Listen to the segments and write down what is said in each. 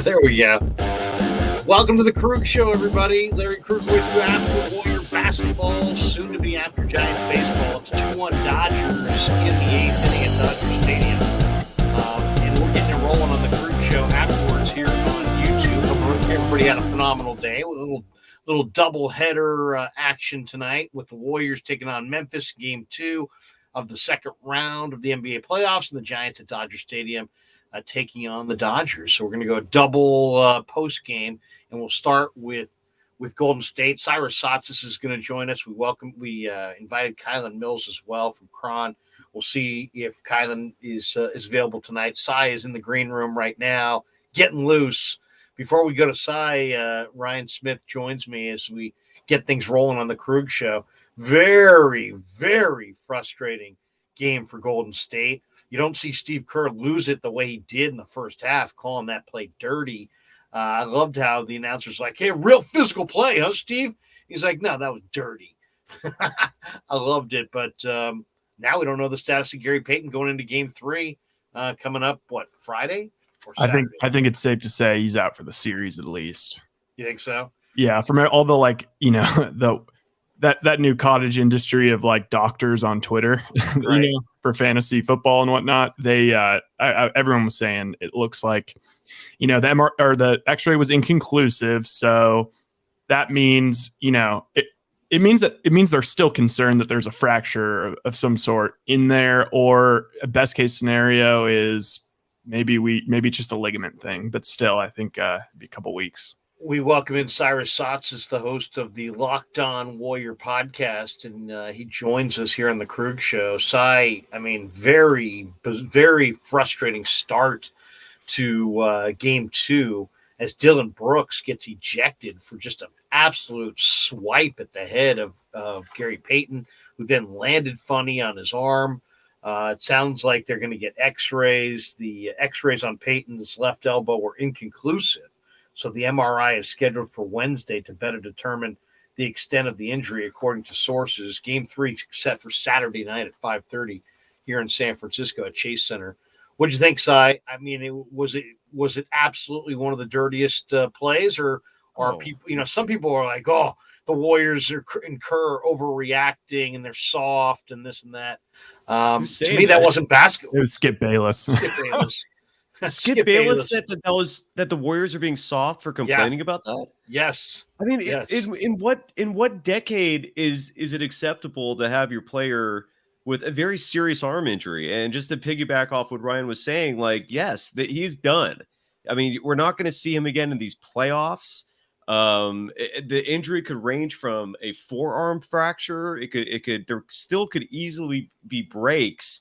There we go. Welcome to the Krueg Show, everybody. Larry Krueg with you after Warrior basketball, soon to be after Giants baseball. It's 2-1 Dodgers in the 8th inning at Dodger Stadium. And we're getting it rolling on the Krueg Show afterwards here on YouTube. Everybody had a phenomenal day. A little double-header action tonight with the Warriors taking on Memphis, Game 2 of the second round of the NBA playoffs, and the Giants at Dodger Stadium taking on the Dodgers. So we're going to go double post game, and we'll start with Golden State. Cyrus Saatsaz is going to join us. We invited Kaylin Mills as well from Cron. We'll see if Kaylin is available tonight. Cy is in the green room right now, getting loose. Before we go to Cy, Ryan Smith joins me as we get things rolling on the Krueg Show. Very, very frustrating game for Golden State. You don't see Steve Kerr lose it the way he did in the first half, calling that play dirty. I loved how the announcer's like, hey, real physical play, huh, Steve? He's like, no, that was dirty. I loved it. But now we don't know the status of Gary Payton going into Game 3 coming up, Friday? Or Saturday? I think it's safe to say he's out for the series at least. You think so? Yeah, from all the that new cottage industry of doctors on Twitter, right. For fantasy football and whatnot, they everyone was saying it looks like, the X-ray was inconclusive, so that means it means they're still concerned that there's a fracture of some sort in there, or a best case scenario is maybe it's just a ligament thing, but still I think it'd be a couple weeks. We welcome in Cyrus Saatsaz, the host of the Locked On Warrior podcast, and he joins us here on the Krueg Show. Cy, very, very frustrating start to Game 2 as Dylan Brooks gets ejected for just an absolute swipe at the head of Gary Payton, who then landed funny on his arm. It sounds like they're going to get X-rays. The X-rays on Payton's left elbow were inconclusive. So the MRI is scheduled for Wednesday to better determine the extent of the injury, according to sources. Game 3 set for Saturday night at 5:30 here in San Francisco at Chase Center. What did you think, Cy? Was it absolutely one of the dirtiest plays, or are people? Some people are like, "Oh, the Warriors are overreacting and they're soft and this and that." To me, that wasn't basketball. It was Skip Bayless. Skip Bayless said that the Warriors are being soft for complaining about that. Yes. Yes. In what decade is it acceptable to have your player with a very serious arm injury? And just to piggyback off what Ryan was saying, yes, he's done. We're not going to see him again in these playoffs. The injury could range from a forearm fracture. There still could easily be breaks.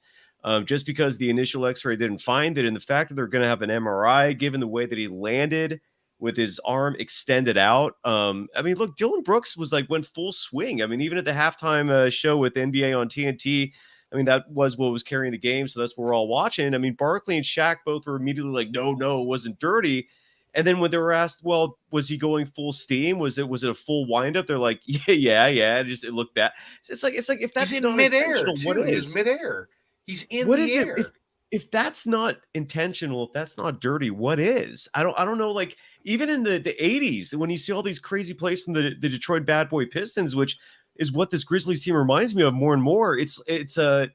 Just because the initial X-ray didn't find it, and the fact that they're going to have an MRI, given the way that he landed with his arm extended out. Look, Dylan Brooks went full swing. Even at the halftime show with NBA on TNT, that was what was carrying the game, so that's what we're all watching. Barkley and Shaq both were immediately like, no, it wasn't dirty. And then when they were asked, well, was he going full steam? Was it a full windup? They're like, yeah. It looked bad. It's like if that's not intentional, what is? He's midair. He's in what the is air. It? If that's not intentional, if that's not dirty, what is? I don't know. Even in the 80s, when you see all these crazy plays from the Detroit Bad Boy Pistons, which is what this Grizzlies team reminds me of more and more. Even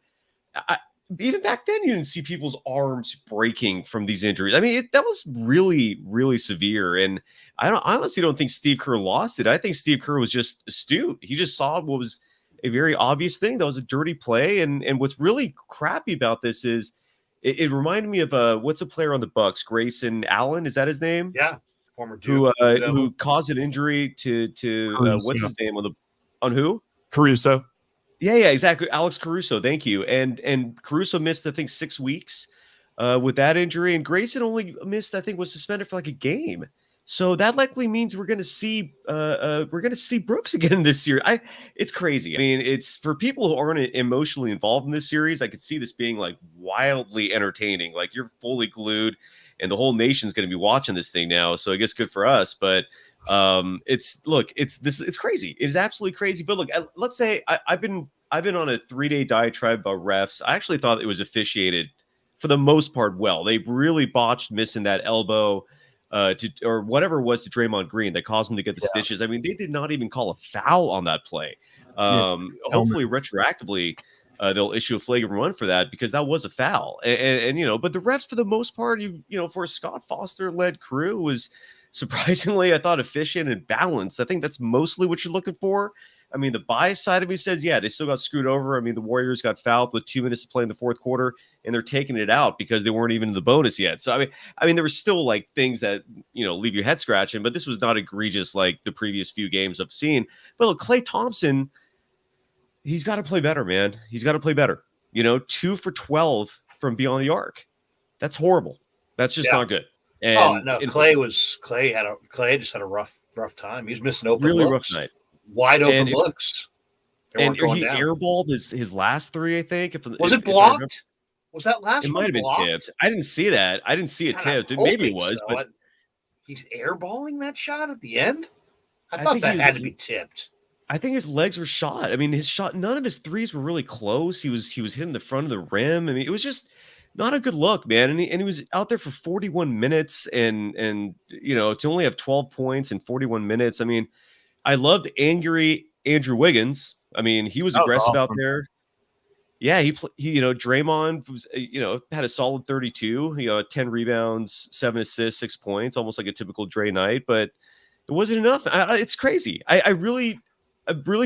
back then, you didn't see people's arms breaking from these injuries. That was really, really severe. And I honestly don't think Steve Kerr lost it. I think Steve Kerr was just astute. He just saw what was a very obvious thing. That was a dirty play. And what's really crappy about this is it reminded me of what's a player on the Bucks, Grayson Allen. Is that his name? Yeah. Former Duke. Who caused an injury to what's his name on who? Caruso. Yeah, exactly. Alex Caruso. Thank you. And Caruso missed, I think, 6 weeks with that injury. And Grayson only missed, I think, was suspended for a game. So that likely means we're going to see Brooks again in this series. It's crazy. I mean, it's for people who aren't emotionally involved in this series. I could see this being like wildly entertaining. Like you're fully glued, and the whole nation's going to be watching this thing now. So I guess good for us. But it's crazy. It is absolutely crazy. But look, let's say I've been on a 3-day diatribe about refs. I actually thought it was officiated for the most part well. They really botched missing that elbow. Or whatever it was to Draymond Green that caused him to get the stitches. I mean, they did not even call a foul on that play. Hopefully, retroactively, they'll issue a flagrant one for that because that was a foul. And but the refs for the most part, for a Scott Foster led crew was surprisingly, I thought, efficient and balanced. I think that's mostly what you're looking for. I mean, the bias side of me says, yeah, they still got screwed over. I mean, the Warriors got fouled with 2 minutes to play in the fourth quarter, and they're taking it out because they weren't even in the bonus yet. So, I mean, there were still like things that, leave your head scratching, but this was not egregious like the previous few games I've seen. But look, Klay Thompson, he's got to play better, man. He's got to play better. 2 for 12 from beyond the arc. That's horrible. That's just not good. And, Klay just had a rough time. He was missing open really looks. Rough night. Wide open looks. And he airballed his last 3, I think. Was it blocked? Was that last one? It might have been tipped. I didn't see that. I didn't see it tipped. Maybe it was, so. But he's airballing that shot at the end? I thought that had to be tipped. I think his legs were shot. I mean, his shot, none of his threes were really close. He was hitting the front of the rim. I mean, it was just not a good look, man. And he was out there for 41 minutes and to only have 12 points in 41 minutes. I mean, I loved angry Andrew Wiggins. I mean, he was aggressive out there. Yeah, he Draymond was, had a solid 32, 10 rebounds, 7 assists, 6 points, almost like a typical Dre night, but it wasn't enough. It's crazy. I'm really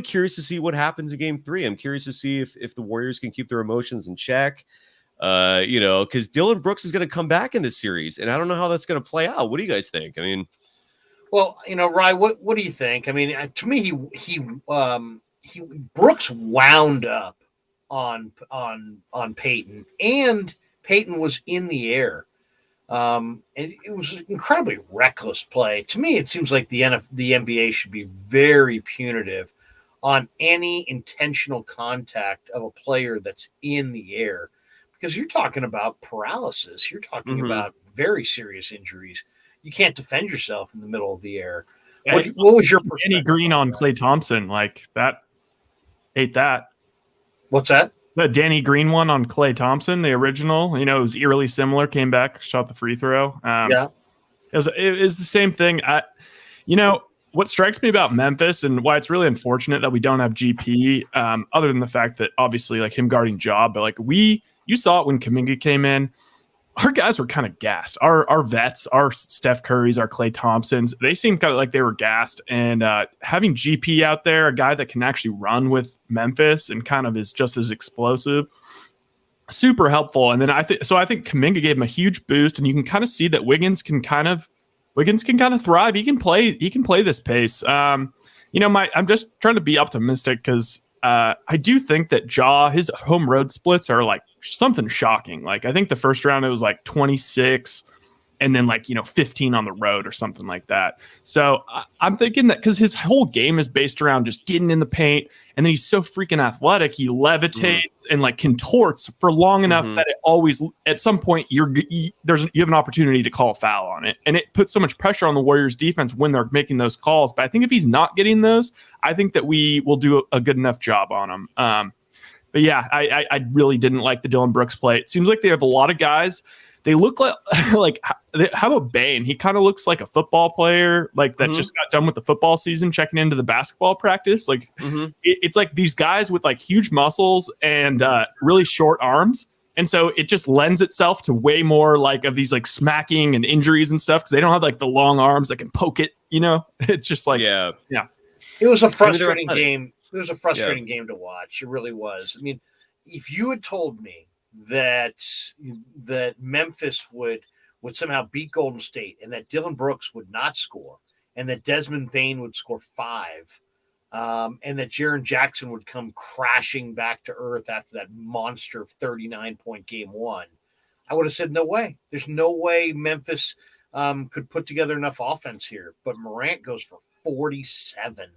curious to see what happens in game 3. I'm curious to see if the Warriors can keep their emotions in check. Because Dillon Brooks is going to come back in this series, and I don't know how that's going to play out. What do you guys think? I mean, well, Rye, what do you think? I mean, to me, he Brooks wound up on Peyton, and Peyton was in the air. And it was an incredibly reckless play. To me, it seems like the NBA should be very punitive on any intentional contact of a player that's in the air, because you're talking about paralysis. You're talking about very serious injuries. You can't defend yourself in the middle of the air. What was your perspective? Danny Green on Klay Thompson, like that? Hate that. What's that? The Danny Green one on Klay Thompson, the original. It was eerily similar. Came back, shot the free throw. It was the same thing. What strikes me about Memphis and why it's really unfortunate that we don't have GP, other than the fact that obviously like him guarding Ja, but like you saw it when Kuminga came in. Our guys were kind of gassed. Our vets, our Steph Currys, our Klay Thompsons, they seemed kind of like they were gassed. And having GP out there, a guy that can actually run with Memphis and kind of is just as explosive, super helpful. And then I think Kuminga gave him a huge boost, and you can kind of see that Wiggins can kind of thrive. He can play this pace. I'm just trying to be optimistic because I do think that Ja, his home road splits are like something shocking. Like I think the first round it was like 26 and then 15 on the road or something like that. So I'm thinking that because his whole game is based around just getting in the paint, and then he's so freaking athletic, he levitates and contorts for long enough that it always, at some point, you have an opportunity to call a foul on it, and it puts so much pressure on the Warriors defense when they're making those calls. But I think if he's not getting those, I think that we will do a good enough job on him. But yeah, I really didn't like the Dillon Brooks play. It seems like they have a lot of guys. They look like how about Bane? He kind of looks like a football player, like that just got done with the football season, checking into the basketball practice. Like it's like these guys with like huge muscles and really short arms. And so it just lends itself to way more like of these like smacking and injuries and stuff because they don't have like the long arms that can poke it. It's just like yeah. It was a frustrating game. It was a frustrating game to watch. It really was. I mean, if you had told me that Memphis would somehow beat Golden State and that Dillon Brooks would not score and that Desmond Bane would score 5 and that Jaren Jackson would come crashing back to earth after that monster 39-point game 1, I would have said no way. There's no way Memphis could put together enough offense here. But Morant goes for 47.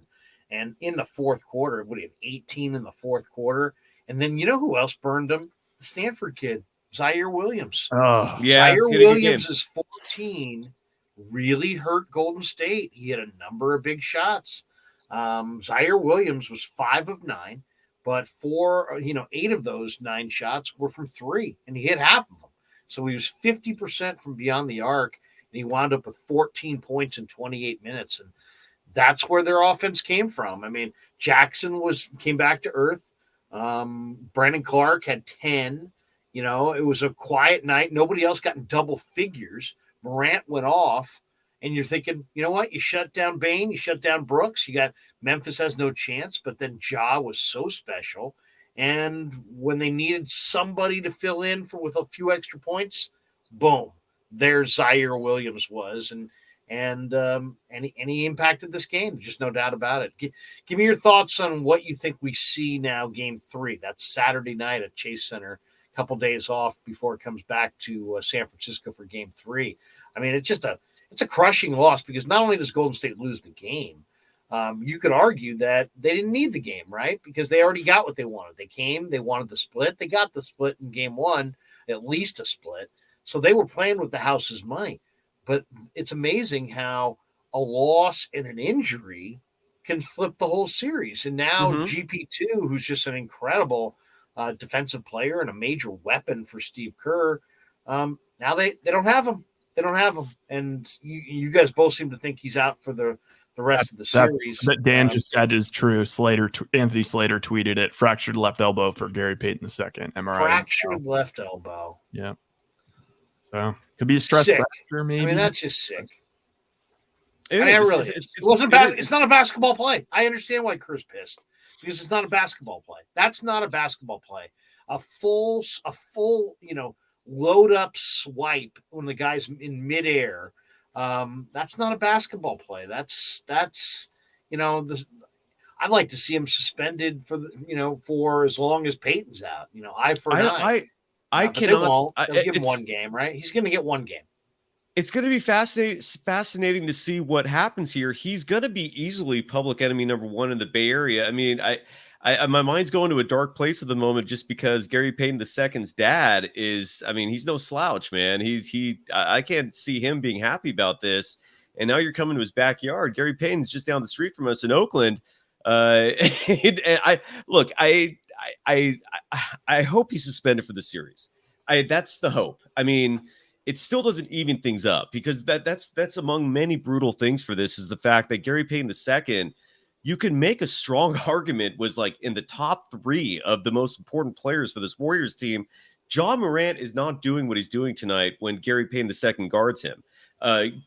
And in the fourth quarter, what do you have, 18 in the fourth quarter? And then you know who else burned him? The Stanford kid, Zaire Williams. Oh, Yeah, Zaire he had a good game. Williams' 14 really hurt Golden State. He had a number of big shots. Zaire Williams was 5 of 9, but 8 of those 9 shots were from 3, and he hit half of them. So he was 50% from beyond the arc, and he wound up with 14 points in 28 minutes. And that's where their offense came from. I mean, Jackson came back to earth. Brandon Clark had 10. You know, it was a quiet night. Nobody else got in double figures. Morant went off, and you're thinking, you know what? You shut down Bane, you shut down Brooks. You got Memphis has no chance, but then Ja was so special. And when they needed somebody to fill in with a few extra points, boom, there Zaire Williams was, and he impacted this game. Just no doubt about it. Give me your thoughts on what you think we see now. Game 3, that's Saturday night at Chase Center. Couple days off before it comes back to San Francisco for game 3. I mean, it's a crushing loss because not only does Golden State lose the game, you could argue that they didn't need the game, right? Because they already got what they wanted. They wanted the split. They got the split in game 1, at least a split. So they were playing with the house's money. But it's amazing how a loss and an injury can flip the whole series. And now GP2, who's just an incredible defensive player and a major weapon for Steve Kerr. Now they don't have him. They don't have him. And you guys both seem to think he's out for the rest of the series. That Dan just said is true. Anthony Slater tweeted it. Fractured left elbow for Gary Payton II. MRI. Fractured left elbow. Yeah. So could be a stress fracture, maybe. I mean, that's just sick. It's not a basketball play. I understand why Kerr's pissed. Because it's not a basketball play. That's not a basketball play. A full, load up swipe when the guy's in midair. That's not a basketball play. That's I'd like to see him suspended for as long as Peyton's out. Eye for an eye. I cannot. They'll give him one game, right? He's going to get one game. It's going to be fascinating to see what happens here. He's going to be easily public enemy number 1 in the Bay Area. I mean, my mind's going to a dark place at the moment just because Gary Payton II's dad is. I mean, he's no slouch, man. I can't see him being happy about this. And now you're coming to his backyard. Gary Payton's just down the street from us in Oakland. I hope he's suspended for the series. That's the hope. I mean, it still doesn't even things up because that's among many brutal things for this is the fact that Gary Payton II, you can make a strong argument was like in the top 3 of the most important players for this Warriors team. Ja Morant is not doing what he's doing tonight when Gary Payton II guards him.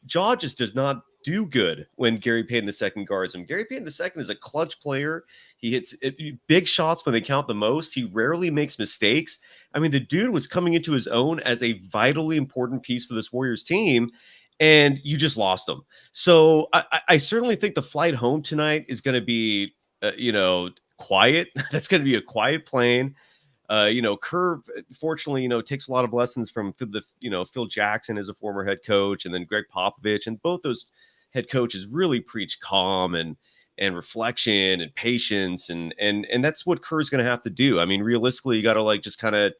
Ja just does not do good when Gary Payton II guards him. Gary Payton II is a clutch player. He hits big shots when they count the most. He rarely makes mistakes. I mean, the dude was coming into his own as a vitally important piece for this Warriors team, and you just lost him. So I certainly think the flight home tonight is going to be, quiet. That's going to be a quiet plane. Kerr, fortunately, takes a lot of lessons from Phil Jackson as a former head coach, and then Greg Popovich, and both those head coaches really preach calm and reflection and patience, and that's what Kerr's going to have to do. I mean, realistically, you got to just kind of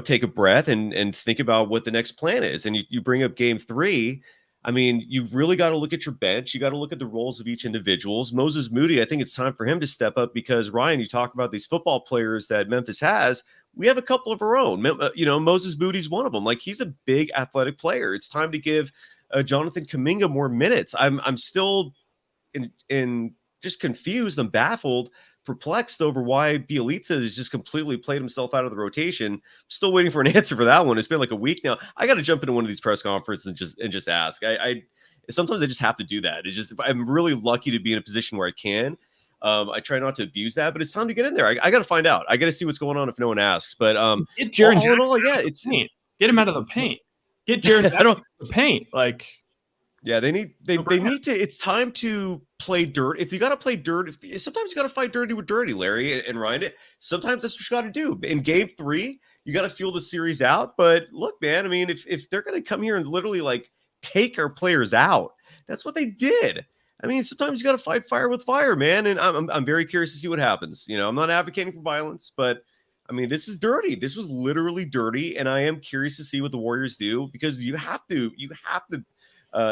take a breath and think about what the next plan is. And you bring up game 3. I mean, you really got to look at your bench. You got to look at the roles of each individuals. Moses Moody, I think it's time for him to step up because, Ryan, you talk about these football players that Memphis has. We have a couple of our own. Moses Moody's one of them. He's a big athletic player. It's time to give Jonathan Kuminga more minutes. I'm still in just confused. I'm baffled, perplexed over why Bielitsa has just completely played himself out of the rotation. Still waiting for an answer for that one. It's been like a week now. I got to jump into one of these press conferences and just ask. I sometimes I just have to do that. It's just I'm really lucky to be in a position where I can. I try not to abuse that, but it's time to get in there. I got to find out. I got to see what's going on if no one asks. But get Jared Jackson out of the paint. Get him out of the paint. Get Jared out of the paint. Yeah, they need to. It's time to play dirt. If you got to play dirt, sometimes you got to fight dirty with dirty, Larry and Ryan. Sometimes that's what you got to do. In Game 3, you got to feel the series out. But look, man, I mean, if they're going to come here and literally like take our players out, that's what they did. I mean, sometimes you got to fight fire with fire, man. And I'm very curious to see what happens. You know, I'm not advocating for violence, but I mean, this is dirty. This was literally dirty, and I am curious to see what the Warriors do because you have to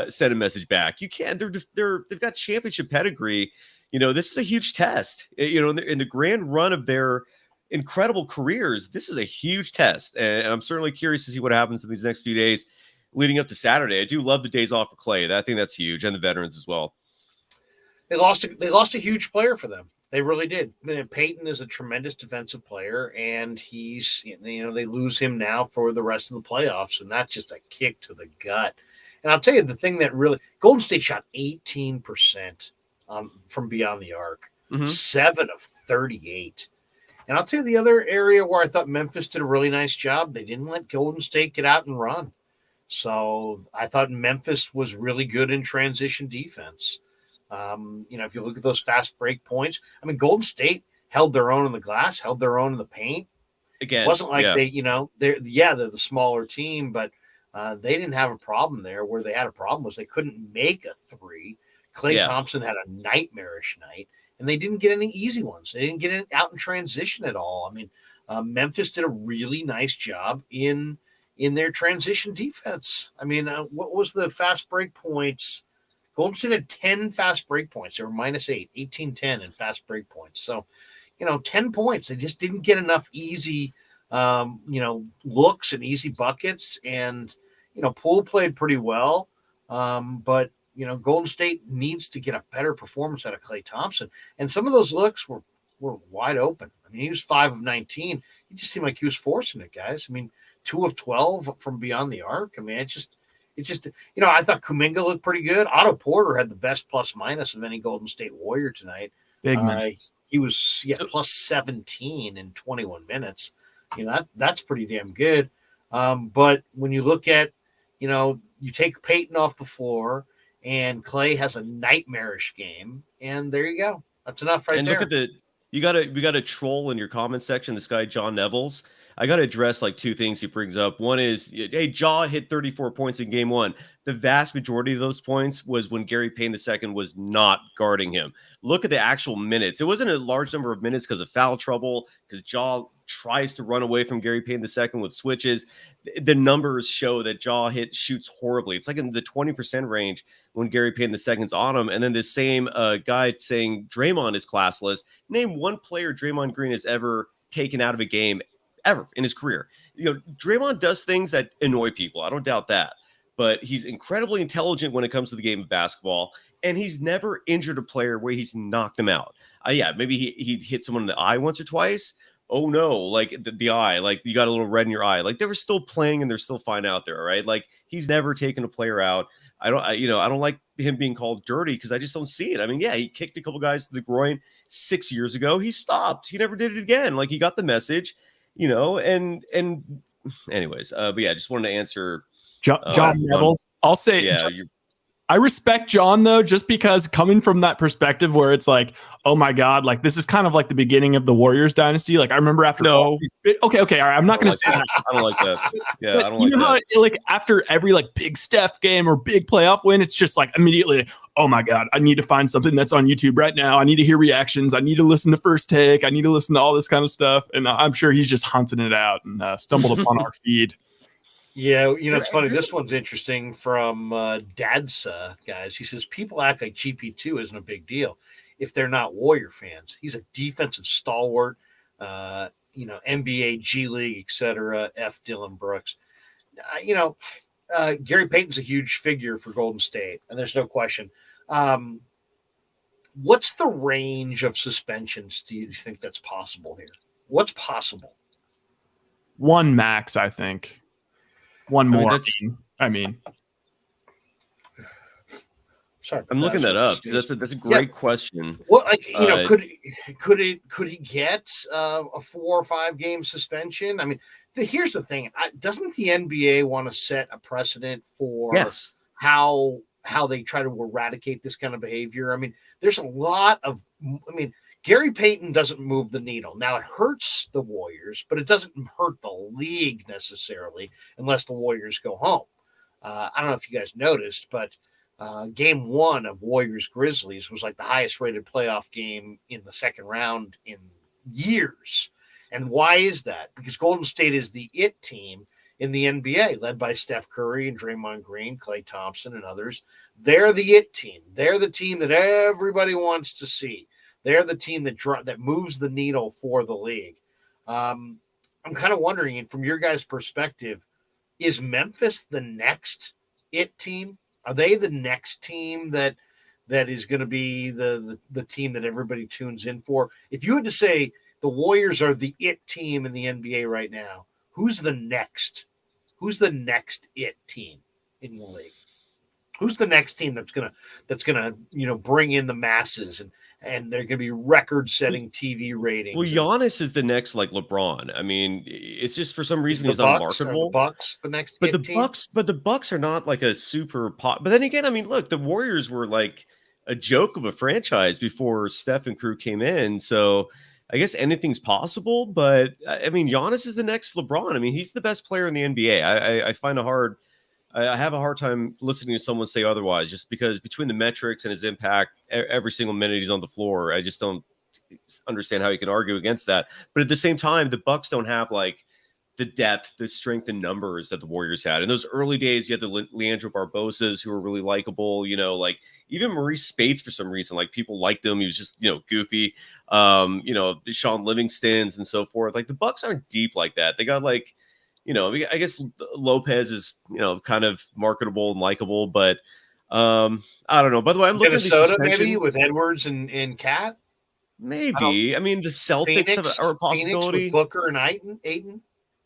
send a message back. You can't. They've got championship pedigree. You know, this is a huge test. You know, in the grand run of their incredible careers, this is a huge test, and I'm certainly curious to see what happens in these next few days leading up to Saturday. I do love the days off for Clay. I think that's huge, and the veterans as well. They lost a huge player for them. They really did. Peyton is a tremendous defensive player, and they lose him now for the rest of the playoffs, and that's just a kick to the gut. And I'll tell you the thing that really – Golden State shot 18% from beyond the arc, 7 of 38. And I'll tell you the other area where I thought Memphis did a really nice job, they didn't let Golden State get out and run. So I thought Memphis was really good in transition defense. If you look at those fast break points, I mean, Golden State held their own in the glass, held their own in the paint. Again, it wasn't like they're the smaller team, but they didn't have a problem there. Where they had a problem was they couldn't make a three. Klay Thompson had a nightmarish night, and they didn't get any easy ones. They didn't get it out in transition at all. I mean, Memphis did a really nice job in their transition defense. I mean, what was the fast break points? Golden State had 10 fast break points. They were -8, 18-10 in fast break points. So, 10 points. They just didn't get enough easy, looks and easy buckets. And, Poole played pretty well. But, Golden State needs to get a better performance out of Klay Thompson. And some of those looks were wide open. I mean, he was 5 of 19. He just seemed like he was forcing it, guys. I mean, 2 of 12 from beyond the arc. I mean, it's just, I thought Kuminga looked pretty good. Otto Porter had the best plus-minus of any Golden State Warrior tonight. Big minutes. He was plus 17 in 21 minutes. That's pretty damn good. But when you look at, you take Peyton off the floor and Klay has a nightmarish game, and there you go. That's enough right there. And look at we got a troll in your comment section, this guy, John Nevels. I got to address like 2 things he brings up. One is, hey, Ja hit 34 points in game 1. The vast majority of those points was when Gary Payne II was not guarding him. Look at the actual minutes. It wasn't a large number of minutes because of foul trouble, because Ja tries to run away from Gary Payne II with switches. The numbers show that Ja shoots horribly. It's like in the 20% range when Gary Payne II's on him. And then the same guy saying Draymond is classless. Name one player Draymond Green has ever taken out of a game ever in his career. Draymond does things that annoy people. I don't doubt that. But he's incredibly intelligent when it comes to the game of basketball. And he's never injured a player where he's knocked him out. Maybe he hit someone in the eye once or twice. Oh no, like the eye, like you got a little red in your eye. Like they were still playing and they're still fine out there, right? Like he's never taken a player out. I don't like him being called dirty because I just don't see it. I mean, he kicked a couple guys to the groin 6 years ago. He stopped. He never did it again. Like he got the message. And anyways, but I just wanted to answer John Nevels. I'll say, I respect John though, just because coming from that perspective where it's like, oh my God, like this is kind of like the beginning of the Warriors dynasty. Like I remember after, okay, all right, I'm not going to say that. I don't like that. Yeah, but I don't like that. How, like after every like big Steph game or big playoff win, it's just like immediately, oh my God, I need to find something that's on YouTube right now. I need to hear reactions. I need to listen to First Take. I need to listen to all this kind of stuff. And I'm sure he's just hunting it out and stumbled upon our feed. Yeah, it's funny. This one's interesting from Dadsa, guys. He says, people act like GP2 isn't a big deal if they're not Warrior fans. He's a defensive stalwart, NBA, G League, etc. F. Dylan Brooks. Gary Payton's a huge figure for Golden State, and there's no question. What's the range of suspensions do you think that's possible here? What's possible? 1 max, I think. 1 more. I mean, sorry, I'm looking that up. That's a great question. Well, could he get a 4 or 5 game suspension? I mean, here's the thing: doesn't the NBA want to set a precedent for how how they try to eradicate this kind of behavior. I mean, there's a lot of, I mean, Gary Payton doesn't move the needle. Now it hurts the Warriors, but it doesn't hurt the league necessarily unless the Warriors go home. I don't know if you guys noticed, but game 1 of Warriors Grizzlies was like the highest rated playoff game in the second round in years. And why is that? Because Golden State is the it team in the NBA, led by Steph Curry and Draymond Green, Klay Thompson, and others. They're the it team. They're the team that everybody wants to see. They're the team that moves the needle for the league. I'm kind of wondering, from your guys' perspective, is Memphis the next it team? Are they the next team that is going to be the team that everybody tunes in for? If you had to say the Warriors are the it team in the NBA right now, who's the next? Who's the next it team in the league? Who's the next team that's gonna bring in the masses and they're gonna be record-setting TV ratings? Well, Giannis is the next like LeBron. I mean, it's just for some reason he's Bucks, unmarketable. the Bucks, the next, but the Bucks are not like a super pop. But then again, I mean, look, the Warriors were like a joke of a franchise before Steph and crew came in. So I guess anything's possible. But I mean, Giannis is the next LeBron. I mean, he's the best player in the NBA. I have a hard time listening to someone say otherwise, just because between the metrics and his impact, every single minute he's on the floor, I just don't understand how you can argue against that. But at the same time, the Bucks don't have like the depth, the strength in numbers that the Warriors had. In those early days, you had the Leandro Barbosas who were really likable, like even Maurice Spates for some reason, like people liked him. He was just, goofy, Sean Livingston's and so forth. Like the Bucks aren't deep like that. They got like, I guess Lopez is, kind of marketable and likable, but I don't know. By the way, I'm looking at Minnesota maybe with Edwards and Cat. Maybe. I mean, the Celtics are a possibility. With Booker and Ayton.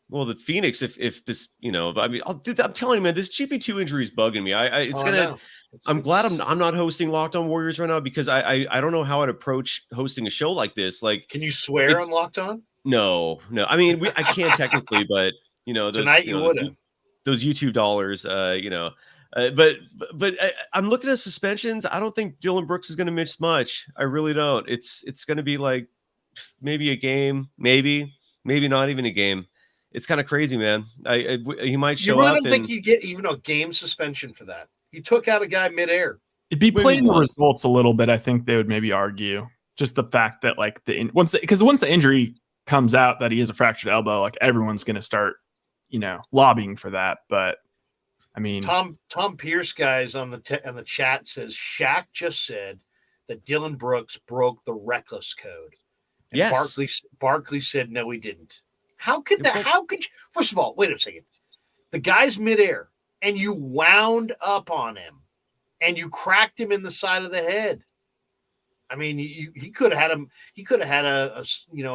Well, the Phoenix, if this, I mean, I'm telling you, man, this GP2 injury is bugging me. I'm glad I'm not hosting Locked On Warriors right now because I don't know how I'd approach hosting a show like this. Like, can you swear on Locked On? No. I mean, I can't technically, but those, tonight you would have those YouTube dollars, but I'm looking at suspensions. I don't think Dylan Brooks is going to miss much. I really don't. It's going to be like maybe a game, maybe not even a game. It's kind of crazy, man. He might show up. You really don't think you get even a game suspension for that? You took out a guy midair. It'd be playing the results a little bit. I think they would maybe argue just the fact that like once the injury comes out that he has a fractured elbow, like everyone's going to start, lobbying for that. But I mean, Tom Pierce guys on the chat says Shaq just said that Dylan Brooks broke the reckless code. And yes. Barkley said no, he didn't. How could that? How could you? First of all, wait a second. The guy's midair, and you wound up on him, and you cracked him in the side of the head. I mean, he could have had him. He could have had a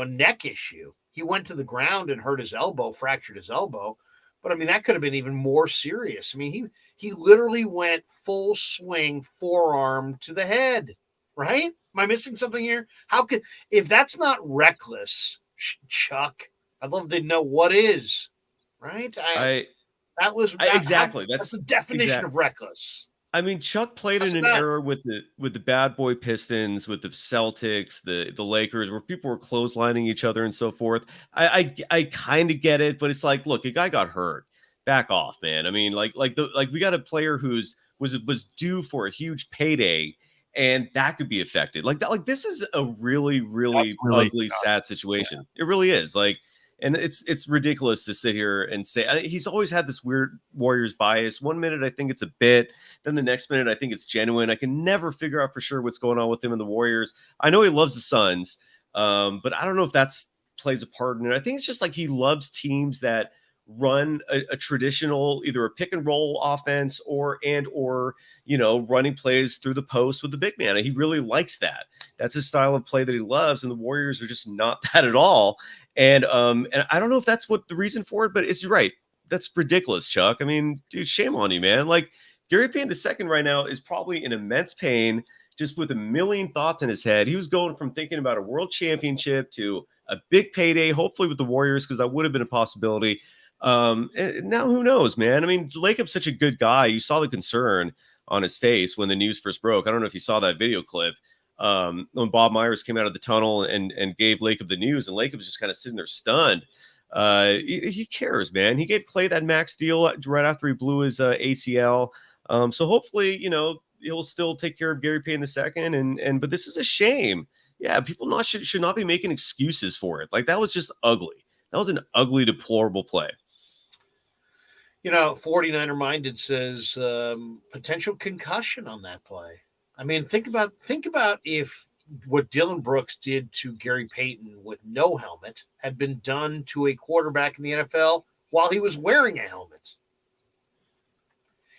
neck issue. He went to the ground and hurt his elbow, fractured his elbow. But I mean, that could have been even more serious. I mean, he literally went full swing forearm to the head. Right? Am I missing something here? If that's not reckless, Chuck? I'd love to know what is, right? Exactly. That's the definition of reckless. I mean, Chuck played in an era with the bad boy Pistons, with the Celtics, the Lakers, where people were clotheslining each other and so forth. I kind of get it, but it's like, look, a guy got hurt. Back off, man. I mean, like we got a player who's was due for a huge payday, and that could be affected. Like that. Like this is a really ugly, sad situation. It really is. Like. And it's ridiculous to sit here and say he's always had this weird Warriors bias. 1 minute I think it's a bit, then the next minute I think it's genuine. I can never figure out for sure what's going on with him and the Warriors. I know he loves the Suns, but I don't know if that's plays a part in it. I think it's just like he loves teams that run a traditional either a pick and roll offense or running plays through the post with the big man. He really likes that. That's his style of play that he loves, and the Warriors are just not that at all. And I don't know if that's what the reason for it, but you're right. That's ridiculous, Chuck. I mean, dude, shame on you, man. Like Gary Payton II right now is probably in immense pain, just with a million thoughts in his head. He was going from thinking about a world championship to a big payday, hopefully with the Warriors, because that would have been a possibility. And now who knows, man? I mean, Lacob's such a good guy. You saw the concern. on his face when the news first broke. I don't know if you saw that video clip when Bob Myers came out of the tunnel and gave Lacob the news, and Lacob was just kind of sitting there stunned. He cares, man. He gave Clay that max deal right after he blew his ACL. So hopefully, he'll still take care of Gary Payton II. But this is a shame. Yeah, people should not be making excuses for it. Like, that was just ugly. That was an ugly, deplorable play. 49er Minded says potential concussion on that play. I mean, think about if what Dylan Brooks did to Gary Payton with no helmet had been done to a quarterback in the NFL while he was wearing a helmet.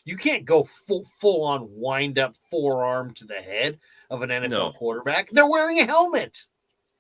You can't go full on wind up forearm to the head of an NFL quarterback. They're wearing a helmet.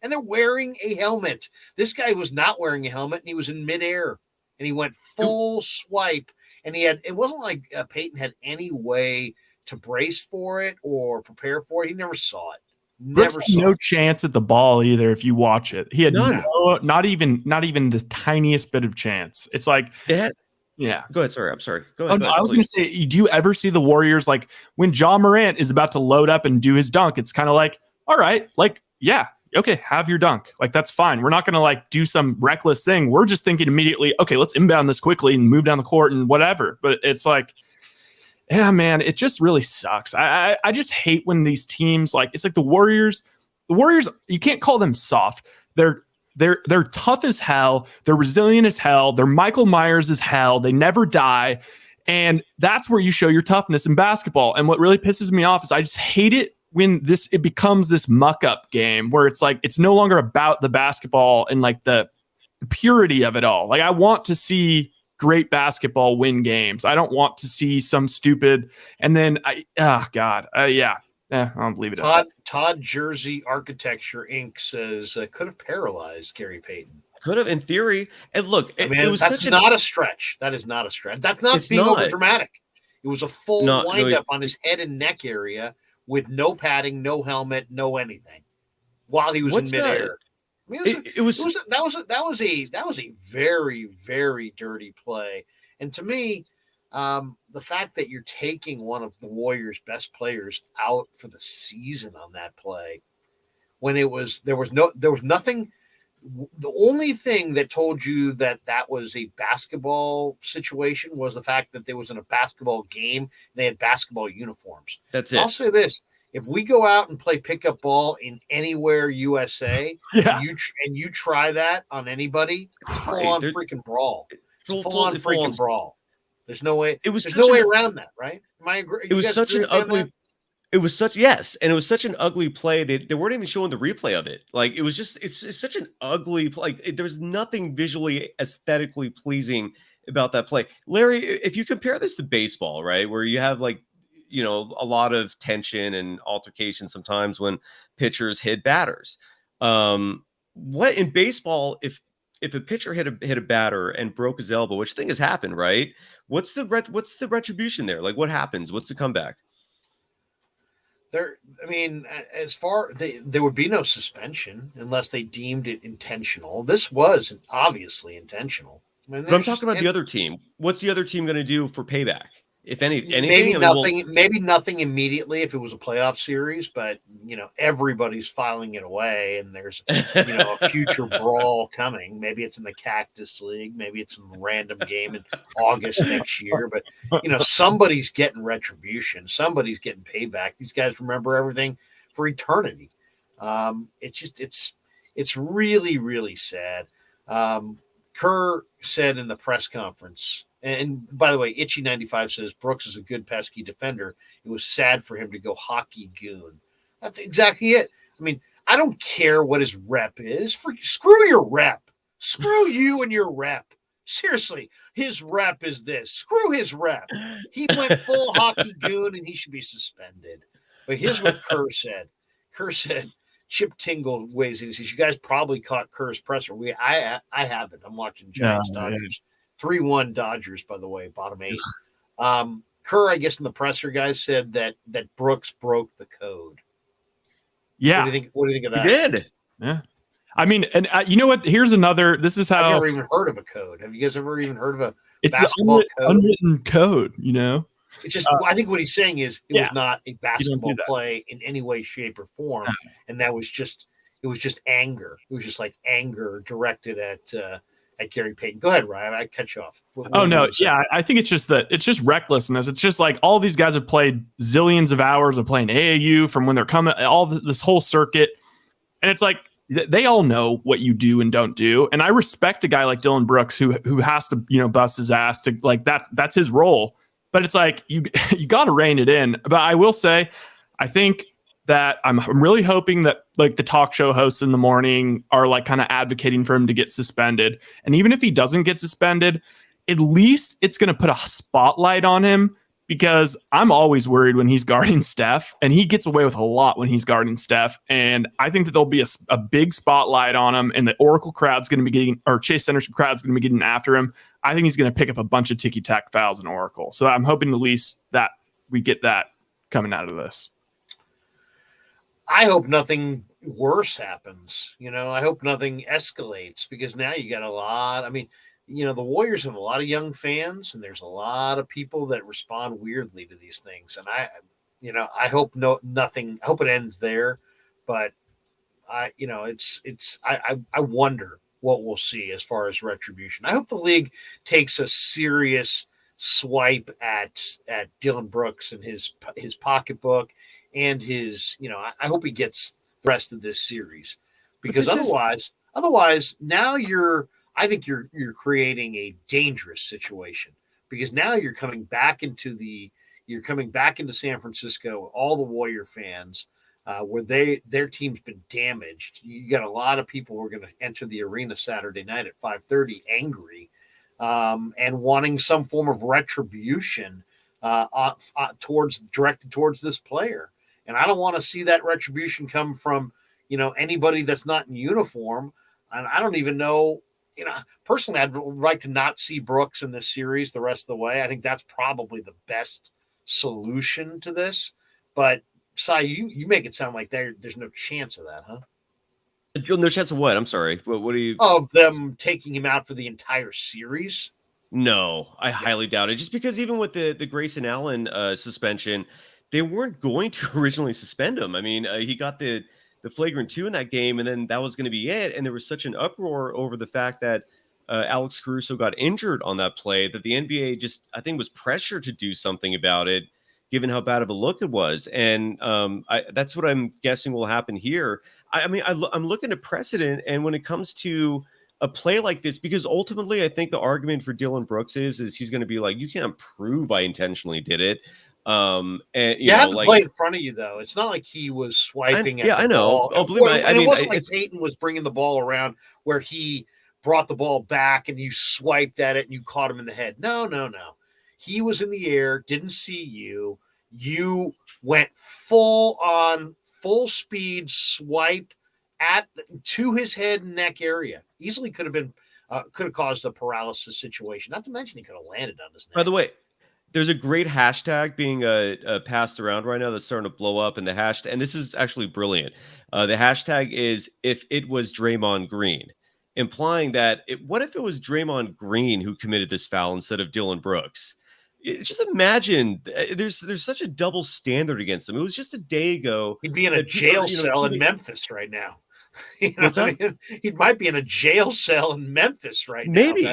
And they're wearing a helmet. This guy was not wearing a helmet, and he was in midair. And he went full swipe. And it wasn't like Peyton had any way to brace for it or prepare for it. He never saw it. Brooks had no chance at the ball either. If you watch it, he had not even the tiniest bit of chance. It's like, yeah. Go ahead. Sorry, I'm sorry. Go ahead. I was going to say, do you ever see the Warriors, like when John Morant is about to load up and do his dunk? It's kind of like, all right, like, yeah, okay, have your dunk. Like, that's fine. We're not going to like do some reckless thing. We're just thinking immediately, okay, let's inbound this quickly and move down the court and whatever. But it's like, yeah, man, it just really sucks. I just hate when these teams, like, it's like the Warriors, you can't call them soft. They're tough as hell. They're resilient as hell. They're Michael Myers as hell. They never die. And that's where you show your toughness in basketball. And what really pisses me off is I just hate it when it becomes this muck up game where it's like, it's no longer about the basketball and like the purity of it all. Like, I want to see great basketball win games. I don't want to see some stupid, and then I don't believe it. Todd Jersey Architecture Inc. says could have paralyzed Gary Payton. Could have, in theory. And look, it was that's not a stretch. That is not a stretch. That's not being over dramatic. It was a full wind up on his head and neck area with no padding, no helmet, no anything, while he was in midair. I mean, that was a very, very dirty play. And to me, the fact that you're taking one of the Warriors' best players out for the season on that play, when there was nothing. The only thing that told you that was a basketball situation was the fact that there was in a basketball game. They had basketball uniforms. That's it. I'll say this. If we go out and play pickup ball in anywhere USA, and you try that on anybody, it's full-on freaking brawl. Full-on freaking brawl. There's no way. There's no way around that, right? Am I agree? It was such an ugly. It was such and it was such an ugly play. They weren't even showing the replay of it. Like, it was just it's such an ugly play. There's nothing visually aesthetically pleasing about that play. Larry, if you compare this to baseball, right, where you have like, a lot of tension and altercation sometimes when pitchers hit batters. What in baseball, if a pitcher hit a batter and broke his elbow, which thing has happened, right? What's the retribution there? Like, what happens? What's the comeback? There would be no suspension unless they deemed it intentional. This was obviously intentional. But I'm talking about the other team. What's the other team going to do for payback? If anything, maybe nothing immediately if it was a playoff series, but everybody's filing it away, and there's a future brawl coming. Maybe it's in the Cactus League, maybe it's in a random game in August next year. But somebody's getting retribution, somebody's getting payback. These guys remember everything for eternity. It's really, really sad. Kerr said in the press conference. And by the way, Itchy95 says Brooks is a good pesky defender. It was sad for him to go hockey goon. That's exactly it. I mean, I don't care what his rep is. Screw your rep. Screw you and your rep. Seriously, his rep is this. Screw his rep. He went full hockey goon and he should be suspended. But here's what Kerr said. Kerr said, Chip Tingle weighs in. He says, you guys probably caught Kerr's presser. I haven't. I'm watching Giants Dodgers. 3-1 Dodgers, by the way, bottom 8. Kerr, I guess in the presser, guys said that Brooks broke the code. Yeah. What do you think of that? He did. Yeah. I mean, and you know what? Here's another. This is how. I've never even heard of a code. Have you guys ever even heard of a it's basketball the unwritten code? It's just I think what he's saying is it was not a basketball that. play in any way, shape, or form, and that was just anger. It was just like anger directed at Gary Payton. Go ahead, Ryan. I cut you off. I think it's just recklessness. It's just like all these guys have played zillions of hours of playing AAU from when they're coming, this whole circuit, and it's like they all know what you do and don't do. And I respect a guy like Dylan Brooks who has to bust his ass to like that's his role. But it's like you got to rein it in. But I will say, I think that I'm really hoping that like the talk show hosts in the morning are like kind of advocating for him to get suspended. And even if he doesn't get suspended, at least it's going to put a spotlight on him, because I'm always worried when he's guarding Steph, and he gets away with a lot when he's guarding Steph. And I think that there'll be a big spotlight on him, and the Oracle crowd's going to be getting, or Chase Center crowd's going to be getting after him. I think he's going to pick up a bunch of ticky-tack fouls in Oracle. So I'm hoping at least that we get that coming out of this. I hope nothing worse happens. I hope nothing escalates, because now you got a lot. I mean, the Warriors have a lot of young fans, and there's a lot of people that respond weirdly to these things. And I hope nothing. I hope it ends there. But I wonder what we'll see as far as retribution. I hope the league takes a serious swipe at Dylan Brooks and his pocketbook and his. I hope he gets the rest of this series, because otherwise now I think you're creating a dangerous situation, because now you're coming back into San Francisco, all the Warrior fans, where their team's been damaged. You got a lot of people who are going to enter the arena Saturday night at 5:30 angry, and wanting some form of retribution directed towards this player. And I don't want to see that retribution come from anybody that's not in uniform. And I don't even know. Personally, I'd like to not see Brooks in this series the rest of the way. I think that's probably the best solution to this. But, Sai, you make it sound like there's no chance of that, huh? No chance of what? I'm sorry. What do you... Of them taking him out for the entire series? No, I highly doubt it. Just because even with the Grayson Allen suspension, they weren't going to originally suspend him. I mean, he got the flagrant 2 in that game, and then that was going to be it. And there was such an uproar over the fact that Alex Caruso got injured on that play that the NBA just, I think, was pressured to do something about it, given how bad of a look it was. And that's what I'm guessing will happen here. I'm looking at precedent, and when it comes to a play like this, because ultimately I think the argument for Dylan Brooks is he's going to be like, you can't prove I intentionally did it. And you have to play in front of you, though. It's not like he was swiping at the I know. ball. Oh, believe me. It wasn't like Peyton was bringing the ball around where he brought the ball back and you swiped at it and you caught him in the head. No. He was in the air, didn't see you. You went full speed swipe to his head and neck area. Easily could have caused a paralysis situation. Not to mention he could have landed on his neck. By the way, there's a great hashtag being passed around right now that's starting to blow up, and the hashtag, and this is actually brilliant. The hashtag is "if it was Draymond Green," implying that what if it was Draymond Green who committed this foul instead of Dylan Brooks? Just imagine there's such a double standard against him. It was just a day ago. He'd be in a jail cell in Memphis right now. He might be in a jail cell in Memphis right now. Maybe.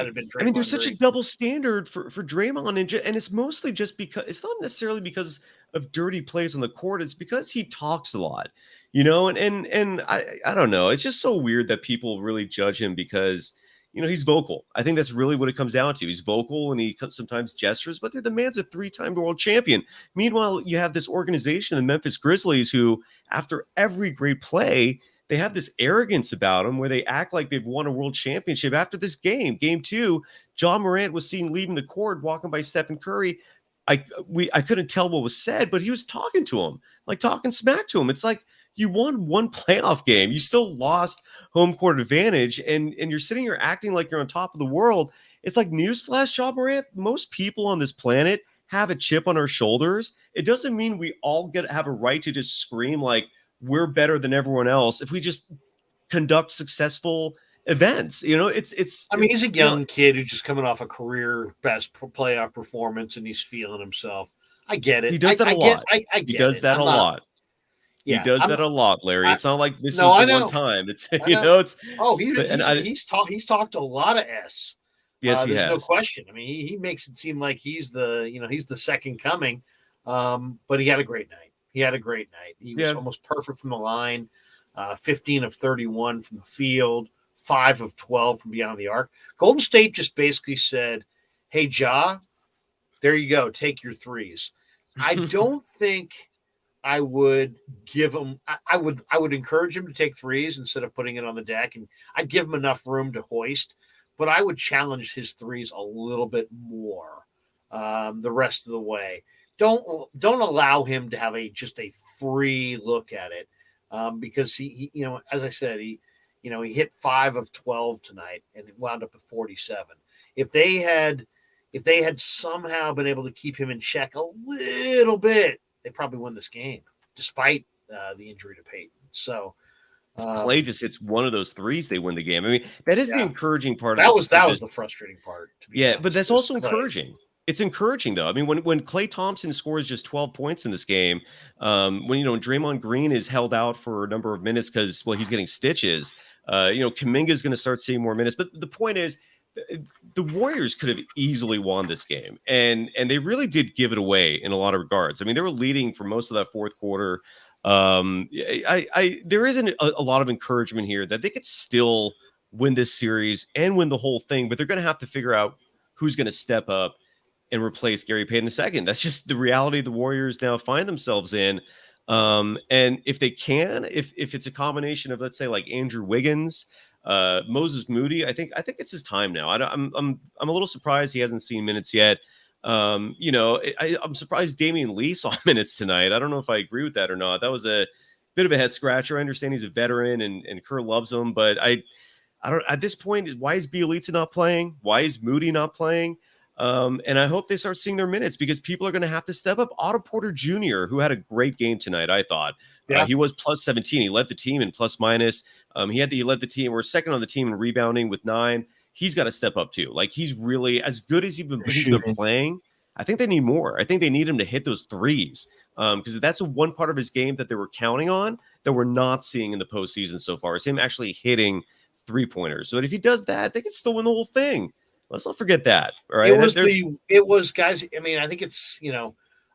There's such a double standard for Draymond, and it's mostly just because it's not necessarily because of dirty plays on the court. It's because he talks a lot, and I don't know. It's just so weird that people really judge him because, he's vocal. I think that's really what it comes down to. He's vocal and he sometimes gestures, but the man's a 3-time world champion. Meanwhile, you have this organization, the Memphis Grizzlies, who after every great play, they have this arrogance about them where they act like they've won a world championship. After this game 2, John Morant was seen leaving the court, walking by Stephen Curry. I couldn't tell what was said, but he was talking to him, like talking smack to him. It's like, you won one playoff game. You still lost home court advantage, and you're sitting here acting like you're on top of the world. It's like, newsflash, John Morant, most people on this planet have a chip on our shoulders. It doesn't mean we all have a right to just scream like we're better than everyone else if we just conduct successful events. It's he's a young kid who's just coming off a career best playoff performance, and he's feeling himself. I get it. He does that a lot. I He get does it. that a lot. He Yeah, does that a lot, Larry. It's not like this no, was I the one know. time. It's I know. it's Oh, he's talked a lot of S. yes, he There's no has. question. I mean, he makes it seem like he's the second coming. But he had a great night. He was almost perfect from the line. 15 of 31 from the field, 5 of 12 from beyond the arc. Golden State just basically said, "Hey, Ja, there you go. Take your threes." I don't think I would give him. I would encourage him to take threes instead of putting it on the deck, and I'd give him enough room to hoist. But I would challenge his threes a little bit more the rest of the way. Don't allow him to have just a free look at it because he as I said he hit 5 of 12 tonight and it wound up at 47. If they had somehow been able to keep him in check a little bit, they probably win this game, despite the injury to Peyton. So Clay just hits one of those threes, they win the game. I mean, that is the encouraging part. That was the frustrating part. To be honest, but that's also encouraging. It's encouraging though. I mean, when Klay Thompson scores just 12 points in this game, when Draymond Green is held out for a number of minutes because he's getting stitches. Kuminga is going to start seeing more minutes. But the point is, the Warriors could have easily won this game, and they really did give it away in a lot of regards. I mean, they were leading for most of that fourth quarter. There isn't a lot of encouragement here that they could still win this series and win the whole thing, but they're going to have to figure out who's going to step up and replace Gary Payton II. That's just the reality the Warriors now find themselves in. And if they can, if it's a combination of, let's say, like Andrew Wiggins, Moses Moody, I think it's his time now. I'm a little surprised he hasn't seen minutes yet. I'm surprised Damian Lee saw minutes tonight. I don't know if I agree with that or not. That was a bit of a head scratcher. I understand he's a veteran and Kerr loves him, but I don't at this point. Why is Bielitsa not playing? Why is Moody not playing? And I hope they start seeing their minutes because people are going to have to step up. Otto Porter Jr., who had a great game tonight, I thought. He was plus 17. He led the team in plus minus. He led the team. We're second on the team in rebounding with 9. He's got to step up too. Like he's really as good as he's been playing. I think they need more. I think they need him to hit those threes because that's the one part of his game that they were counting on that we're not seeing in the postseason so far. It's him actually hitting 3-pointers. So if he does that, they can still win the whole thing. Let's not forget that. All right. It was guys. I mean, I think it's,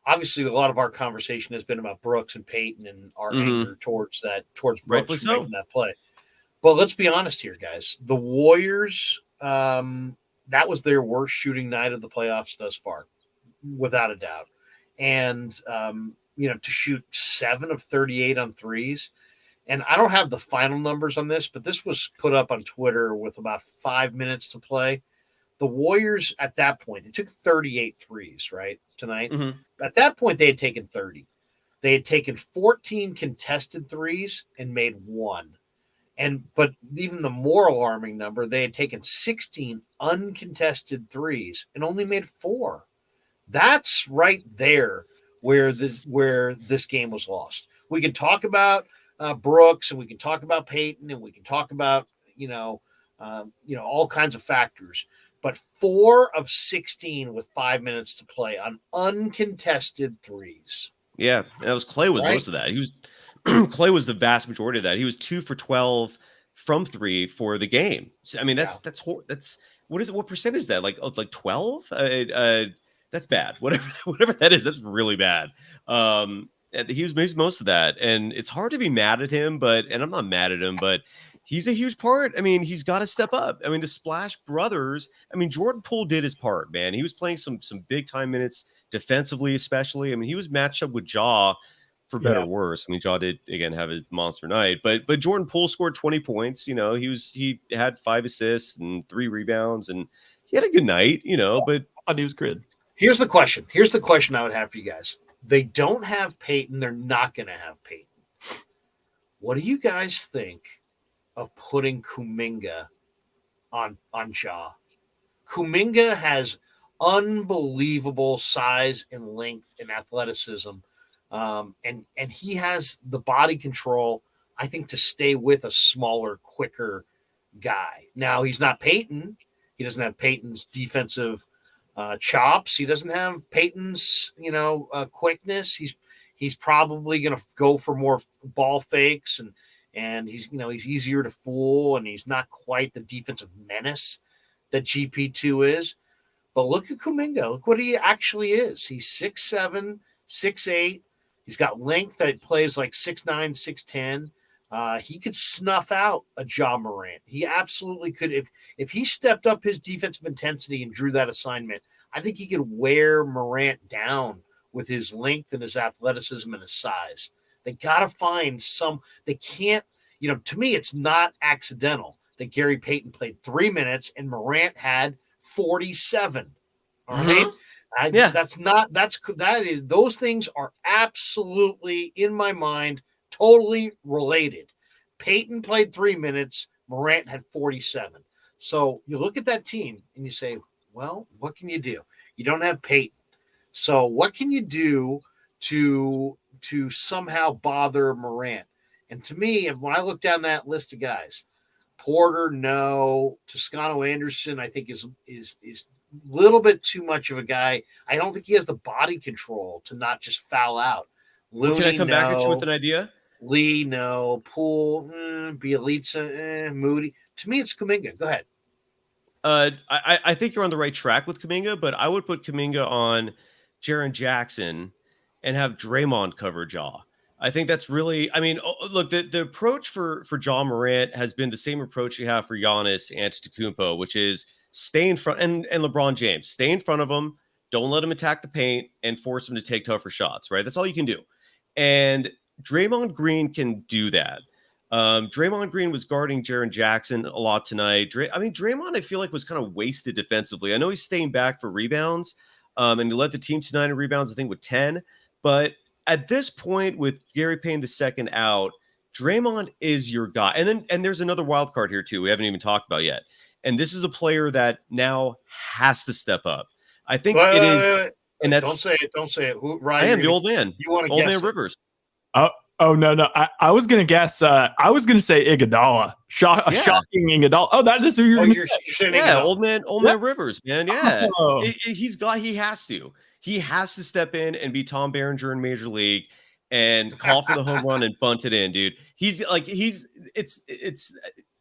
obviously a lot of our conversation has been about Brooks and Peyton and our anger towards Brooks making that play. But let's be honest here, guys. The Warriors, that was their worst shooting night of the playoffs thus far, without a doubt. And, to shoot 7 of 38 on threes. And I don't have the final numbers on this, but this was put up on Twitter with about 5 minutes to play. The Warriors at that point, they took 38 threes, right, tonight. At that point, they had taken 30. They had taken 14 contested threes and made 1. But even the more alarming number, they had taken 16 uncontested threes and only made 4. That's right there where this game was lost. We can talk about Brooks and we can talk about Peyton and we can talk about all kinds of factors. But 4 of 16 with 5 minutes to play on uncontested threes. Yeah, that was Clay was most of that. He was Clay was the vast majority of that. He was 2 for 12 from 3 for the game. So, I mean, that's what percent is that? Like 12? That's bad. Whatever that is, that's really bad. He was most of that, and it's hard to be mad at him. And I'm not mad at him, but he's a huge part. I mean, he's got to step up. I mean, the Splash Brothers. I mean, Jordan Poole did his part, man. He was playing some big time minutes defensively, especially. I mean, he was matched up with Ja for better or worse. I mean, Ja did again have his monster night, but Jordan Poole scored 20 points. He had 5 assists and 3 rebounds, and he had a good night. But I thought he was good. Here's the question. Here's the question I would have for you guys. They don't have Peyton. They're not going to have Peyton. What do you guys think of putting Kuminga on Ja? Kuminga has unbelievable size and length and athleticism. And he has the body control, I think, to stay with a smaller, quicker guy. Now, he's not Peyton. He doesn't have Peyton's defensive chops. He doesn't have Peyton's, quickness. He's probably going to go for more ball fakes, and he's easier to fool, and he's not quite the defensive menace that GP2 is. But look at Kuminga. Look what he actually is. He's 6'7", 6'8". He's got length that plays like 6'9", 6'10". He could snuff out a Ja Morant. He absolutely could. If he stepped up his defensive intensity and drew that assignment, I think he could wear Morant down with his length and his athleticism and his size. They got to find some – they can't – to me, it's not accidental that Gary Payton played 3 minutes and Morant had 47. All right? Those things are absolutely, in my mind, totally related. Peyton played 3 minutes. Morant had 47. So you look at that team and you say, well, what can you do? You don't have Peyton. So what can you do to somehow bother Morant? And to me, when I look down that list of guys, Porter, no. Toscano Anderson, I think is a little bit too much of a guy. I don't think he has the body control to not just foul out. Looney, can I come back at you with an idea? Lee, no. Poole, Bielitsa, Moody. To me, it's Kuminga. Go ahead. I think you're on the right track with Kuminga, but I would put Kuminga on Jaren Jackson and have Draymond cover Ja. I think that's really, look, the approach for Ja Morant has been the same approach you have for Giannis Antetokounmpo, which is stay in front, and LeBron James, stay in front of him, don't let him attack the paint, and force him to take tougher shots, right? That's all you can do. And Draymond Green can do that. Draymond Green was guarding Jaren Jackson a lot tonight. Draymond, I feel like, was kind of wasted defensively. I know he's staying back for rebounds, and he led the team tonight in rebounds, I think, with 10. But at this point, with Gary Payne II out, Draymond is your guy. And there's another wild card here, too, we haven't even talked about yet. And this is a player that now has to step up. I think it is. And that's, don't say it. Ryan, I am the old man. You want to old guess man it? Rivers. Oh no! I was gonna guess. I was gonna say Iguodala. Shocking Iguodala. Oh, that is who you're gonna say. Yeah, old man Rivers, man. Yeah, he has to step in and be Tom Berenger in Major League and call for the home run and bunt it in, dude.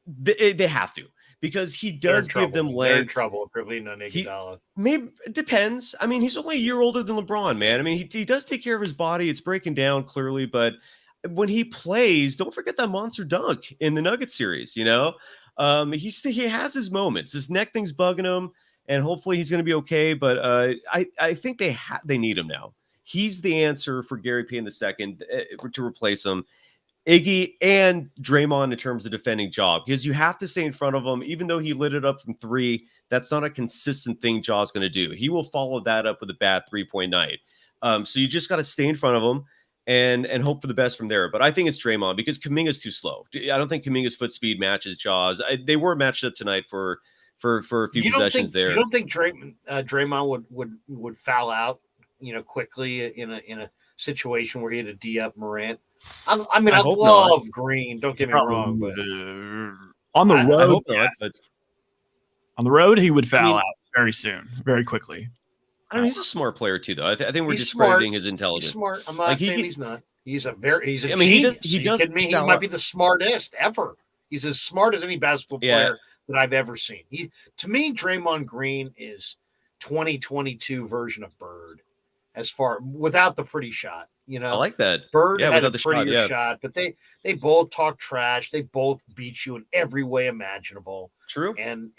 They have to. Because he does give them length. They're in trouble if leaning on Iguodala. Maybe it depends. He's only a year older than LeBron, man. He does take care of his body. It's breaking down clearly, but when he plays, don't forget that monster dunk in the Nuggets series. He has his moments. His neck thing's bugging him, and hopefully he's going to be okay. But I think they need him now. He's the answer for Gary Payne II to replace him. Iggy and Draymond in terms of defending Ja, because you have to stay in front of him. Even though he lit it up from 3, that's not a consistent thing Ja's going to do. He will follow that up with a bad 3-point night. So you just got to stay in front of him and hope for the best from there. But I think it's Draymond because Kuminga's too slow. I don't think Kuminga's foot speed matches Ja's. They were matched up tonight for a few possessions there. You don't think Draymond would foul out, quickly in a situation where he had to D up Morant? I love not. Green. Don't get me wrong, but on the road, on the road, he would foul out very soon, very quickly. He's a smart player too, though. I think we're discrediting his intelligence. He's smart. I'm not saying he's not. He's a genius. He does. He might be the smartest ever. He's as smart as any basketball player that I've ever seen. To me, Draymond Green is 2022 version of Bird, without the pretty shot. I like that. Bird had a prettier shot, but they both talk trash. They both beat you in every way imaginable. True. And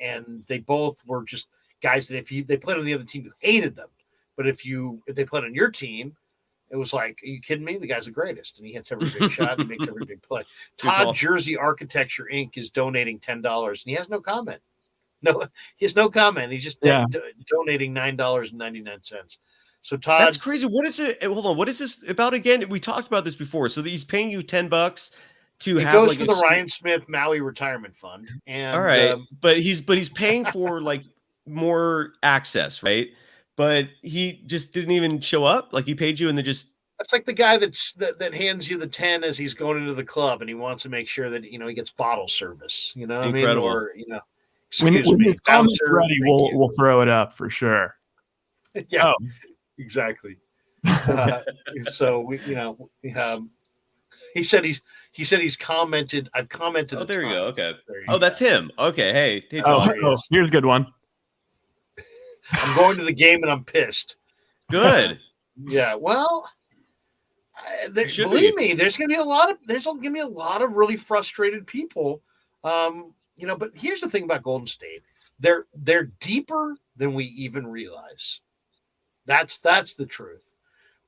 they both were just guys that if they played on the other team, you hated them. But if they played on your team, it was like, are you kidding me? The guy's the greatest, and he hits every big shot and makes every big play. Todd Jersey Architecture Inc. is donating $10, and he has no comment. No, he has no comment. He's just donating $9.99. So Todd, that's crazy. What is it? Hold on. What is this about again? We talked about this before. So he's paying you $10 to have. It goes to the Ryan Smith Maui Retirement Fund. And all right, but he's paying for more access, right? But he just didn't even show up. He paid you, and then just. That's like the guy that hands you the 10 as he's going into the club, and he wants to make sure that he gets bottle service. Incredible. Or when his comment's ready, we'll throw it up for sure. Yeah, Oh. exactly. So he said he's commented. I've commented. Oh, there you go. Okay. There you Oh, that's him. Okay. Hey, Tom. Here's a good one. I'm going to the game and I'm pissed. Good. Yeah. Well, believe me, there's gonna be a lot of really frustrated people. But here's the thing about Golden State: they're deeper than we even realize. That's the truth.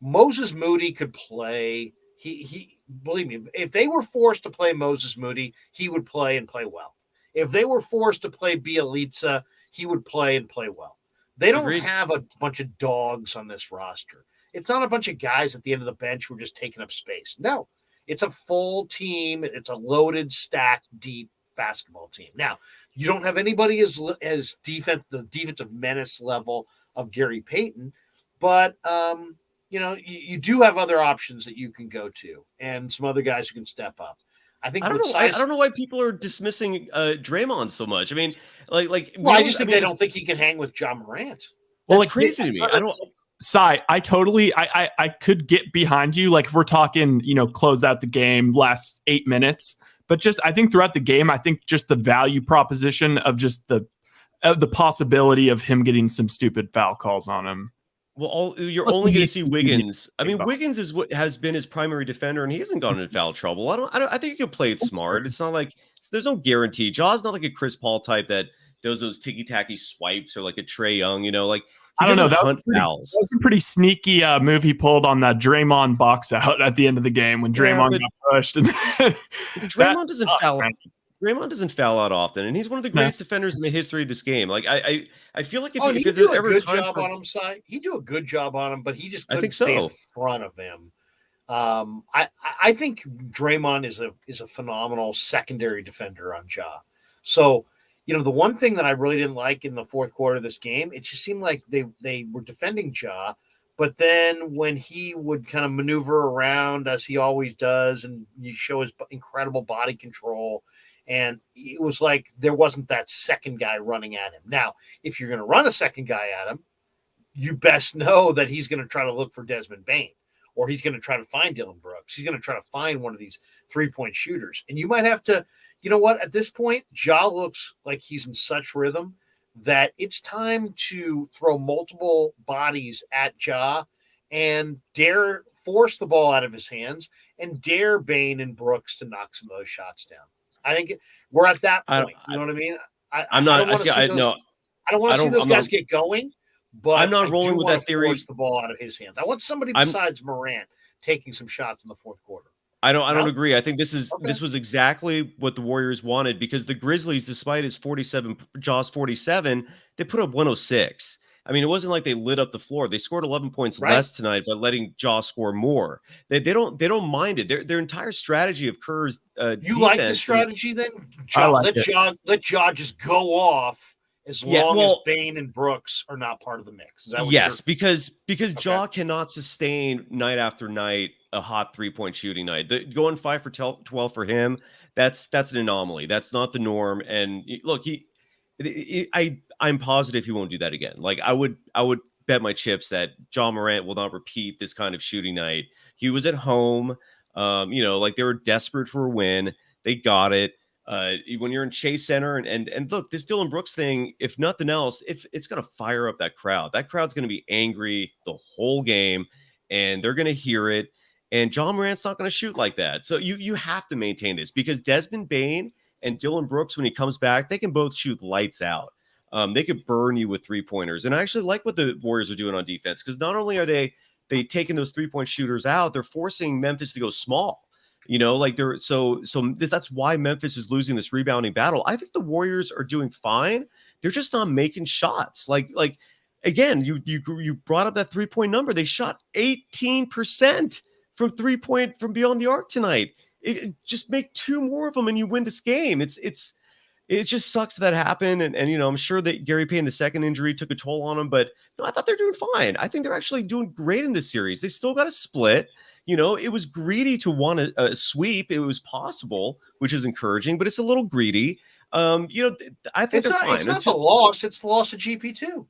Moses Moody could play. He believe me, if they were forced to play Moses Moody, he would play and play well. If they were forced to play Bielitsa, he would play and play well. They don't have a bunch of dogs on this roster. It's not a bunch of guys at the end of the bench who are just taking up space. No, it's a full team. It's a loaded, stacked, deep basketball team. Now, you don't have anybody as the defensive menace level of Gary Payton, but you do have other options that you can go to, and some other guys who can step up. I don't know why people are dismissing Draymond so much. I mean, I just think they don't think he can hang with John Morant. That's crazy to me. I don't. Cy, I totally, I could get behind you. Like if we're talking, close out the game, last 8 minutes. But just, I think throughout the game, I think just the value proposition of just the possibility of him getting some stupid foul calls on him. Well, you're only going to see Wiggins. I mean, Wiggins is what has been his primary defender, and he hasn't gotten in foul trouble. I think you can play it smart. It's not like there's no guarantee. Jaw's not like a Chris Paul type that does those ticky-tacky swipes or like a Trae Young. I don't know. That was a pretty sneaky move he pulled on that Draymond box out at the end of the game when Draymond got pushed. And Draymond doesn't foul. Draymond doesn't foul out often, and he's one of the greatest defenders in the history of this game. Like I feel like if there's ever a time on him, he'd do a good job on him, but he just couldn't I think so. Stay in front of him. I think Draymond is a phenomenal secondary defender on Ja. So. The one thing that I really didn't like in the fourth quarter of this game, it just seemed like they were defending Ja, but then when he would kind of maneuver around as he always does, and you show his incredible body control, and it was like there wasn't that second guy running at him. Now, if you're going to run a second guy at him, you best know that he's going to try to look for Desmond Bane, or he's going to try to find Dillon Brooks. He's going to try to find one of these 3-point shooters, and you might have to. You know what? At this point, Ja looks like he's in such rhythm that it's time to throw multiple bodies at Ja and dare force the ball out of his hands and dare Bane and Brooks to knock some of those shots down. I think we're at that point. You know what I mean? I don't want to see those guys get going, but I'm not rolling with that theory. Force the ball out of his hands. I want somebody besides Morant taking some shots in the fourth quarter. I don't agree. I think this was exactly what the Warriors wanted, because the Grizzlies, despite his 47, Jaws 47, they put up 106. I mean, it wasn't like they lit up the floor. They scored 11 points less tonight by letting Ja score more. They don't mind it. Their entire strategy of Kerr's you like the strategy then? Let Ja just go off as long as Bane and Brooks are not part of the mix. Is that what because Ja cannot sustain night after night a hot 3-point shooting night. Going 5 for 12 for him, that's an anomaly. That's not the norm. And look, I'm positive he won't do that again. Like I would bet my chips that John Morant will not repeat this kind of shooting night. He was at home, like they were desperate for a win. They got it. When you're in Chase Center and look, this Dillon Brooks thing, if nothing else, if it's going to fire up that crowd's going to be angry the whole game, and they're going to hear it. And John Morant's not going to shoot like that. So you have to maintain this, because Desmond Bane and Dillon Brooks, when he comes back, they can both shoot lights out. They could burn you with 3-pointers. And I actually like what the Warriors are doing on defense, because not only are they taking those 3-point shooters out, they're forcing Memphis to go small. That's why Memphis is losing this rebounding battle. I think the Warriors are doing fine. They're just not making shots. Like again, you brought up that 3-point number. They shot 18% from 3-point from beyond the arc tonight. Just make 2 more of them and you win this game. It just sucks that happened. And I'm sure that Gary Payton, the second injury, took a toll on him, but no, I thought they're doing fine. I think they're actually doing great in this series. They still got a split. It was greedy to want a sweep. It was possible, which is encouraging, but it's a little greedy. I think they're fine. It's not the loss. It's the loss of GP2.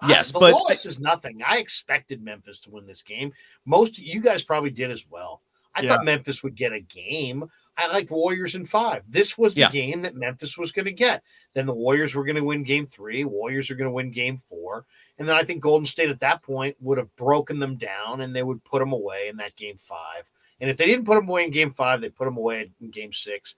Yes, the but loss is nothing. I expected Memphis to win this game. Most of you guys probably did as well. I thought Memphis would get a game. I liked Warriors in 5. This was the game that Memphis was going to get. Then the Warriors were going to win game 3. Warriors are going to win game 4. And then I think Golden State at that point would have broken them down and they would put them away in that game 5. And if they didn't put them away in game 5, they put them away in game 6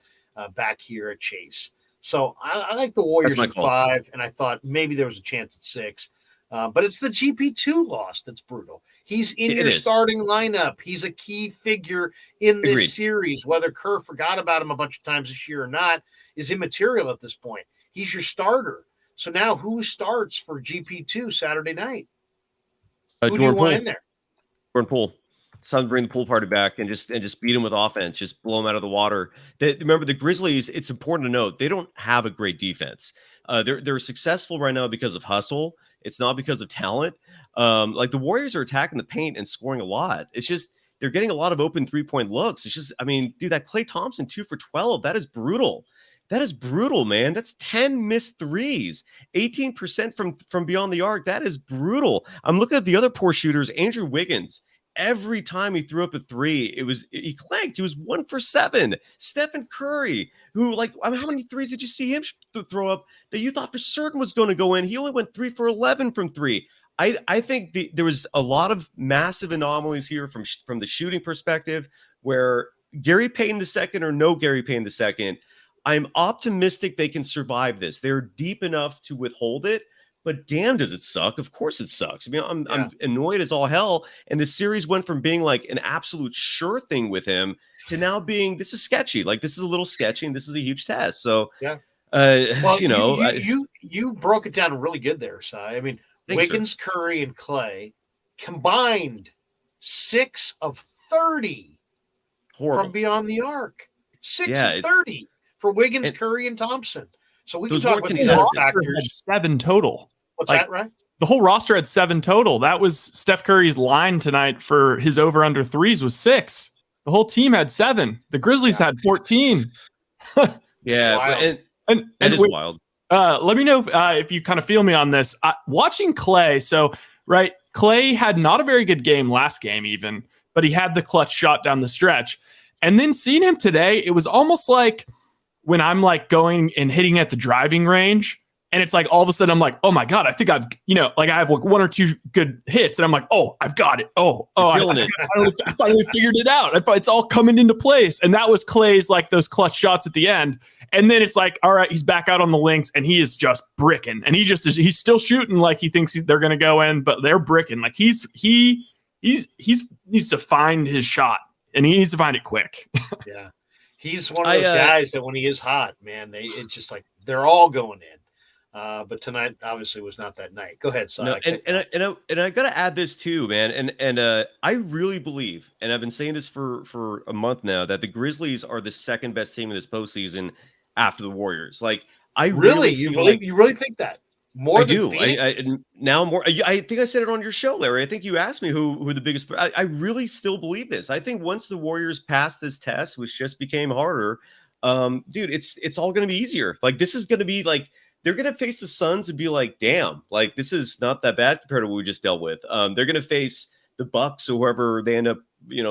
back here at Chase. So I like the Warriors in 5, and I thought maybe there was a chance at 6. But it's the GP2 loss that's brutal. He's in your starting lineup. He's a key figure in this series. Whether Kerr forgot about him a bunch of times this year or not is immaterial at this point. He's your starter. So now who starts for GP2 Saturday night? Who do you want in there? Jordan Poole. It's time to bring the pool party back and just beat him with offense, just blow him out of the water. Remember, the Grizzlies, it's important to note, they don't have a great defense. They're successful right now because of hustle. It's not because of talent. Like the Warriors are attacking the paint and scoring a lot. It's just they're getting a lot of open 3-point looks. It's just, I mean, dude, that Klay Thompson 2 for 12, that is brutal. That is brutal, man. That's 10 missed threes, 18% from beyond the arc. That is brutal. I'm looking at the other poor shooters. Andrew Wiggins, every time he threw up a 3, he clanked. He was 1 for 7. Stephen Curry, who, like, I mean, how many threes did you see him throw up that you thought for certain was going to go in? He only went 3 for 11 from 3. I think there was a lot of massive anomalies here from the shooting perspective, where Gary Payton II or no Gary Payton II, I'm optimistic they can survive this. They're deep enough to withhold it. But damn, does it suck? Of course it sucks. I mean, I'm annoyed as all hell. And the series went from being like an absolute sure thing with him to now being, this is sketchy. Like, this is a little sketchy and this is a huge test. So, well, you broke it down really good there, Si. I mean, Wiggins, Curry, and Klay combined 6 of 30 from beyond the arc. 6 of 30 for Wiggins, Curry, and Thompson. So we can talk about the other factors. 7 total. What's that, right? The whole roster had 7 total. That was Steph Curry's line tonight for his over-under threes was 6. The whole team had 7. The Grizzlies had 14. And that is wild. Let me know if you kind of feel me on this. Watching Klay, Klay had not a very good game last game even, but he had the clutch shot down the stretch. And then seeing him today, it was almost like when I'm like going and hitting at the driving range, and it's like all of a sudden I'm like, oh my God, I think I have like 1 or 2 good hits, and I'm like, oh, I've got it. I finally figured it out. It's all coming into place. And that was Klay's, like, those clutch shots at the end. And then it's like, all right, he's back out on the links and he is just bricking. And he's still shooting like he thinks they're going to go in, but they're bricking. Like he needs to find his shot, and he needs to find it quick. Yeah. He's one of those guys that when he is hot, man, it's just like they're all going in. But tonight obviously was not that night. Go ahead, Si. No, and I got to add this too, man. And I really believe, and I've been saying this for a month now, that the Grizzlies are the second best team in this postseason after the Warriors. Like, I really you really think that? More I than do. Phoenix? I think I said it on your show, Larry. I think you asked me who the biggest. I really still believe this. I think once the Warriors pass this test, which just became harder, dude, it's all going to be easier. Like, this is going to be like they're going to face the Suns and be like, damn, like this is not that bad compared to what we just dealt with. They're going to face the Bucks or whoever they end up,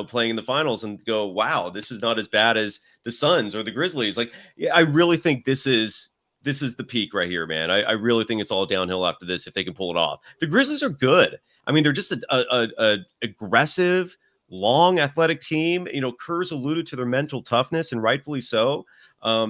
playing in the finals and go, wow, this is not as bad as the Suns or the Grizzlies. Like, yeah, I really think this is the peak right here, man. I really think it's all downhill after this if they can pull it off. The Grizzlies are good. I mean, they're just a aggressive, long, athletic team. Kerr's alluded to their mental toughness, and rightfully so.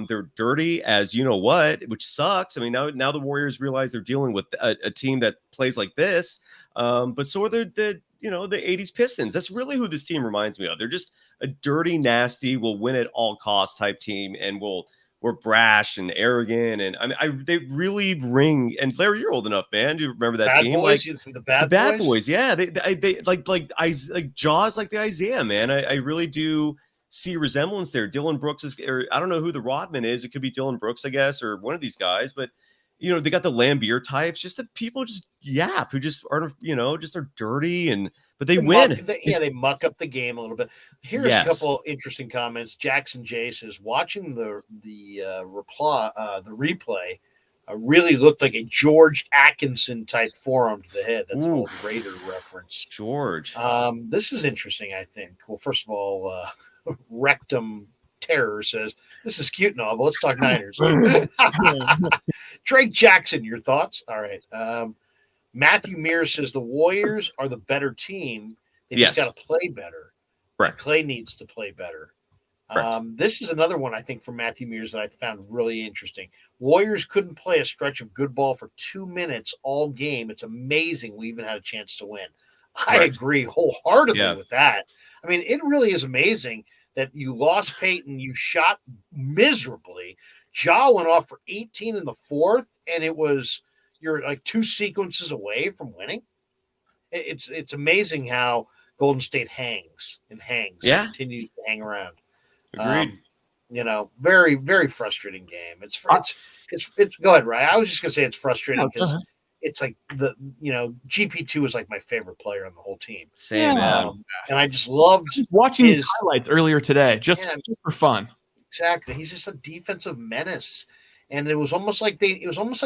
They're dirty as you know what, which sucks. I mean, now the Warriors realize they're dealing with a team that plays like this. But so are the 80s Pistons. That's really who this team reminds me of. They're just a dirty, nasty, will win at all costs type team, and we're brash and arrogant, and they really ring. And Larry, you're old enough, man. Do you remember that bad team? Boys, like the bad boys. Yeah, they like Jaws, like the Isaiah, man. I really do see resemblance there. Dylan Brooks or I don't know who the Rodman is. It could be Dylan Brooks, I guess, or one of these guys. But they got the Lambeer types, just the people just who just aren't just are dirty but they win. They muck up the game a little bit. Here's a couple interesting comments. Jackson J says, watching the replay really looked like a George Atkinson type forearm to the head. That's an old Raider reference. George. This is interesting, I think. Well, first of all, Rectum Terror says, this is cute and all, but let's talk Niners. Drake Jackson, your thoughts? All right. Matthew Mears says the Warriors are the better team. They just got to play better. Right. Clay needs to play better. This is another one, I think, from Matthew Mears that I found really interesting. Warriors couldn't play a stretch of good ball for 2 minutes all game. It's amazing we even had a chance to win. I agree wholeheartedly with that. I mean, it really is amazing that you lost Peyton, you shot miserably. Ja went off for 18 in the fourth, and you're like 2 sequences away from winning. It's amazing how Golden State hangs and continues to hang around. Agreed. Very, very frustrating game. It's go ahead, Ryan. I was just gonna say it's frustrating because it's like GP2 is like my favorite player on the whole team. Same, man. And I just loved watching his highlights earlier today, just for fun. Exactly. He's just a defensive menace. And it was almost like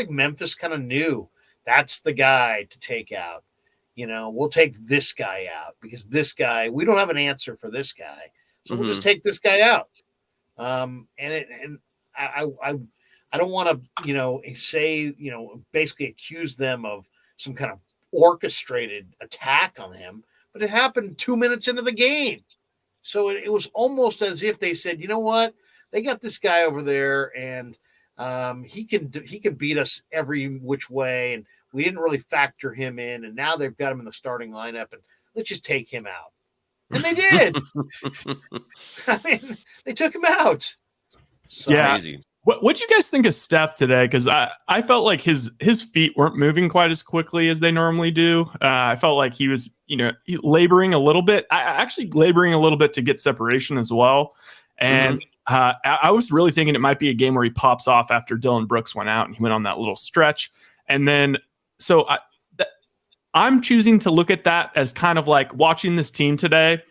Memphis kind of knew that's the guy to take out. We'll take this guy out because this guy, we don't have an answer for this guy. So we'll just take this guy out. And I don't want to, say, basically accuse them of some kind of orchestrated attack on him, but it happened 2 minutes into the game. So it was almost as if they said, you know what, they got this guy over there and he can beat us every which way. And we didn't really factor him in. And now they've got him in the starting lineup and let's just take him out. And they did. I mean, they took him out. So crazy. What'd you guys think of Steph today? Because I felt like his feet weren't moving quite as quickly as they normally do. I felt like he was, laboring a little bit. Actually laboring a little bit to get separation as well. And I was really thinking it might be a game where he pops off after Dylan Brooks went out and he went on that little stretch. And then, so I'm choosing to look at that as kind of like watching this team today.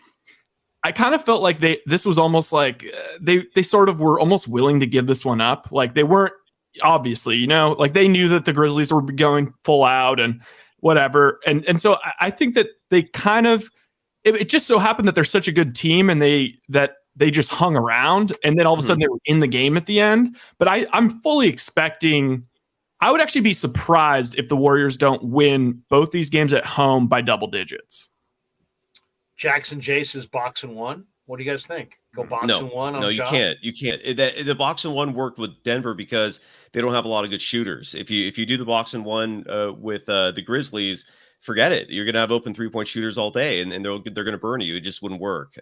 I kind of felt like this was almost like they sort of were almost willing to give this one up. Like they weren't obviously, like they knew that the Grizzlies were going full out and whatever. And so I think that they kind of, it just so happened that they're such a good team and they just hung around and then all of a sudden they were in the game at the end. But I'm fully expecting, I would actually be surprised if the Warriors don't win both these games at home by double digits. Jackson Jace is box and one. What do you guys think? Go box and one? No, you can't. You can't. The box and one worked with Denver because they don't have a lot of good shooters. If you do the box and one with the Grizzlies, forget it. You're going to have open 3-point shooters all day, and they're going to burn you. It just wouldn't work.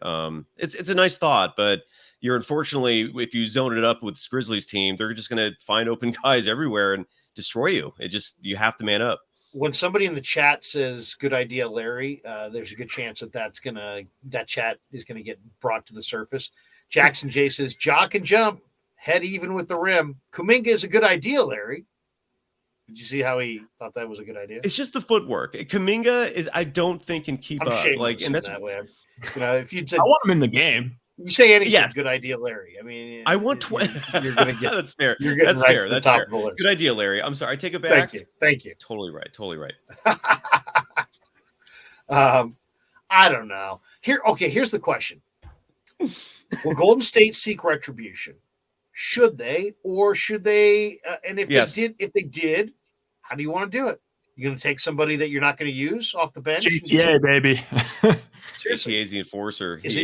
It's a nice thought, but you're unfortunately, if you zone it up with this Grizzlies team, they're just going to find open guys everywhere and destroy you. You have to man up. When somebody in the chat says "good idea, Larry," there's a good chance that chat is gonna get brought to the surface. Jackson J says, "Jock and jump, head even with the rim." Kuminga is a good idea, Larry. Did you see how he thought that was a good idea? It's just the footwork. Kuminga I don't think can keep up. And that's that way. If you said, I want him in the game. You say anything, good idea, Larry. I mean, I want 20. You're going to get that's fair. You're getting that's right fair. to the That's top fair. of the list. Good idea, Larry. I'm sorry. I take it back. Thank you. Totally right. I don't know. Here's the question. Will Golden State seek retribution? Should they, or should they? And if they did, how do you want to do it? You're going to take somebody that you're not going to use off the bench? GTA, baby. JTA is the enforcer. Is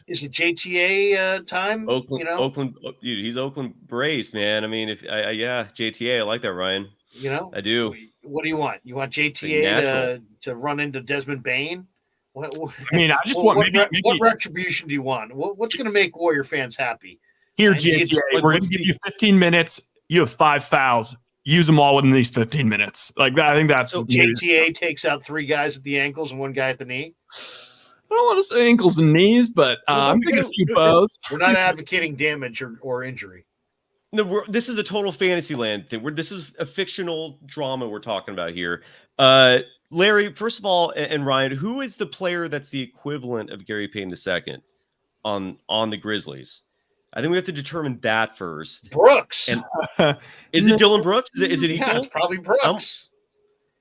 it JTA time? Oakland, dude, he's Oakland Braves, man. I mean, JTA, I like that, Ryan. I do. What do you want? You want JTA to run into Desmond Bain? I what retribution do you want? What's going to make Warrior fans happy? Here, JTA, we're going to give you 15 minutes. You have 5 fouls. Use them all within these 15 minutes. Like that, I think that's so JTA takes out 3 guys at the ankles and 1 guy at the knee. I don't want to say ankles and knees, but I'm thinking a few bows. We're not advocating damage or injury. No, this is a total fantasy land thing. This is a fictional drama we're talking about here. Larry, first of all, and Ryan, who is the player that's the equivalent of Gary Payton II on the Grizzlies? I think we have to determine that first. Brooks. And is it Dylan Brooks? Is it equal? Yeah, it's probably Brooks.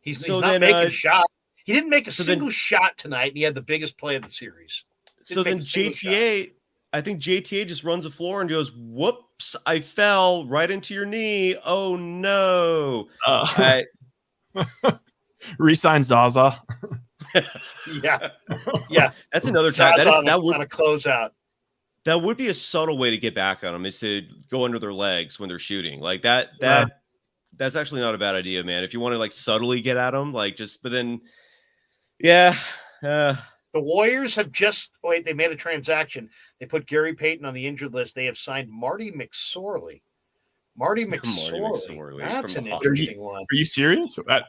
He's not making a shot. He didn't make a single shot tonight, and he had the biggest play of the series. So then JTA, I think JTA just runs the floor and goes, whoops, I fell right into your knee. Oh, no. Resign Zaza. Yeah. That's another time. That would a closeout. That would be a subtle way to get back on them, is to go under their legs when they're shooting. Like that that's actually not a bad idea, man. If you want to like subtly get at them, like just, but then, yeah. The Warriors have they made a transaction. They put Gary Payton on the injured list. They have signed Marty McSorley. Marty McSorley. That's an interesting one. Are you serious? Are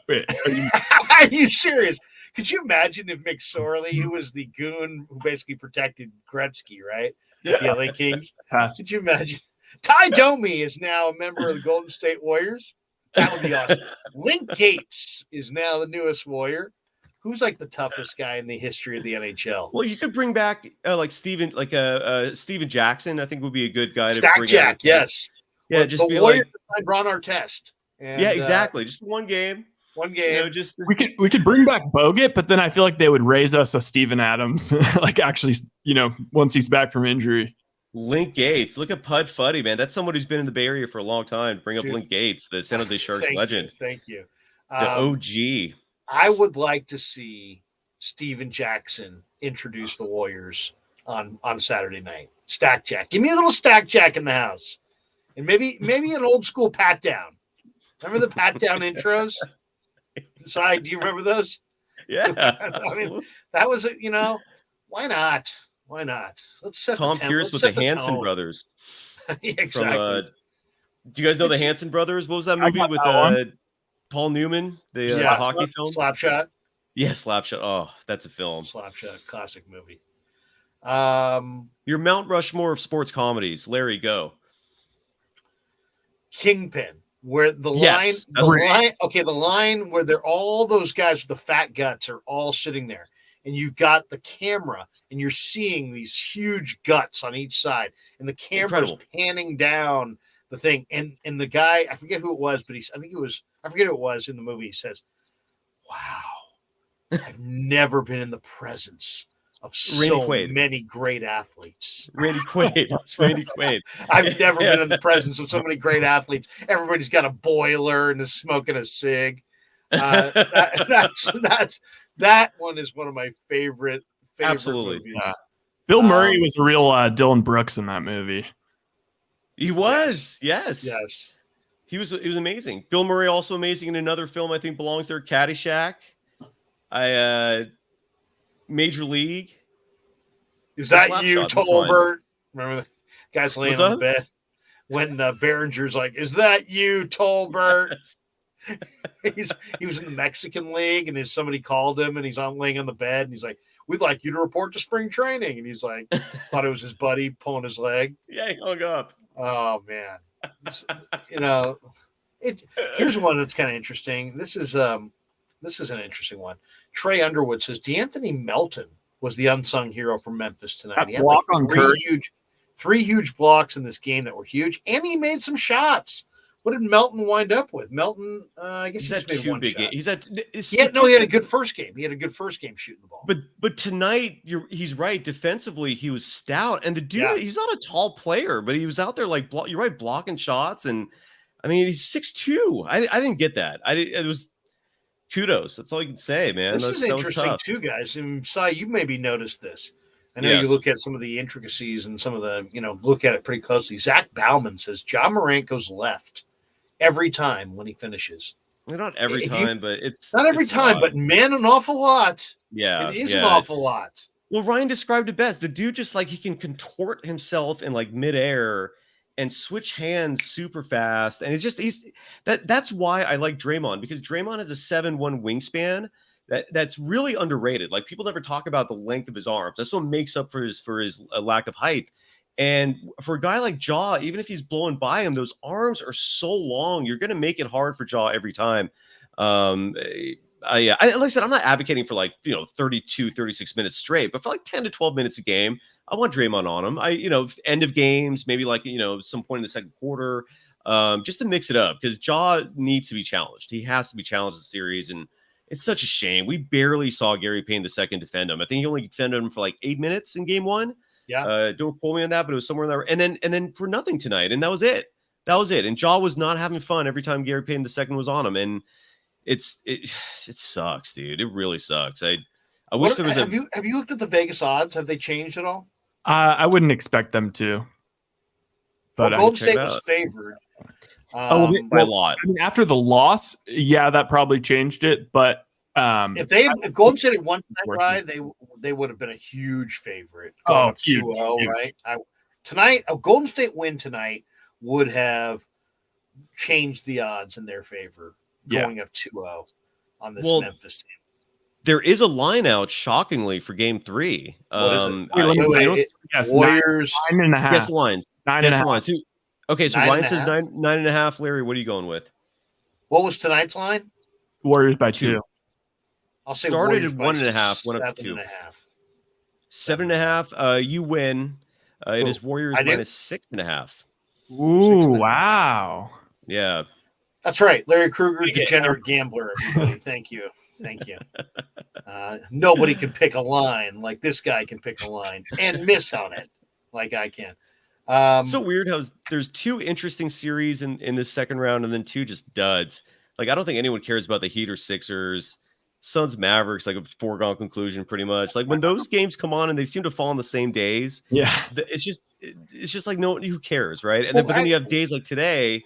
you serious? Could you imagine if McSorley, who was the goon who basically protected Gretzky, right? The LA Kings. Could you imagine? Ty Domi is now a member of the Golden State Warriors. That would be awesome. Link Gates is now the newest Warrior. Who's like the toughest guy in the history of the NHL? Well, you could bring back Steven Jackson. I think would be a good guy Stack to bring Jack, out. yes. Yeah, but just the be Warriors like Ron Artest. And, yeah, exactly. Just one game. Just we could bring back Bogut, but then I feel like they would raise us a Steven Adams, like actually, once he's back from injury. Link Gates, look at Pud Fuddy, man. That's someone who's been in the Bay Area for a long time. Bring up Link Gates, the San Jose Sharks legend. Thank you. The OG. I would like to see Steven Jackson introduce the Warriors on Saturday night. Stack Jack. Give me a little Stack Jack in the house. And maybe an old school pat down. Remember the pat down intros? Sorry, do you remember those? Yeah. I mean, that was why not? Why not? Let's set Tom Pierce with the Hanson brothers. Exactly. Do you guys know the Hanson brothers? What was that movie with Paul Newman? The hockey film? Slapshot. Yeah, Slapshot. Oh, that's a film. Slapshot, classic movie. Your Mount Rushmore of sports comedies. Larry, go. Kingpin, where the line where they're all those guys with the fat guts are all sitting there, and you've got the camera, and you're seeing these huge guts on each side, and the camera's panning down the thing, and the guy, I forget who it was, but I forget who it was in the movie. He says, "Wow, I've never been in the presence of so many great athletes." Randy Quaid. I've never been in the presence of so many great athletes. Everybody's got a boiler and is smoking a cig. That one is one of my favorite Absolutely. movies. Bill Murray was a real Dylan Brooks in that movie. He was, yes. He was amazing. Bill Murray also amazing in another film I think belongs there, Caddyshack. Major League. Is that you, Tolbert? Remember the guys laying on the bed when Behringer's like, "Is that you, Tolbert?" He was in the Mexican League, and somebody called him, and he's laying on the bed, and he's like, "We'd like you to report to spring training," and he's like, thought it was his buddy pulling his leg. Yeah, he hung up. Oh man, here's one that's kind of interesting. This is an interesting one. Trey Underwood says D'Anthony Melton was the unsung hero from Memphis tonight. He had like three huge blocks in this game that were huge, and he made some shots. What did Melton wind up with? Melton, I guess he's had two big games. He had a good first game. He had a good first game shooting the ball. But tonight, he's right. Defensively, he was stout, and the dude, he's not a tall player, but he was out there like you're right, blocking shots, and I mean he's 6'2". I didn't get that. It was kudos. That's all you can say, man. This is interesting too, guys. And Cy, you maybe noticed this. I know you look at some of the intricacies and some of the, look at it pretty closely. Zach Bauman says John Morant goes left every time when he finishes. Not every time, but it's not every time, but man, an awful lot. Yeah. It is an awful lot. Well, Ryan described it best. The dude just he can contort himself in midair and switch hands super fast. And that's why I like Draymond, because Draymond has a 7'1" wingspan that's really underrated. Like, people never talk about the length of his arms. That's what makes up for his lack of height. And for a guy like Ja, even if he's blowing by him, those arms are so long. You're going to make it hard for Ja every time. Like I said, I'm not advocating for 32, 36 minutes straight, but for 10 to 12 minutes a game, I want Draymond on him. End of games, maybe like, some point in the second quarter, just to mix it up because Ja needs to be challenged. He has to be challenged in the series. And it's such a shame. We barely saw Gary Payne II defend him. I think he only defended him for like 8 minutes in game one. Yeah. Don't quote me on that, but it was somewhere in there. And then for nothing tonight. And that was it. And Ja was not having fun every time Gary Payne II was on him. And it sucks, dude. It really sucks. I wish there was have you looked at the Vegas odds? Have they changed at all? I wouldn't expect them to. But Golden State was favored. By a lot. I mean, after the loss, yeah, that probably changed it. But if Golden State had won tonight, right, they would have been a huge favorite. Huge, 2-0, right? A Golden State win tonight would have changed the odds in their favor, going up 2-0 on this Memphis team. There is a line out, shockingly, for game 3. Warriors 9.5. Guess the lines. 9.5. Okay, so Ryan says 9.5. Larry, what are you going with? What was tonight's line? Warriors by 2. I'll say started Warriors at 1.5, went up to 2. 7.5. You win. It is Warriors minus 6.5. Ooh, wow. Yeah. That's right. Larry Krueger, degenerate gambler, everybody. Thank you. Nobody can pick a line like this guy can pick a line and miss on it like I can. So weird how there's 2 interesting series in this second round and then 2 just duds. Like, I don't think anyone cares about the Heat or Sixers. Suns Mavericks, like a foregone conclusion pretty much. Like when those games come on and they seem to fall on the same days, it's just like who cares, right? And then you have days like today,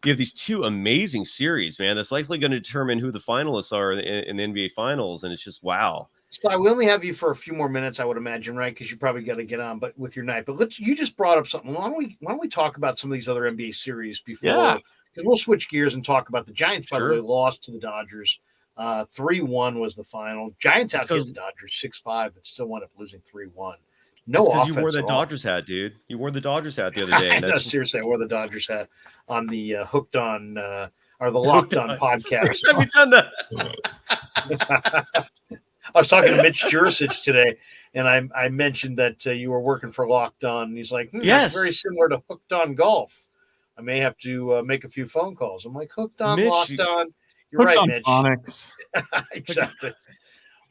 you have these 2 amazing series, man. That's likely going to determine who the finalists are in the NBA Finals, and it's just wow. So we only have you for a few more minutes, I would imagine, right? Because you probably got to get on, but with your night. But you just brought up something. Why don't we talk about some of these other NBA series before? Yeah. Because we'll switch gears and talk about the Giants. By the way, lost to the Dodgers. 3-1 was the final. Giants outdid the Dodgers 6-5, but still wound up losing 3-1. No offense. You wore the Dodgers hat, dude. You wore the Dodgers hat the other day. No, seriously, I wore the Dodgers hat on the Hooked On or the Locked On podcast. Have you done that? I was talking to Mitch Jurisich today, and I mentioned that you were working for Locked On, and he's like, yes, that's very similar to Hooked On Golf. I may have to make a few phone calls. I'm like, Hooked On, Mitch, Locked On. You're right, Mitch. Sonics. Exactly.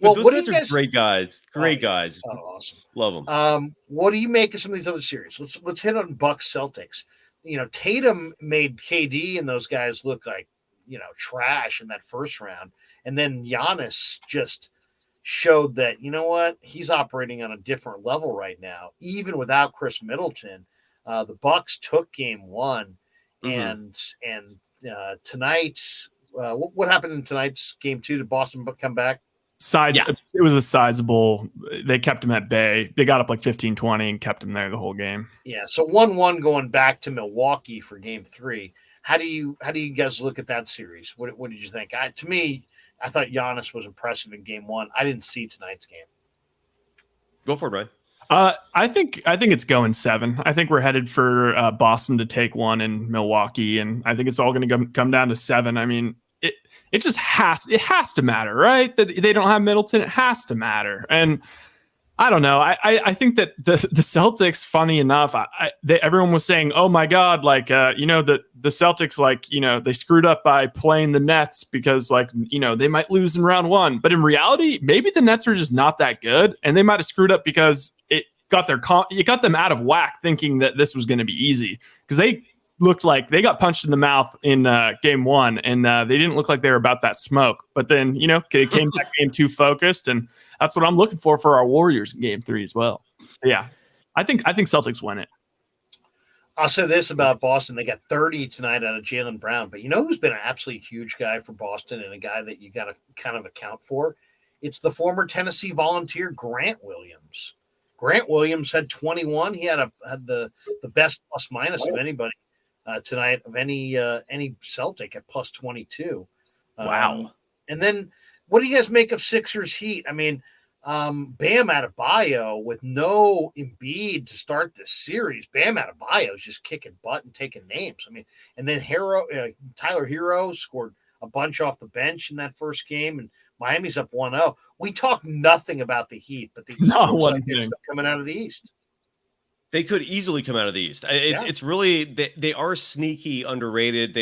Well, those guys are great guys. Great guys. Oh, awesome. Love them. What do you make of some of these other series? Let's hit on Bucks Celtics. Tatum made KD and those guys look like, trash in that first round. And then Giannis just showed that, he's operating on a different level right now, even without Chris Middleton. The Bucks took game 1 and tonight, what happened in tonight's game 2? Did Boston come back? It was a sizable. They kept him at bay. They got up like 15-20 and kept him there the whole game. Yeah, so 1-1 going back to Milwaukee for game 3. How do you guys look at that series? What did you think? To me, I thought Giannis was impressive in game 1. I didn't see tonight's game. Go for it, Brian. I think it's going 7. I think we're headed for Boston to take 1 in Milwaukee, and I think it's all going to come down to 7. I mean, it just has to matter, right? That they don't have Middleton, it has to matter. And I don't know. I think that the Celtics, funny enough, everyone was saying, oh my God, like the Celtics, like, they screwed up by playing the Nets because they might lose in round 1. But in reality, maybe the Nets are just not that good, and they might have screwed up because it got them out of whack thinking that this was going to be easy, because they looked like they got punched in the mouth in game 1, and they didn't look like they were about that smoke. But then, they came back game 2 focused, and that's what I'm looking for our Warriors in game 3 as well. So yeah, I think Celtics win it. I'll say this about Boston. They got 30 tonight out of Jaylen Brown, but who's been an absolutely huge guy for Boston and a guy that you got to kind of account for? It's the former Tennessee Volunteer, Grant Williams. Grant Williams had 21. He had the best plus minus of anybody tonight, of any Celtic, at plus 22. Wow. And then what do you guys make of Sixers Heat? I mean, Bam Adebayo with no Embiid to start this series. Bam Adebayo is just kicking butt and taking names. I mean, and then Tyler Hero scored a bunch off the bench in that first game, and Miami's up 1-0. We talk nothing about the Heat, but the Heat looks like they're coming out of the East. They could easily come out of the East. It's really they are sneaky underrated.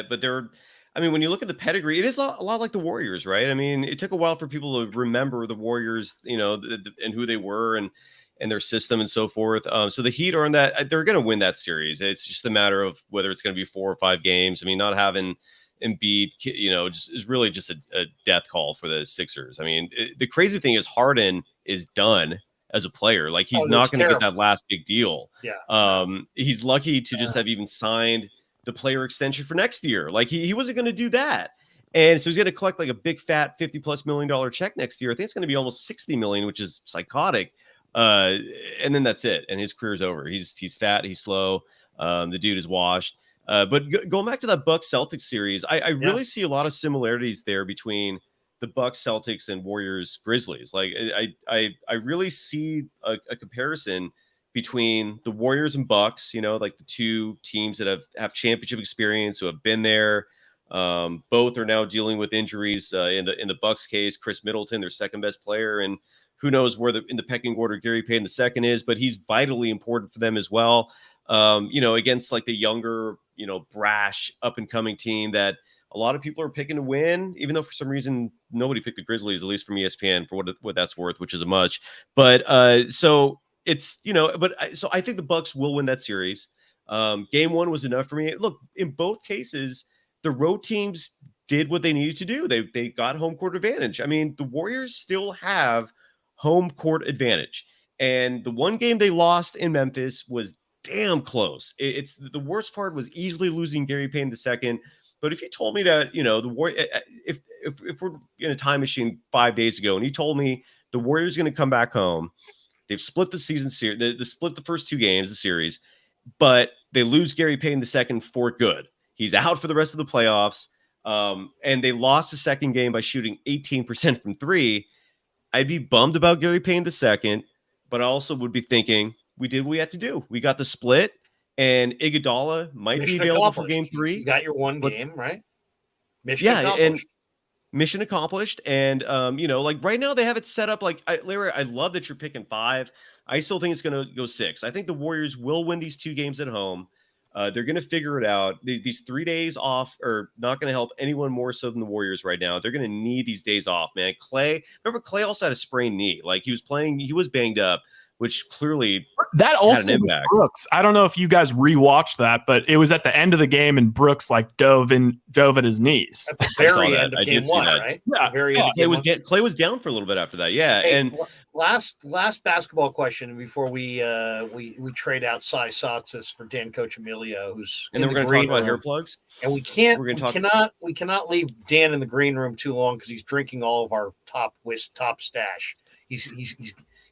But they're. I mean, when you look at the pedigree, it is a lot like the Warriors, right? I mean, it took a while for people to remember the Warriors, and who they were and their system and so forth. So the Heat are in that. They're going to win that series. It's just a matter of whether it's going to be 4 or 5 games. I mean, not having Embiid, just is really just a death call for the Sixers. I mean, the crazy thing is Harden is done as a player. Like he's not going to get that last big deal. Yeah. He's lucky to just have even signed the player extension for next year. Like he wasn't going to do that. And so he's going to collect like a big fat $50+ million check next year. I think it's going to be almost 60 million, which is psychotic. And then that's it. And his career's over. He's fat. He's slow. The dude is washed. But going back to that Bucks Celtics series, I really see a lot of similarities there between the Bucks Celtics and Warriors Grizzlies. Like I really see a comparison between the Warriors and Bucks, like the two teams that have championship experience, who have been there. Both are now dealing with injuries. In the Bucks case, Chris Middleton, their second best player, and who knows where in the pecking order Gary Payton II is, but he's vitally important for them as well. Against like the younger, brash up and coming team that a lot of people are picking to win, even though for some reason nobody picked the Grizzlies, at least from ESPN, for what that's worth, which isn't much. But so it's, so I think the Bucks will win that series. Game 1 was enough for me. Look, in both cases, the road teams did what they needed to do. They got home court advantage. I mean, the Warriors still have home court advantage. And the one game they lost in Memphis was damn close. It's the worst part was easily losing Gary Payton II. But if you told me that, the Warriors, if we're in a time machine 5 days ago, and you told me the Warriors are going to come back home, they've split the season series, they split the first 2 games, the series, but they lose Gary Payton II for good. He's out for the rest of the playoffs. And they lost the second game by shooting 18% from 3. I'd be bummed about Gary Payton II, but I also would be thinking, we did what we had to do. We got the split, and Iguodala might be available for game 3. You got your one game, right? Mission accomplished. Mission accomplished. And, like right now they have it set up like, Larry, I love that you're picking 5. I still think it's going to go 6. I think the Warriors will win these 2 games at home. They're going to figure it out. These 3 days off are not going to help anyone more so than the Warriors right now. They're going to need these days off, man. Clay also had a sprained knee. Like he was banged up, which clearly that also was Brooks. I don't know if you guys rewatched that, but it was at the end of the game and Brooks like dove at his knees. At the very end of game 1, right? Yeah. Very end Clay was down for a little bit after that. Yeah. Hey, and last basketball question before we trade out Cyrus Saatsaz for Dan Cochimilio, who's and then we're going to talk about hair plugs. And we cannot leave Dan in the green room too long because he's drinking all of our top stash.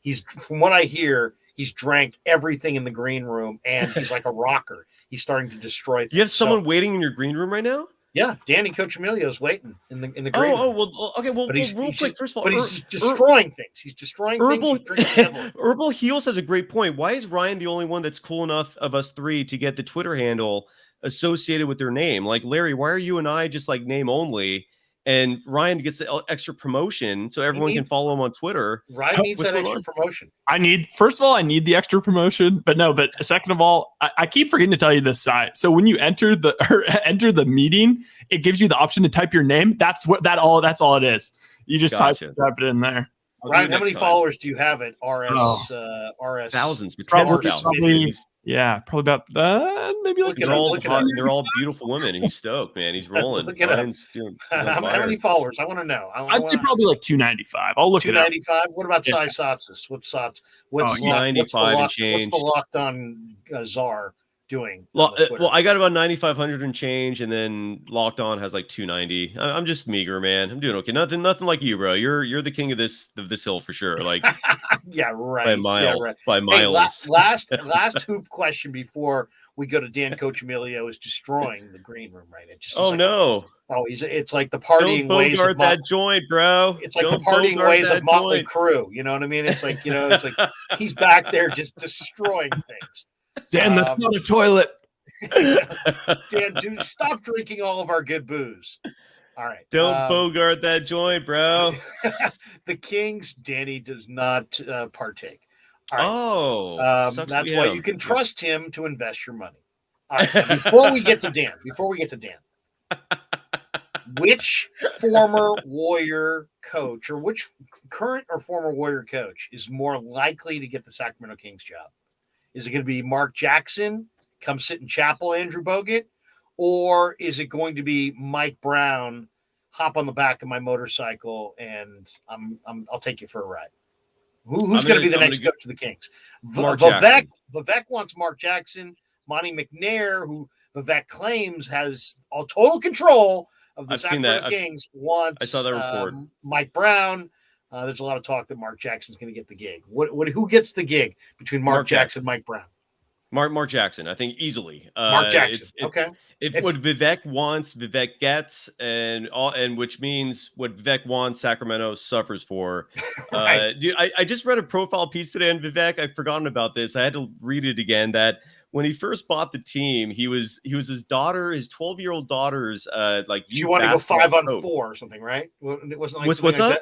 He's from what I hear, he's drank everything in the green room, and he's like a rocker. He's starting to destroy things. You have someone waiting in your green room right now? Yeah, Danny Cochimilio is waiting in the green room. Well, okay. Well, real quick, first of all, but he's destroying things. He's destroying things. Herbal Heels has a great point. Why is Ryan the only one that's cool enough of us 3 to get the Twitter handle associated with their name? Like Larry, why are you and I just like name only? And Ryan gets the extra promotion so everyone can follow him on Twitter. Ryan needs that extra promotion. First of all, I need the extra promotion, but second of all, I keep forgetting to tell you this side. So when you enter the meeting, it gives you the option to type your name. That's all it is. You just type it in there. Ryan, how many followers do you have at RS? RS thousands, probably. Yeah, probably about maybe like they're all beautiful women. And he's stoked, man. He's rolling. How many followers? I want to know. I'd say probably like 295. I'll look 295. What about Cyrus Saatsaz? What's 95 and change? What's the locked on czar doing? Well, I got about 9,500 and change, and then Locked On has like 290. I'm just meager, man. I'm doing okay. Nothing like you, bro. You're the king of this hill for sure. Like, yeah, right. By a mile. Yeah, right. By miles. Hey, last hoop question before we go to Dan Cochimilio is destroying the green room, right? It's like the partying ways of that joint, bro. It's like the partying ways of Motley Crue. You know what I mean? It's like he's back there just destroying things. Dan, that's not a toilet. Dan, dude, stop drinking all of our good booze. All right. Don't bogart that joint, bro. The Kings, Danny does not partake. All right. sucks That's to be why him. you can trust him to invest your money. All right. Now, before we get to Dan, which former Warrior coach or which current or former Warrior coach is more likely to get the Sacramento Kings job? Is it going to be Mark Jackson, come sit in chapel, Andrew Bogut? Or is it going to be Mike Brown, hop on the back of my motorcycle and I'll take you for a ride? Who's going to be the next coach of the Kings? Vivek wants Mark Jackson. Monty McNair, who Vivek claims has all total control of the Sacramento Kings, wants. I saw that report. Mike Brown. There's a lot of talk that Mark Jackson's going to get the gig. Who gets the gig between Mark Jackson and Mike Brown? Mark Jackson, I think easily. Mark Jackson. Okay. If what Vivek wants, Vivek gets, and which means what Vivek wants, Sacramento suffers for. Right. Dude, I just read a profile piece today on Vivek. I've forgotten about this. I had to read it again. That when he first bought the team, he was his 12-year-old daughter's she wanted to go 5-on-4 or something, right? It wasn't like what's up?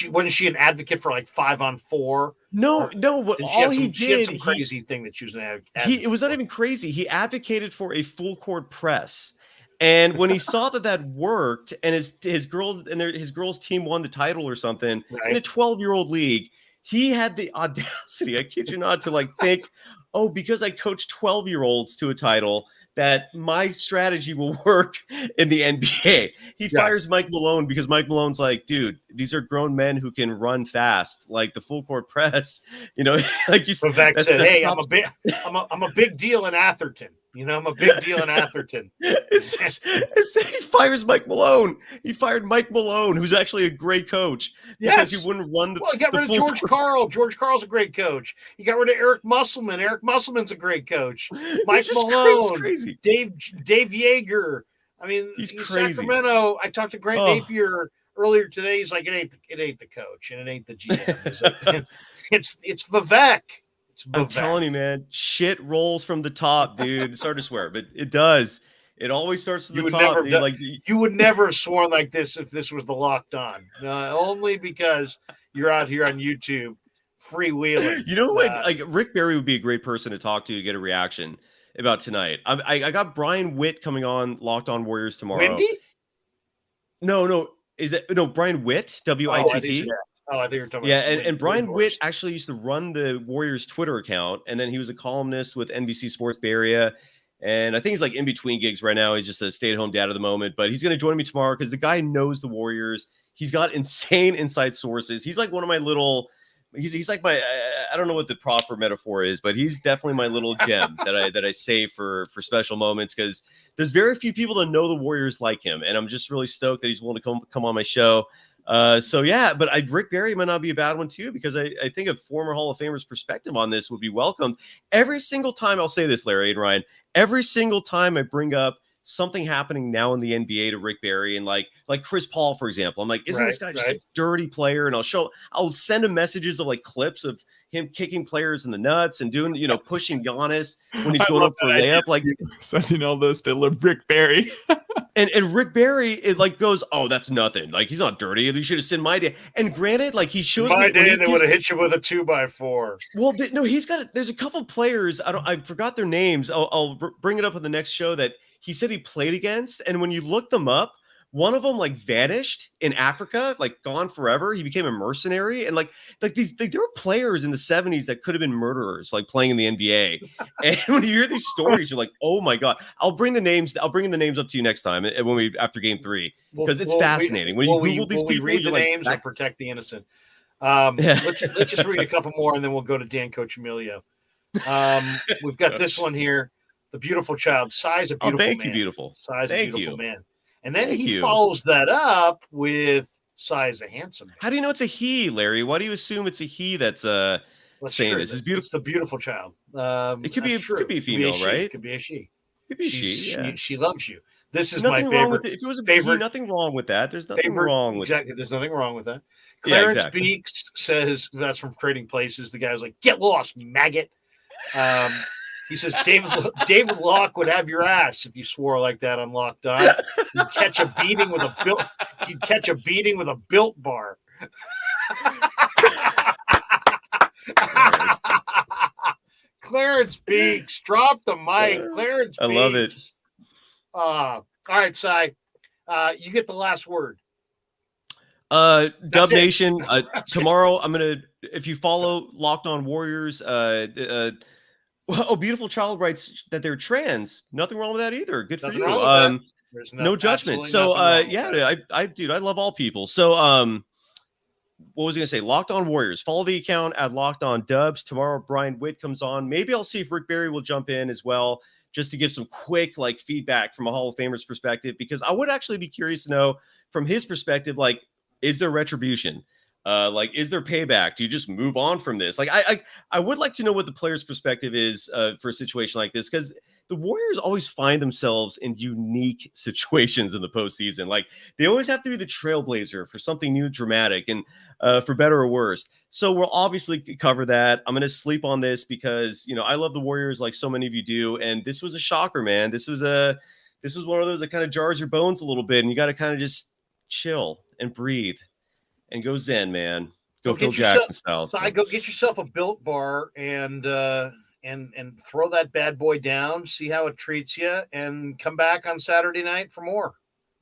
Wasn't she an advocate for like 5-on-4? No. All he did, she had some crazy thing that she was an advocate. It was not even crazy. He advocated for a full court press, and when he saw that worked, and his girls team won the title or something in a 12-year-old league, he had the audacity, I kid you not, to think, oh, because I coached 12-year-olds to a title, that my strategy will work in the NBA. He fires Mike Malone because Mike Malone's like, dude, these are grown men who can run fast, like the full court press. Like you said. Vivek said, "Hey, I'm a big deal in Atherton. I'm a big deal in Atherton." He fires Mike Malone. He fired Mike Malone, who's actually a great coach, because he wouldn't run the. Well, he got rid of George Karl. George Karl's a great coach. He got rid of Eric Musselman. Eric Musselman's a great coach. Mike Malone, crazy. Dave Yeager. I mean, he's crazy. Sacramento. I talked to Grant Napier earlier today. He's like, it ain't the coach and it ain't the GM. It's Vivek. I'm telling you, man, shit rolls from the top, dude. Sorry to swear, but it does. It always starts from the top. Dude. You would never have sworn like this if this was the Locked On. Only because you're out here on YouTube freewheeling. You know what? Rick Barry would be a great person to talk to get a reaction about tonight. I got Brian Witt coming on Locked On Warriors tomorrow. Wendy? No. Is it Brian Witt? WITT? Oh, I think you're talking about. Yeah, and Brian Witt actually used to run the Warriors Twitter account, and then he was a columnist with NBC Sports Bay Area. And I think he's in between gigs right now. He's just a stay-at-home dad at the moment, but he's going to join me tomorrow because the guy knows the Warriors. He's got insane inside sources. He's like one of my little. He's like my. I don't know what the proper metaphor is, but he's definitely my little gem that I save for special moments, because there's very few people that know the Warriors like him, and I'm just really stoked that he's willing to come on my show. But Rick Barry might not be a bad one too, because I think a former Hall of Famer's perspective on this would be welcomed. Every single time, I'll say this, Larry and Ryan, every single time I bring up something happening now in the NBA to Rick Barry, and like Chris Paul, for example, I'm like, isn't this guy just a dirty player? And I'll send him messages of clips of him kicking players in the nuts and doing, pushing Giannis when he's going up for a layup, sending all this to Rick Barry. And Rick Barry goes, oh, that's nothing. He's not dirty. You should have sent my day. And granted, he shows my day, they would have hit you with a 2x4. Well, there's a couple players. I forgot their names. I'll bring it up on the next show that he said he played against. And when you look them up, one of them vanished in Africa, gone forever. He became a mercenary, and there were players in the 70s that could have been murderers, playing in the NBA. And when you hear these stories, you're like, oh my god! I'll bring the names up to you next time after Game 3, because it's fascinating. When you Google these people, read the names or protect the innocent. Let's just read a couple more, and then we'll go to Dan Coach Emilio. We've got this one here. The beautiful child, Size a beautiful man. Thank you, beautiful. Size a beautiful man. And then he follows that up with Size a handsome man. How do you know it's a he, Larry? Why do you assume it's a he that's saying this? Is beautiful. It's the beautiful child. It could be a female, right? It could be a she. Could be a she. She loves you. This is nothing my favorite. If it was a favorite, nothing wrong with that. There's nothing wrong with exactly. There's nothing wrong with that. Clarence Beeks says, that's from Trading Places. The guy was like, "Get lost, maggot." He says, David Locke would have your ass if you swore like that on Locked On. You'd catch a beating with a built bar. Clarence Beeks. Drop the mic. Clarence I love it. Beeks. All right, Cy. You get the last word. Dub it. Nation, tomorrow I'm gonna, if you follow Locked On Warriors, Beautiful Child writes that they're trans. Nothing wrong with that either. Good for Nothing you. wrong with that. There's no judgment. So dude, I love all people. So what was I gonna say? Locked On Warriors. Follow the account at Locked On Dubs. Tomorrow Brian Witt comes on. Maybe I'll see if Rick Barry will jump in as well, just to give some quick feedback from a Hall of Famer's perspective, because I would actually be curious to know from his perspective, is there retribution? Is there payback? Do you just move on from this? I would like to know what the player's perspective is for a situation like this, because the Warriors always find themselves in unique situations in the postseason. They always have to be the trailblazer for something new, dramatic, and for better or worse. So we'll obviously cover that. I'm going to sleep on this because, I love the Warriors like so many of you do. And this was a shocker, man. This was one of those that kind of jars your bones a little bit, and you got to kind of just chill and breathe and go zen, man. Go Phil Jackson style. So go get yourself a Built Bar and throw that bad boy down, see how it treats you, and come back on Saturday night for more.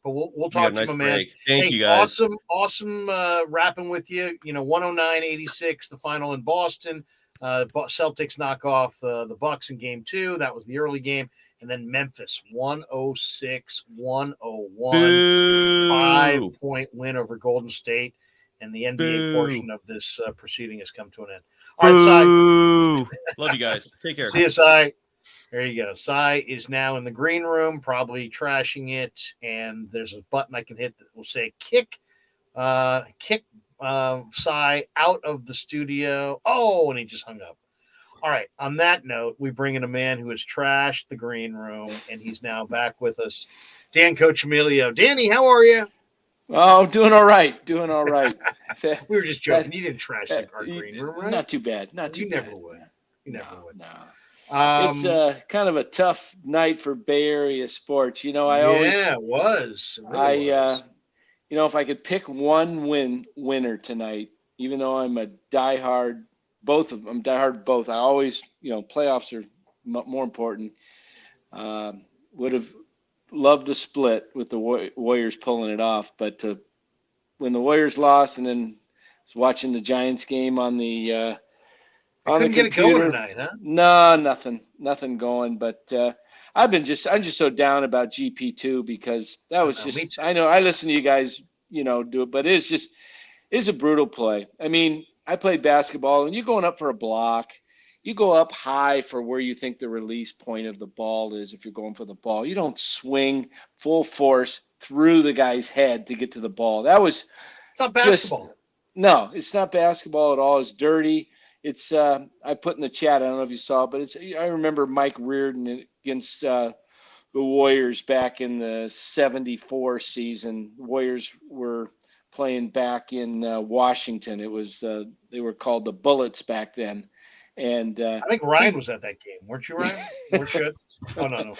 But we'll talk to you, my man. Thank you, guys. Awesome rapping with you. 109-86, the final in Boston. Celtics knock off the Bucks in game 2. That was the early game. And then Memphis, 106-101. 5-point win over Golden State. And the NBA portion of this proceeding has come to an end. All right, Cy. Love you guys. Take care. See you, Cy. There you go. Cy is now in the green room, probably trashing it. And there's a button I can hit that will say kick Cy out of the studio. Oh, and he just hung up. All right. On that note, we bring in a man who has trashed the green room, and he's now back with us, Dan Coach Emilio. Danny, how are you? Oh, doing all right. We were just joking. You didn't trash our green room, right? Not too bad. You never would. You never would. No. It's kind of a tough night for Bay Area sports. It was. It really was. If I could pick one winner tonight, even though I'm a diehard, both. I always, playoffs are more important. Would have loved the split with the Warriors pulling it off, but when the Warriors lost, and then was watching the Giants game on the on the computer. Get it going tonight, huh? No, nothing going. But I'm just so down about GP2 because that was just. I know I listen to you guys, do it, but it's a brutal play. I mean, I played basketball, and you're going up for a block. You go up high for where you think the release point of the ball is if you're going for the ball. You don't swing full force through the guy's head to get to the ball. It's not basketball. No, it's not basketball at all. It's dirty. It's I put in the chat, I don't know if you saw it, but I remember Mike Reardon against the Warriors back in the 74 season. Warriors were playing back in Washington. It was they were called the Bullets back then. And I think Ryan was at that game, weren't you, Ryan? Oh no.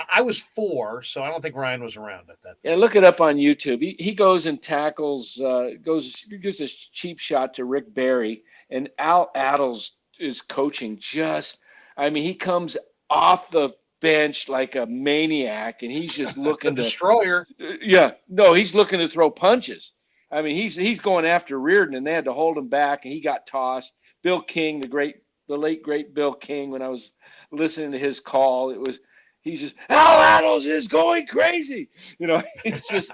I was 4, so I don't think Ryan was around at that. Yeah, look it up on YouTube. He goes and tackles, gives a cheap shot to Rick Barry, and Al Attles is coaching. He comes off the bench like a maniac, and he's just looking to destroyer. He's looking to throw punches. I mean, he's going after Reardon, and they had to hold him back, and he got tossed. Bill King, the late great Bill King, when I was listening to his call, he's just, Al Attles is going crazy. It's just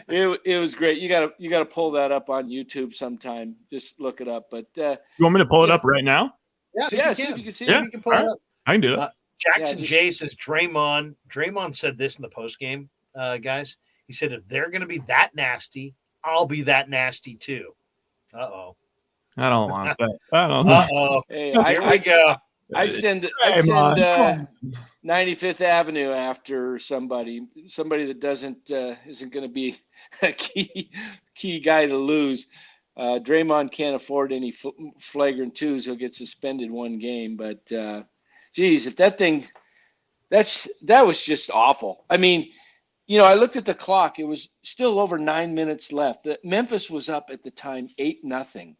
it was great. You gotta pull that up on YouTube sometime. Just look it up. But you want me to pull it up right now? Yeah, see if you can see it. You can pull it up. I can do it. Jackson J says Draymond said this in the postgame, guys. He said, if they're gonna be that nasty, I'll be that nasty too. Uh-oh. I don't want that. I don't know. Uh-oh. Hey, here we go. I send 95th Avenue after somebody that isn't going to be a key guy to lose. Draymond can't afford any flagrant twos. He'll get suspended 1 game. But, if that was just awful. I mean, I looked at the clock. It was still over 9 minutes left. Memphis was up at the time 8-0.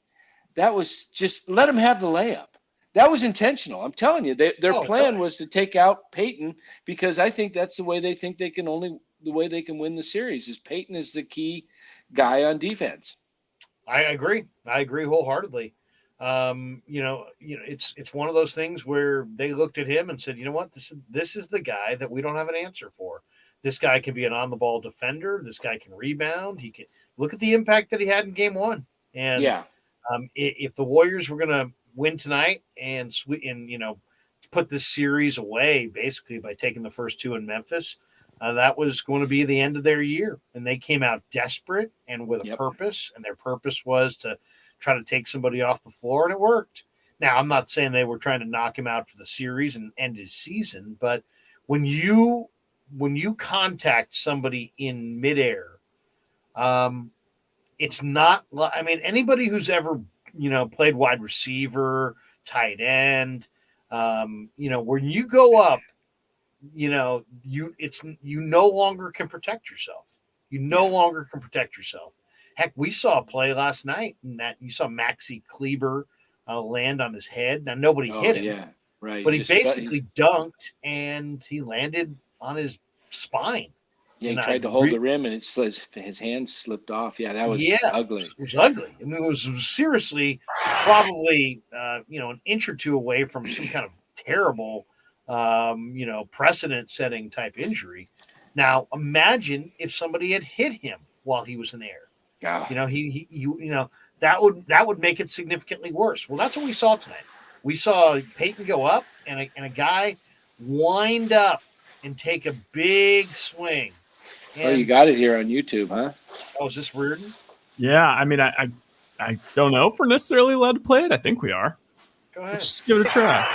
That was just let them have the layup. That was intentional. I'm telling you, their plan right. was to take out Peyton, because I think that's the way they think they can win the series is Peyton is the key guy on defense. I agree. I agree wholeheartedly. It's one of those things where they looked at him and said, you know what, this is the guy that we don't have an answer for. This guy can be an on the ball defender. This guy can rebound. He can look at the impact that he had in game one. And Yeah. If the Warriors were going to win tonight and put this series away basically by taking the first two in Memphis, that was going to be the end of their year. And they came out desperate and with a purpose, and their purpose was to try to take somebody off the floor, and it worked. Now, I'm not saying they were trying to knock him out for the series and end his season, but when you contact somebody in midair, it's not – I mean, anybody who's ever, played wide receiver, tight end, when you go up, you no longer can protect yourself. You no longer can protect yourself. Heck, we saw a play last night in that you saw Maxi Kleber land on his head. Now, nobody hit him. Yeah, right. But he basically dunked, and he landed on his spine. Yeah, he tried to hold the rim, and his hand slipped off. Yeah, that was ugly. It was ugly. I mean, it was seriously probably, an inch or two away from some kind of terrible, precedent-setting type injury. Now, imagine if somebody had hit him while he was in the air. Oh. That would make it significantly worse. Well, that's what we saw tonight. We saw Peyton go up and a guy wind up and take a big swing. And, you got it here on YouTube, huh? Oh, is this Reardon? Yeah, I mean, I don't know if we're necessarily allowed to play it. I think we are. Go ahead. Let's just give it a try.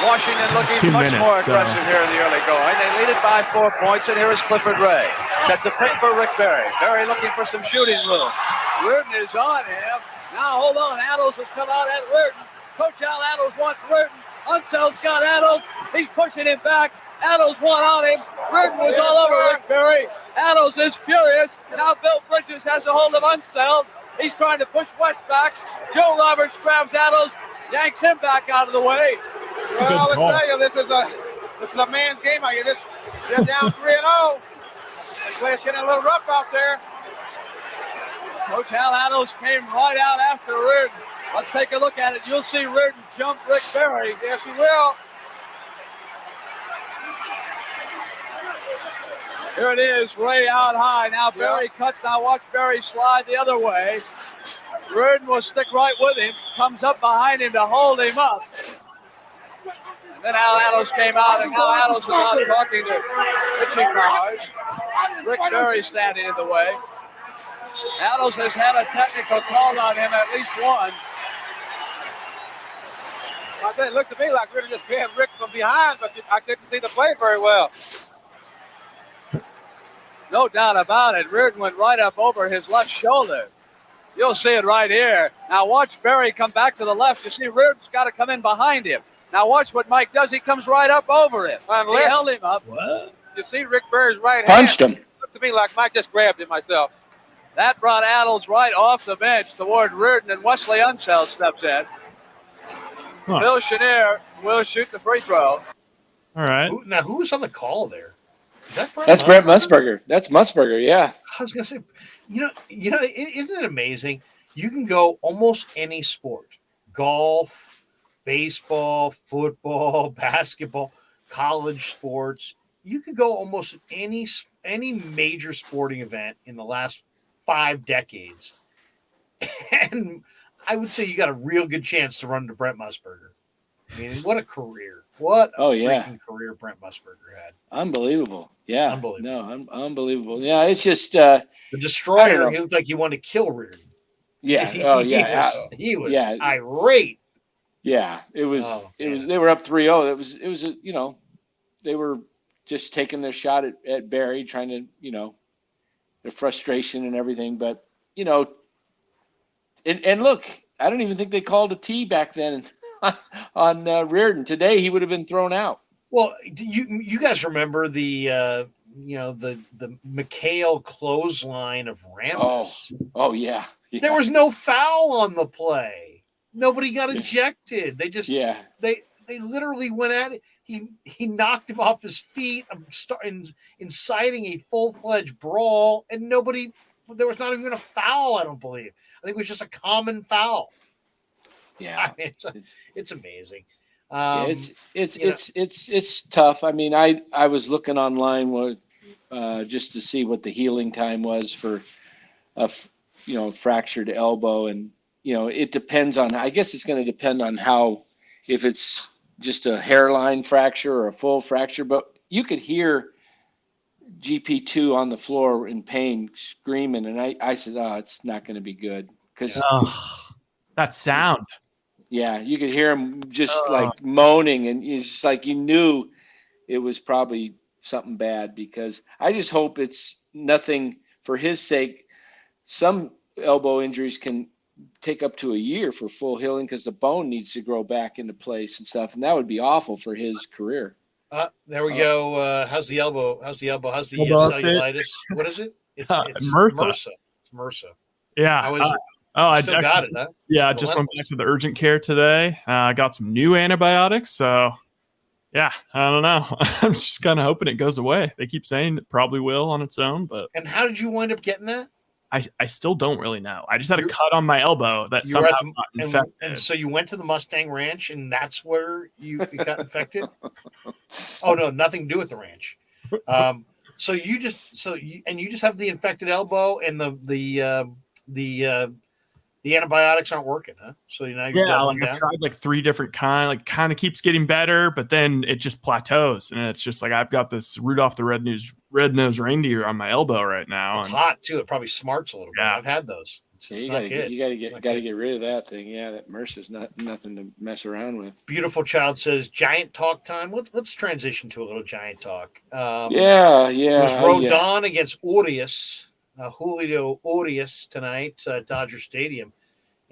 Washington looking much more aggressive here in the early going. They lead it by 4 points, and here is Clifford Ray. Sets a pick for Rick Barry. Barry looking for some shooting room. Reardon is on him. Now, hold on. Adels has come out at Reardon. Coach Al Adels wants Reardon. Unsell's got Adels. He's pushing him back. Adels one on him. Reardon was all over Rick Barry. Adels is furious. Now Bill Bridges has a hold of Unseld. He's trying to push West back. Joe Roberts grabs Adels, yanks him back out of the way. Well, I'll tell you, this is a man's game out here. They're down 3-0. The play's getting a little rough out there. Coach Al Adels came right out after Reardon. Let's take a look at it. You'll see Reardon jump Rick Barry. Yes, he will. Here it is, Ray out high. Now Barry cuts. Now watch Barry slide the other way. Reardon will stick right with him. Comes up behind him to hold him up. And then Al Adels came out, and Al Adels is out talking to pitching cars. Rick Barry standing in the way. Adels has had a technical call on him, at least one. I think it looked to me like Reardon just grabbed Rick from behind, but I couldn't see the play very well. No doubt about it. Reardon went right up over his left shoulder. You'll see it right here. Now watch Barry come back to the left. You see Reardon's got to come in behind him. Now watch what Mike does. He comes right up over him. He held him up. What? You see Rick Barry's right Punched hand. him. Looked to me like Mike just grabbed him myself. That brought Adels right off the bench toward Reardon, and Wesley Unseld steps in. Huh. Phil Chenier will shoot the free throw. All right. Now, who was on the call there? Is that Brent That's Brent Musburger. That's Musburger, yeah. I was going to say, isn't it amazing? You can go almost any sport, golf, baseball, football, basketball, college sports. You could go almost any major sporting event in the last 5 decades. And I would say you got a real good chance to run to Brent Musburger. I mean, what a career. What a freaking career Brent Musburger had. Unbelievable. Yeah. Unbelievable. No, unbelievable. Yeah, it's just the destroyer, he looked like he wanted to kill Reardon. Yeah. He was irate. Yeah. It was they were up 3-0. It was they were just taking their shot at Barry, trying to, their frustration and everything. But, and look, I don't even think they called a T back then on Reardon. Today he would have been thrown out. Well, do you guys remember the McHale clothesline of Ramos? Oh yeah. There was no foul on the play. Nobody got ejected. They just they literally went at it. He knocked him off his feet, inciting a full-fledged brawl, and there was not even a foul, I don't believe. I think it was just a common foul. Yeah. I mean, it's amazing. It's tough. I mean, I was looking online just to see what the healing time was for a fractured elbow, and it depends on. I guess it's going to depend on if it's just a hairline fracture or a full fracture. But you could hear GP2 on the floor in pain, screaming, and I said, "Oh, it's not going to be good," because that sound. Yeah, you could hear him just like moaning, and it's just like you knew it was probably something bad. Because I just hope it's nothing for his sake. Some elbow injuries can take up to a year for full healing because the bone needs to grow back into place and stuff, and that would be awful for his career. There we go. How's the elbow? How's the cellulitis? What is it? It's MRSA. It's MRSA. Yeah. I still got it, huh? Yeah, I just went back to the urgent care today. I got some new antibiotics. So, yeah, I don't know. I'm just kind of hoping it goes away. They keep saying it probably will on its own. But And how did you wind up getting that? I still don't really know. I just had a cut on my elbow that somehow got infected. And so you went to the Mustang Ranch, and that's where you got infected? Oh, no, nothing to do with the ranch. So you just have the infected elbow, and the antibiotics aren't working, huh? So I've tried like 3 different kinds. Like, kind of keeps getting better, but then it just plateaus, and it's just like I've got this Rudolph the Red-Nosed Reindeer on my elbow right now. It's hot too. It probably smarts a little bit. I've had those. You got to get rid of that thing. Yeah, that MRSA's nothing to mess around with. Beautiful Child says Giant talk time. Let's transition to a little Giant talk. It was Rodon against Urias. Julio Urias tonight at Dodger Stadium,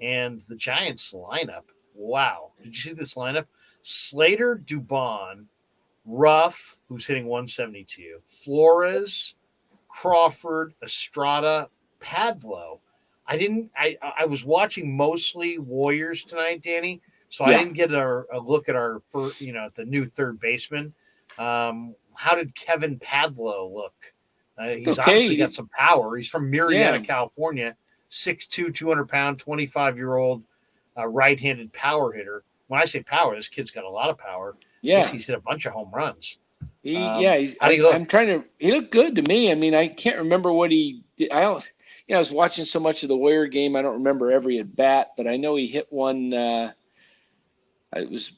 and the Giants lineup. Wow. Did you see this lineup? Slater, Dubon, Ruff, who's hitting 172, Flores, Crawford, Estrada, Padlo. I was watching mostly Warriors tonight, Danny, so I didn't get a look at our the new third baseman. How did Kevin Padlo look? He's obviously got some power. He's from Murrieta, California, 6'2", 200-pound, 25-year-old right-handed power hitter. When I say power, this kid's got a lot of power. Yeah, he's hit a bunch of home runs. How do you look? He looked good to me. I mean, I can't remember what he did. I was watching so much of the Warrior game, I don't remember every at bat, but I know he hit one. It was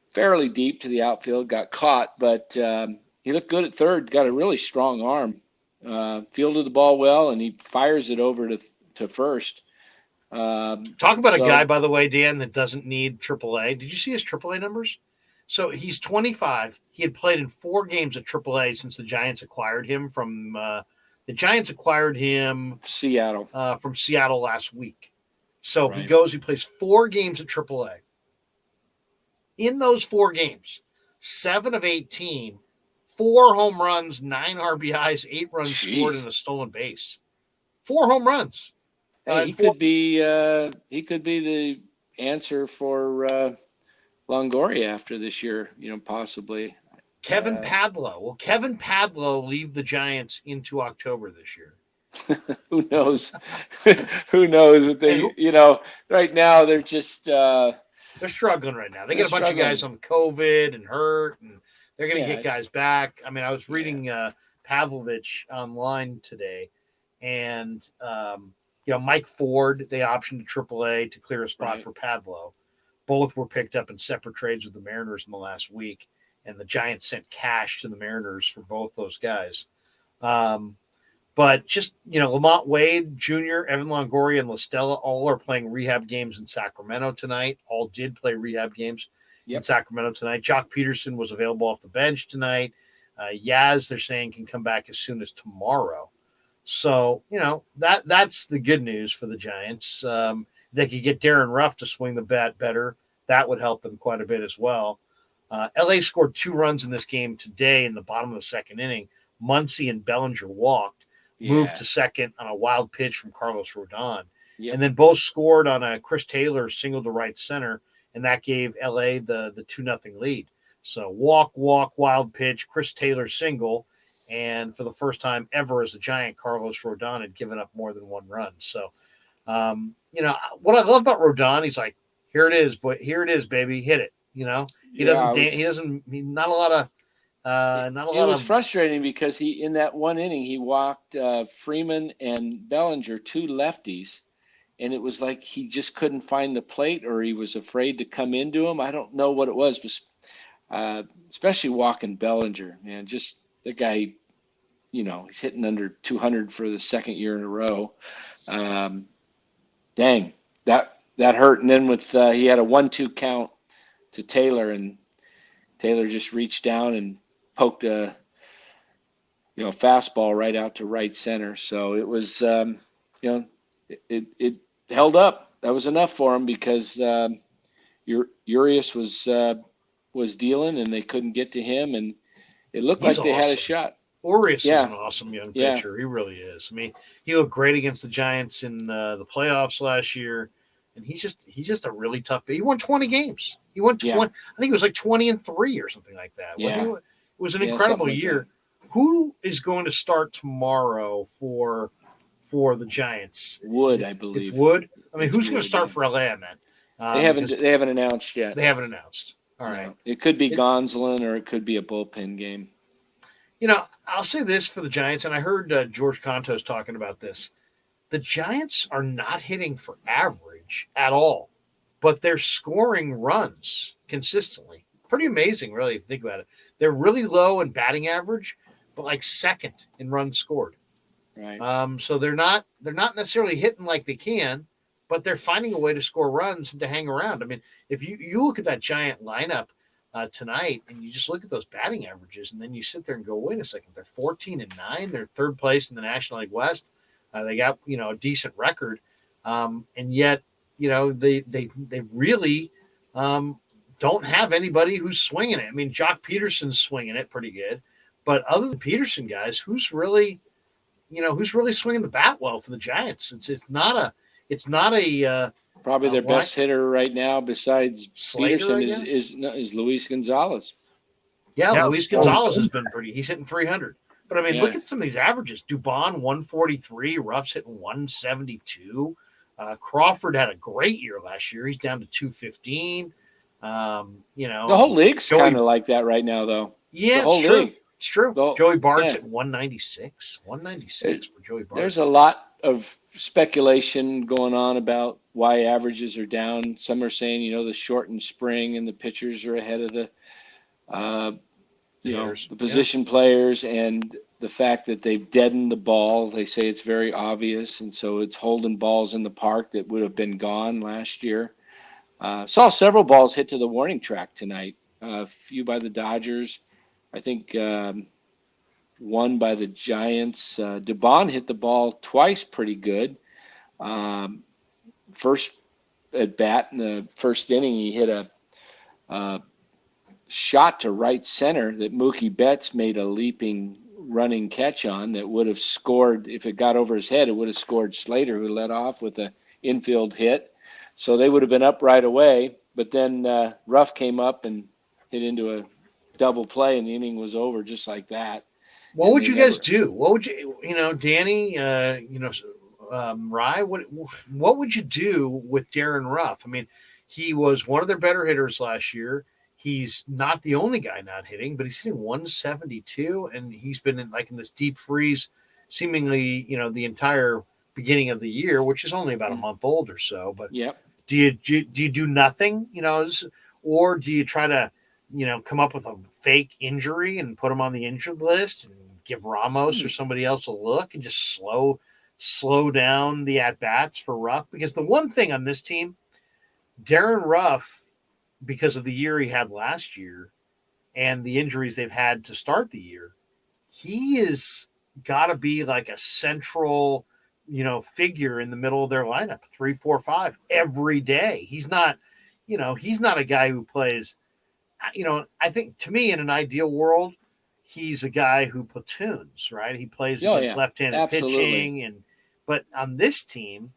fairly deep to the outfield, got caught, but he looked good at third. Got a really strong arm. Fielded the ball well, and he fires it over to first. Talk about a guy, by the way, Dan, that doesn't need AAA. Did you see his AAA numbers? So he's 25. He had played in 4 games at AAA since the Giants acquired him from Seattle. From Seattle last week. So he plays 4 games at AAA. In those 4 games, 7 of 18, 4 home runs, 9 RBIs, 8 runs scored, and a stolen base. 4 home runs. He could be the answer for Longoria after this year, possibly. Kevin Padlo. Will Kevin Padlo leave the Giants into October this year? Who knows? Who knows? Right now they're just they're struggling right now. They get a bunch of guys on COVID and hurt, and they're going to get guys back. I mean, I was reading Pavlovich online today, and Mike Ford, they optioned to AAA to clear a spot for Padlo. Both were picked up in separate trades with the Mariners in the last week, and the Giants sent cash to the Mariners for both those guys. But just, Lamont Wade Jr., Evan Longoria, and La Stella all are playing rehab games in Sacramento tonight. All did play rehab games in Sacramento tonight. Jock Peterson was available off the bench tonight. Yaz, they're saying, can come back as soon as tomorrow. So, that's the good news for the Giants. They could get Darren Ruff to swing the bat better. That would help them quite a bit as well. LA scored 2 runs in this game today in the bottom of the second inning. Muncy and Bellinger walked, moved to second on a wild pitch from Carlos Rodon. Yep. And then both scored on a Chris Taylor single to right center, and that gave LA the 2-0 lead. So walk, wild pitch, Chris Taylor single, and for the first time ever as a Giant, Carlos Rodon had given up more than one run. So, what I love about Rodon, he's like, here it is, baby, hit it. He not a lot of. It was frustrating because he, in that one inning, he walked Freeman and Bellinger, two lefties, and it was like he just couldn't find the plate, or he was afraid to come into him. I don't know what it was, but especially walking Bellinger, man. Just the guy, he's hitting under 200 for the second year in a row. Dang, that hurt. And then with he had a 1-2 count to Taylor, and Taylor just reached down and poked a fastball right out to right center. So it was it held up. That was enough for him because Urias was dealing and they couldn't get to him, and it looked like they had a shot. Urias is an awesome young pitcher. He really is. I mean, he looked great against the Giants in the playoffs last year, and he's just a really tough. He won 20 games. He won 20. I think it was like 20-3 or something like that. Yeah. It was an incredible year. Who is going to start tomorrow for the Giants? Wood, I believe. It's Wood. I mean, who's going to start for LA, man? They haven't announced yet. They haven't announced. All right. It could be Gonsolin or it could be a bullpen game. I'll say this for the Giants, and I heard George Contos talking about this. The Giants are not hitting for average at all, but they're scoring runs consistently. Pretty amazing, really, if you think about it. They're really low in batting average, but like second in runs scored. Right. So they're not necessarily hitting like they can, but they're finding a way to score runs and to hang around. I mean, if you look at that Giant lineup tonight and you just look at those batting averages, and then you sit there and go, wait a second, they're 14-9, they're third place in the National League West. They got a decent record, and yet they really don't have anybody who's swinging it. I mean, Jock Peterson's swinging it pretty good, but other than Peterson, guys, who's really swinging the bat well for the Giants? It's not a probably their best hitter right now besides Slater, Peterson is Luis Gonzalez. Yeah, Luis Gonzalez has been pretty. He's hitting 300. But I mean, look at some of these averages. Dubon 143, Ruff's hitting 172. Crawford had a great year last year. He's down to 215. The whole league's kind of like that right now, though. Yeah, it's true. League. It's true. Joey Bart's at 196. 196 for Joey Bart. There's a lot of speculation going on about why averages are down. Some are saying, the shortened spring and the pitchers are ahead of the the position players, and the fact that they've deadened the ball. They say it's very obvious, and so it's holding balls in the park that would have been gone last year. Saw several balls hit to the warning track tonight. A few by the Dodgers. I think one by the Giants. Dubon hit the ball twice pretty good. First at bat in the first inning, he hit a shot to right center that Mookie Betts made a leaping running catch on that would have scored. If it got over his head, it would have scored Slater, who led off with an infield hit. So they would have been up right away. But then Ruff came up and hit into a double play, and the inning was over just like that. What would you guys do? What would you, Danny, Rye, what would you do with Darren Ruff? I mean, he was one of their better hitters last year. He's not the only guy not hitting, but he's hitting 172, and he's been in this deep freeze seemingly, the entire beginning of the year, which is only about a month old or so. But do you do nothing, or do you try to, come up with a fake injury and put him on the injured list and give Ramos or somebody else a look and just slow down the at-bats for Ruff? Because the one thing on this team, Darren Ruff, because of the year he had last year and the injuries they've had to start the year, he is got to be like a central, figure in the middle of their lineup, 3, 4, 5 every day. He's not a guy who plays, I think to me in an ideal world, he's a guy who platoons, right? He plays against left-handed pitching, but on this team,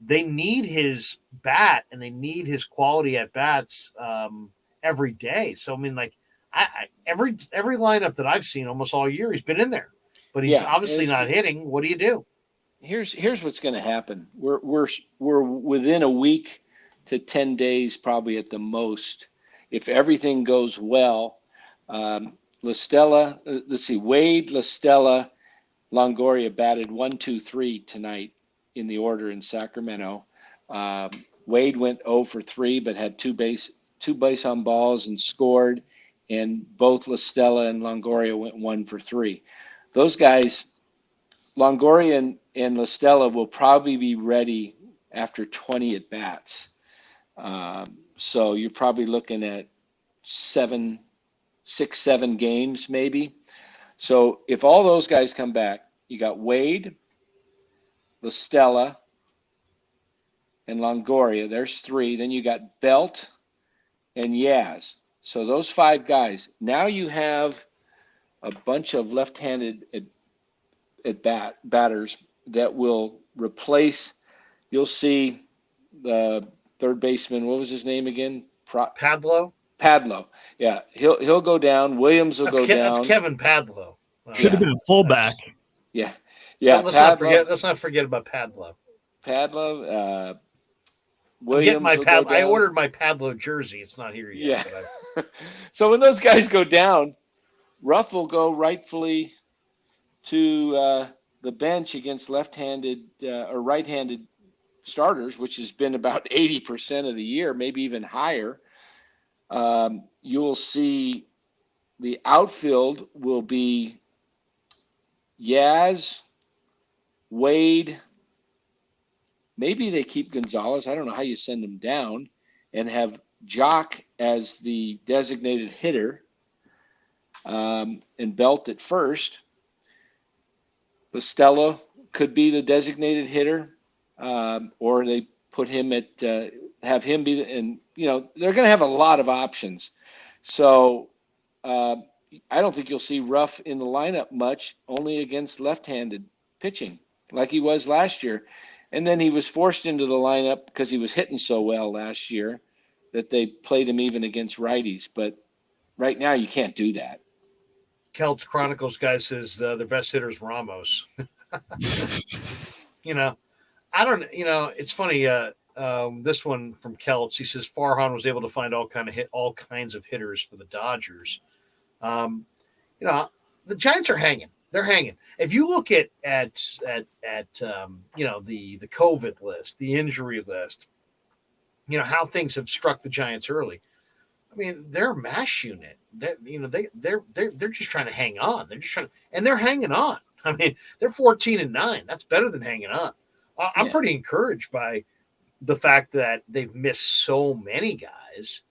they need his bat and they need his quality at bats every day. So I mean, like every lineup that I've seen almost all year, he's been in there, but he's obviously not hitting. What do you do? Here's what's going to happen. We're within a week to 10 days, probably at the most, if everything goes well. LaStella, let's see, Wade, LaStella, Longoria batted 1, 2, 3 tonight in the order in Sacramento. Wade went 0 for 3, but had two base on balls and scored. And both LaStella and Longoria went 1 for 3. Those guys, Longoria and LaStella, will probably be ready after 20 at bats. So you're probably looking at 6, 7 games maybe. So if all those guys come back, you got Wade, LaStella, and Longoria. There's 3. Then you got Belt and Yaz. So those 5 guys. Now you have a bunch of left-handed batters that will replace. You'll see the third baseman. What was his name again? Padlo. Yeah, he'll go down. Williams will go down. That's Kevin Padlo. Should have been a fullback. Yeah. Let's not forget about Padlo. Williams. I ordered my Padlo jersey. It's not here yet. Yeah. So when those guys go down, Ruff will go rightfully to the bench against left-handed or right-handed starters, which has been about 80% of the year, maybe even higher. You'll see the outfield will be Yaz, Wade. Maybe they keep Gonzalez. I don't know how you send him down, and have Jock as the designated hitter, and Belt at first. LaStella could be the designated hitter, or they put him at have him be and they're going to have a lot of options. So I don't think you'll see Ruff in the lineup much, only against left-handed pitching like he was last year. And then he was forced into the lineup because he was hitting so well last year that they played him even against righties. But right now you can't do that. Celts Chronicles guy says their best hitter is Ramos. I don't. It's funny. This one from Celts, he says Farhan was able to find all kinds of hitters for the Dodgers. The Giants are hanging. They're hanging. If you look at the COVID list, the injury list, how things have struck the Giants early. I mean, they're a mash unit. They're just trying to hang on. They're hanging on. I mean, they're 14-9. That's better than hanging on. I'm pretty encouraged by the fact that they've missed so many guys,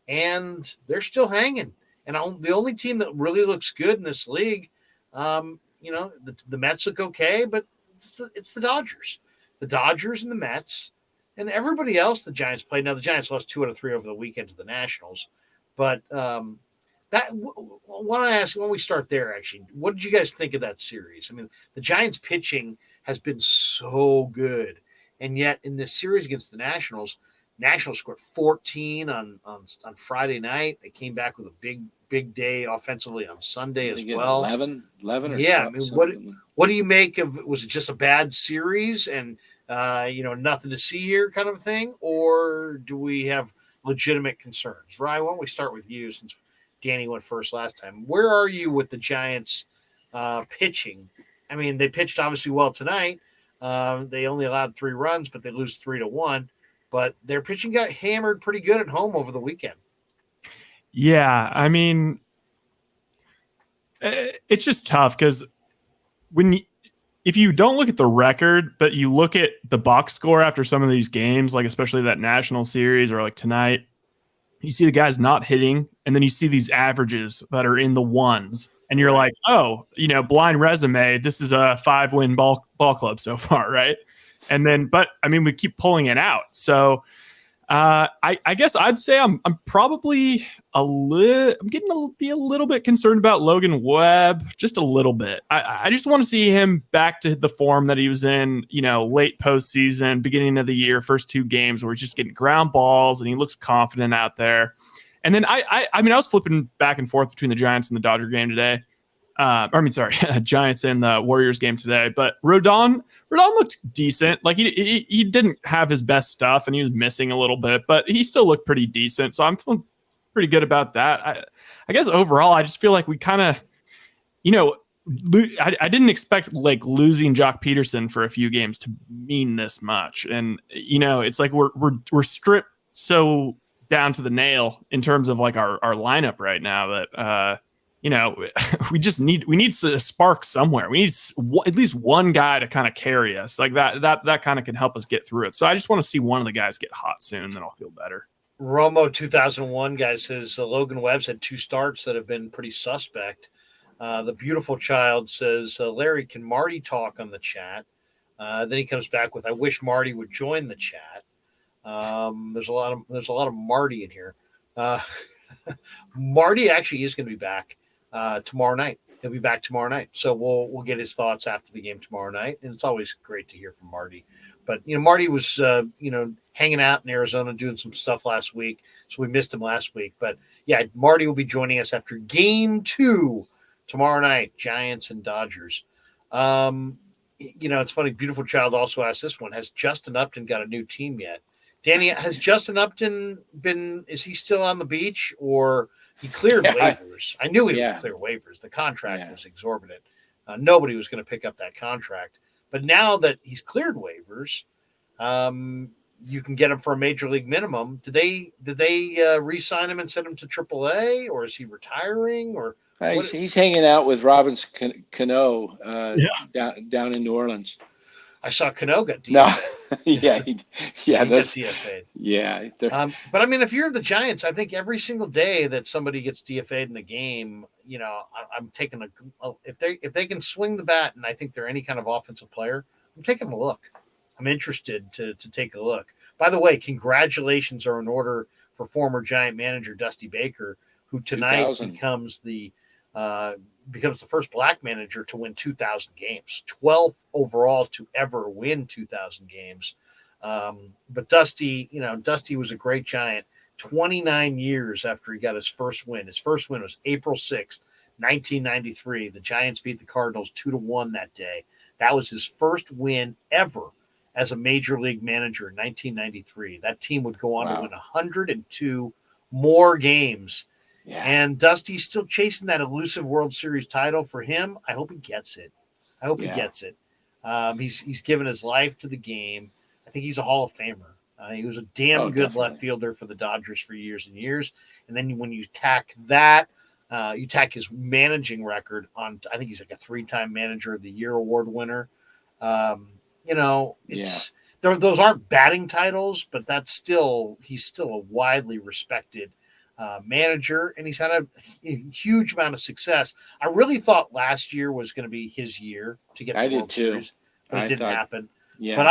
and they're still hanging. And the only team that really looks good in this league, the Mets look okay, but it's the Dodgers. The Dodgers and the Mets. And everybody else the Giants played. Now, the Giants lost 2 out of 3 over the weekend to the Nationals. But why don't we start there, actually? What did you guys think of that series? I mean, the Giants pitching has been so good. And yet, in this series against the Nationals scored 14 on Friday night. They came back with a big day offensively on Sunday as well. 11 or yeah. I mean, what do you make of? Was it just a bad series and nothing to see here kind of a thing, or do we have legitimate concerns? Ryan, why don't we start with you since Danny went first last time? Where are you with the Giants pitching? I mean, they pitched obviously well tonight. They only allowed 3 runs, but they lose 3-1. But their pitching got hammered pretty good at home over the weekend. Yeah, I mean, it's just tough because if you don't look at the record, but you look at the box score after some of these games, like especially that national series or like tonight, you see the guys not hitting, and then you see these averages that are in the ones, and you're like, oh, blind resume, this is a 5-win ball club so far, right? And then, but I mean, we keep pulling it out. So I guess I'd say I'm probably be a little bit concerned about Logan Webb, just a little bit. I just want to see him back to the form that he was in, late postseason, beginning of the year, first 2 games where he's just getting ground balls and he looks confident out there. And then I was flipping back and forth between the Giants and the Dodger game today. Giants and the Warriors game today. But Rodon looked decent. Like he didn't have his best stuff, and he was missing a little bit, but he still looked pretty decent. So I'm feeling pretty good about that. I guess overall, I just feel like we kind of, I didn't expect like losing Jock Peterson for a few games to mean this much, and it's like we're stripped so down to the nail in terms of like our lineup right now that. We need to spark somewhere. We need at least one guy to kind of carry us like that kind of can help us get through it. So I just want to see one of the guys get hot soon, then I'll feel better. Romo 2001 guy says Logan Webb's had 2 starts that have been pretty suspect. The beautiful child says, Larry, can Marty talk on the chat? Then he comes back with, I wish Marty would join the chat. There's a lot of Marty in here. Marty actually is going to be back tomorrow night. He'll be back tomorrow night. So we'll get his thoughts after the game tomorrow night. And it's always great to hear from Marty. But, Marty was, hanging out in Arizona doing some stuff last week. So we missed him last week. But, yeah, Marty will be joining us after game 2 tomorrow night, Giants and Dodgers. It's funny. Beautiful Child also asked this one. Has Justin Upton got a new team yet? Danny, has Justin Upton is he still on the beach, or he cleared waivers? I knew he would clear waivers. The contract was exorbitant. Nobody was going to pick up that contract. But now that he's cleared waivers, you can get him for a major league minimum. Did they re-sign him and send him to AAA, or is he retiring? Or he's hanging out with Robinson Cano down in New Orleans. I saw Cano got DFA'd. No, he got DFA'd. Yeah, but I mean, if you're the Giants, I think every single day that somebody gets DFA'd in the game, I'm taking if they can swing the bat, and I think they're any kind of offensive player, I'm taking a look. I'm interested to take a look. By the way, congratulations are in order for former Giant manager Dusty Baker, who tonight becomes the first black manager to win 2,000 games, 12th overall to ever win 2,000 games. But Dusty was a great Giant. 29 years after he got his first win. His first win was April 6th, 1993. The Giants beat the Cardinals 2-1 that day. That was his first win ever as a major league manager in 1993. That team would go on to win 102 more games. Yeah. And Dusty's still chasing that elusive World Series title. For him, I hope he gets it. He gets it. He's given his life to the game. I think he's a Hall of Famer. He was a damn good left fielder for the Dodgers for years and years. And then when you tack that, you tack his managing record on, I think he's like a 3-time Manager of the Year award winner. Those aren't batting titles, but he's still a widely respected manager, and he's had a huge amount of success. I really thought last year was going to be his year to get the World Series, but it didn't happen. Yeah. But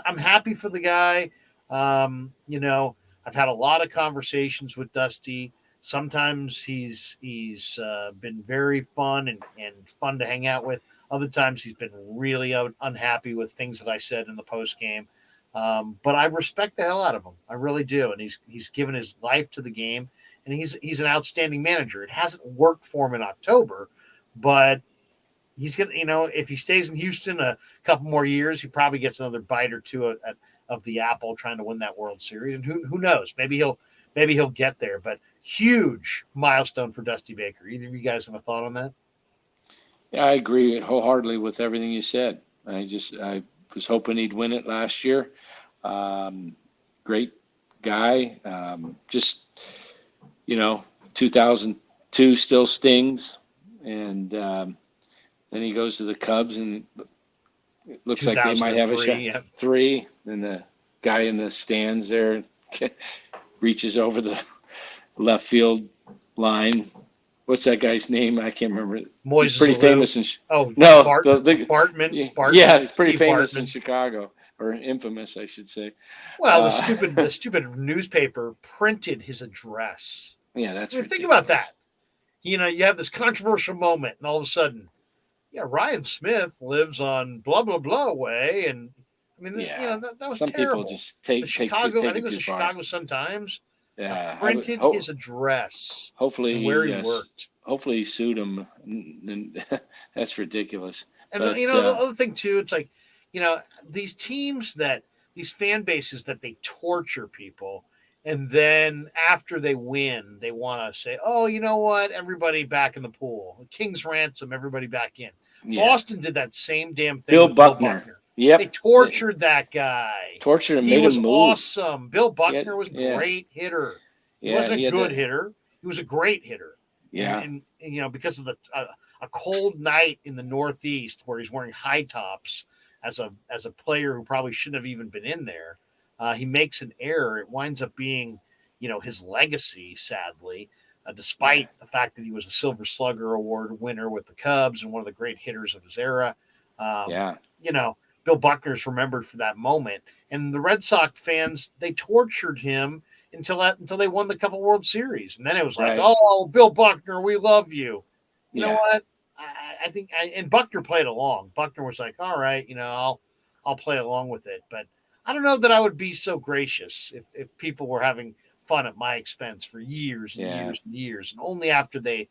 I'm happy for the guy. I've had a lot of conversations with Dusty. Sometimes he's been very fun and fun to hang out with. Other times he's been really unhappy with things that I said in the post game. But I respect the hell out of him. I really do. And he's given his life to the game, and he's an outstanding manager. It hasn't worked for him in October, but he's going to, if he stays in Houston a couple more years, he probably gets another bite or two of the apple trying to win that World Series. And who knows? Maybe he'll get there, but huge milestone for Dusty Baker. Either of you guys have a thought on that? Yeah, I agree wholeheartedly with everything you said. I was hoping he'd win it last year. Great guy. 2002 still stings. And then he goes to the Cubs, and it looks like they might have a shot. Yeah. 3. And the guy in the stands there reaches over the left field line. What's that guy's name? I can't remember. He's pretty famous. Bartman. Bartman. Yeah, he's pretty famous in Chicago. or infamous, I should say. Well, the stupid newspaper printed his address. Yeah, that's I mean, think about that. You have this controversial moment, and all of a sudden, Ryan Smith lives on blah blah blah way, and I mean, that was some terrible. people just take Chicago. take I think it was the far. Chicago Sun-Times. Yeah, printed his address. Hopefully, and where he worked. Hopefully, he sued him. And that's ridiculous. And the other thing too, it's like, these teams these fan bases that they torture people. And then after they win, they want to say, oh, you know what? Everybody back in the pool. King's ransom, everybody back in. Yeah. Boston did that same damn thing. Bill Buckner. Yep. They tortured that guy. Tortured him. He was awesome. Bill Buckner was a great hitter. He wasn't a good hitter. He was a great hitter. Yeah. And because of a cold night in the Northeast where he's wearing high tops as a player who probably shouldn't have even been in there. He makes an error. It winds up being, his legacy, sadly, despite the fact that he was a Silver Slugger Award winner with the Cubs and one of the great hitters of his era. Bill Buckner's remembered for that moment. And the Red Sox fans, they tortured him until they won the Cup World Series. And then it was like, oh, Bill Buckner, we love you. You know what? I think and Buckner played along. Buckner was like, all right, I'll play along with it. But I don't know that I would be so gracious if people were having fun at my expense for years and years and years. And only after they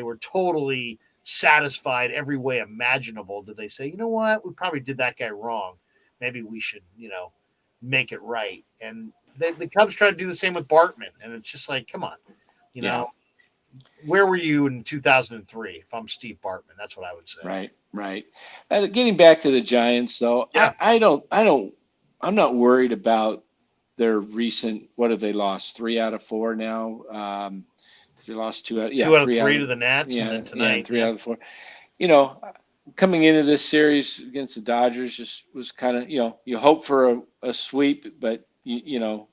were totally satisfied every way imaginable did they say, you know what, we probably did that guy wrong. Maybe we should, make it right. And the Cubs try to do the same with Bartman. And it's just like, come on, where were you in 2003? If I'm Steve Bartman, that's what I would say. Right. Getting back to the Giants though, I'm not worried about their recent. What have they lost? 3 out of 4 now. They lost 2 out. 2 out of 3 to the Nats, and then tonight 3 out of 4. Coming into this series against the Dodgers just was kind of you hope for a sweep, but you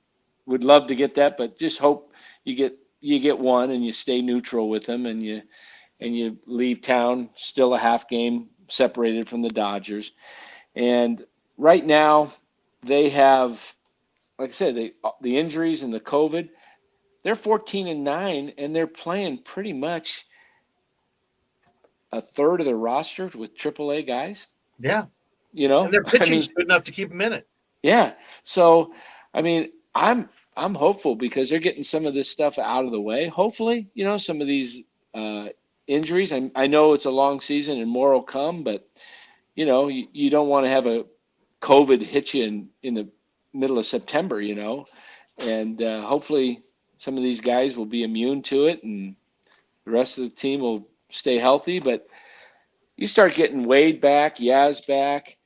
would love to get that, but just hope you get one and you stay neutral with them and you leave town still a half game separated from the Dodgers. And right now, they have, like I said, the injuries and the COVID. They're 14-9, and they're playing pretty much a third of their roster with AAA guys. Yeah, and their pitching's good enough to keep them in it. Yeah, so I'm hopeful because they're getting some of this stuff out of the way. Hopefully, some of these injuries. I know it's a long season and more will come, but you don't want to have a COVID hit you in the middle of September, and hopefully some of these guys will be immune to it and the rest of the team will stay healthy. But you start getting Wade back, Yaz back,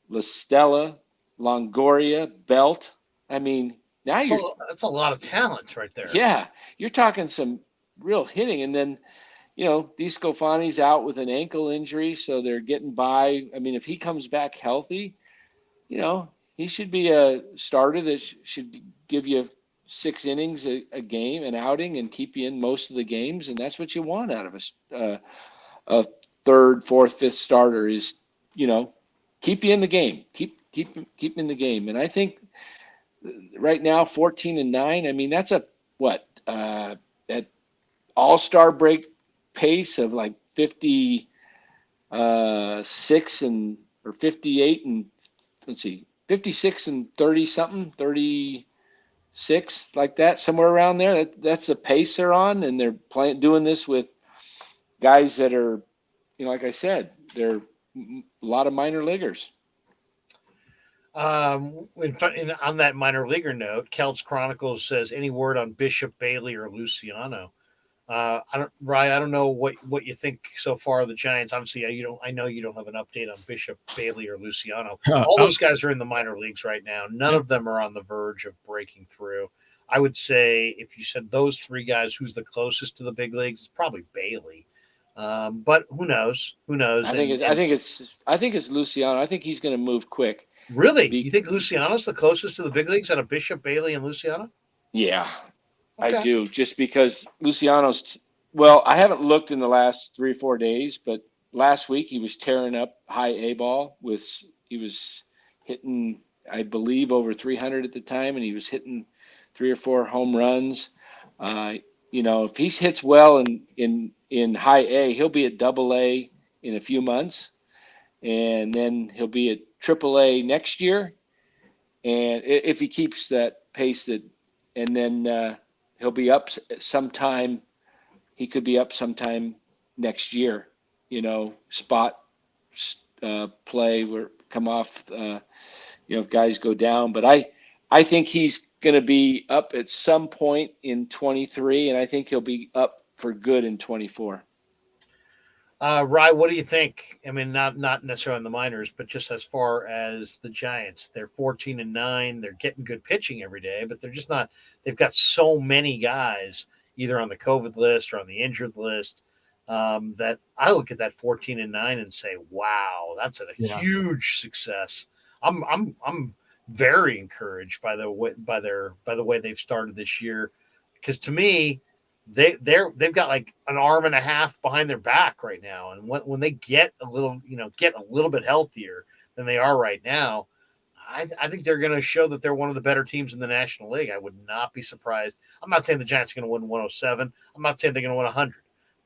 La Stella, Longoria, Belt. Now that's a lot of talent right there. Yeah, you're talking some real hitting. And then, DeScofani's out with an ankle injury, so they're getting by. If he comes back healthy, he should be a starter that should give you 6 innings a game, an outing, and keep you in most of the games. And that's what you want out of a third, fourth, fifth starter is, keep you in the game, keep in the game. And I think right now, 14-9. That's at all-star break pace of like 56 or 58 and let's see, 56 and 30 something, 36 like that, somewhere around there. That's the pace they're on, and they're doing this with guys that are, like I said, they're a lot of minor leaguers. On that minor leaguer note, Celts Chronicles says, any word on Bishop, Bailey, or Luciano? I don't know what you think so far of the Giants. Obviously, I know you don't have an update on Bishop, Bailey, or Luciano. All those guys are in the minor leagues right now. None of them are on the verge of breaking through. I would say if you said those 3 guys, who's the closest to the big leagues, it's probably Bailey. But who knows? I think it's Luciano. I think he's going to move quick. Really? You think Luciano's the closest to the big leagues out of Bishop, Bailey, and Luciano? Yeah, okay. I do. Just because Luciano's I haven't looked in the last 3 or 4 days, but last week he was tearing up high A ball he was hitting I believe, over 300 at the time, and he was hitting 3 or 4 home runs. If he hits well in high A, he'll be at double A in a few months, and then he'll be at triple A next year. And if he keeps that pace and then he'll be up sometime. He could be up sometime next year, spot play where come off, if guys go down. But I think he's going to be up at some point in 23, and I think he'll be up for good in 24. Rye, what do you think? I mean, not necessarily in the minors, but just as far as the Giants, they're 14-9. They're getting good pitching every day, but they're just not. They've got so many guys either on the COVID list or on the injured list that I look at that 14-9 and say, "Wow, that's a huge success." I'm very encouraged by the way they've started this year, because to me, they've got like an arm and a half behind their back right now, and when they get a little bit healthier than they are right now, I think they're going to show that they're one of the better teams in the National League. I would not be surprised. I'm not saying the Giants are going to win 107. I'm not saying they're going to win 100,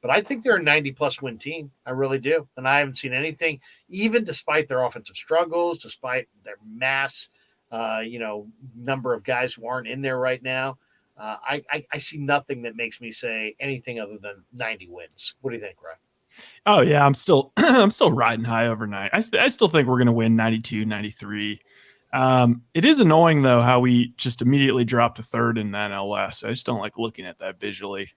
but I think they're a 90-plus win team. I really do, and I haven't seen anything, even despite their offensive struggles, despite their mass, number of guys who aren't in there right now. I see nothing that makes me say anything other than 90 wins. What do you think, Ryan? Oh yeah, I'm still riding high overnight. I still think we're going to win 92, 93. It is annoying though how we just immediately dropped to third in the NLS. I just don't like looking at that visually.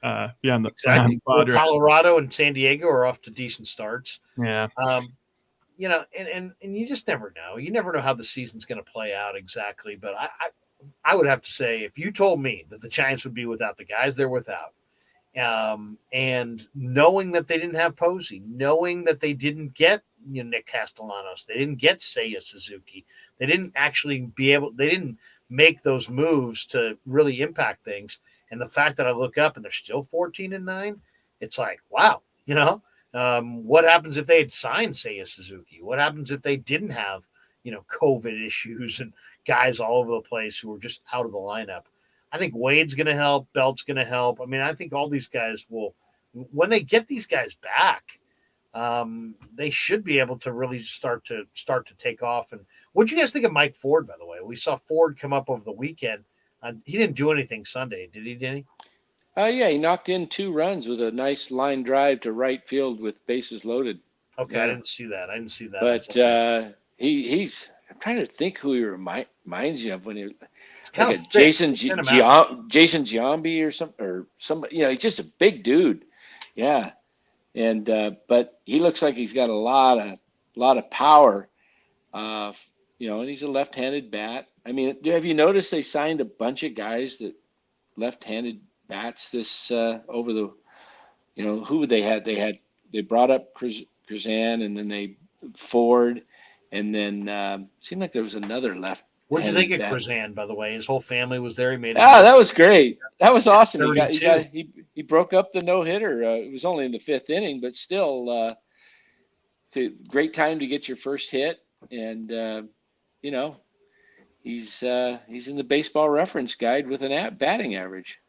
Exactly. Colorado and San Diego are off to decent starts. Yeah. And you just never know. You never know how the season's going to play out exactly. But I would have to say, if you told me that the Giants would be without the guys they're without, and knowing that they didn't have Posey, knowing that they didn't get Nick Castellanos, they didn't get Seiya Suzuki, they didn't make those moves to really impact things. And the fact that I look up and they're still 14-9, it's like, wow, what happens if they had signed Seiya Suzuki? What happens if they didn't have, COVID issues and guys all over the place who were just out of the lineup? I think Wade's going to help. Belt's going to help. I mean, I think all these guys will, when they get these guys back, they should be able to really start to take off. And what do you guys think of Mike Ford, by the way? We saw Ford come up over the weekend. He didn't do anything Sunday, did he, Danny? Yeah, he knocked in 2 runs with a nice line drive to right field with bases loaded. Okay, yeah. I didn't see that. But he's – I'm trying to think who he reminds you of when he – like a Jason Giambi or somebody, he's just a big dude. Yeah. And, but he looks like he's got a lot of power, and he's a left-handed bat. I mean, have you noticed they signed a bunch of guys that left-handed bats this, over the, who would they had? They brought up Krueger, and then Ford, and then, seemed like there was another left. What did you think of Krueger, by the way? His whole family was there. He made that was great. That was awesome. He broke up the no-hitter. It was only in the 5th inning, but still, great time to get your first hit. And he's in the Baseball Reference Guide with an batting average.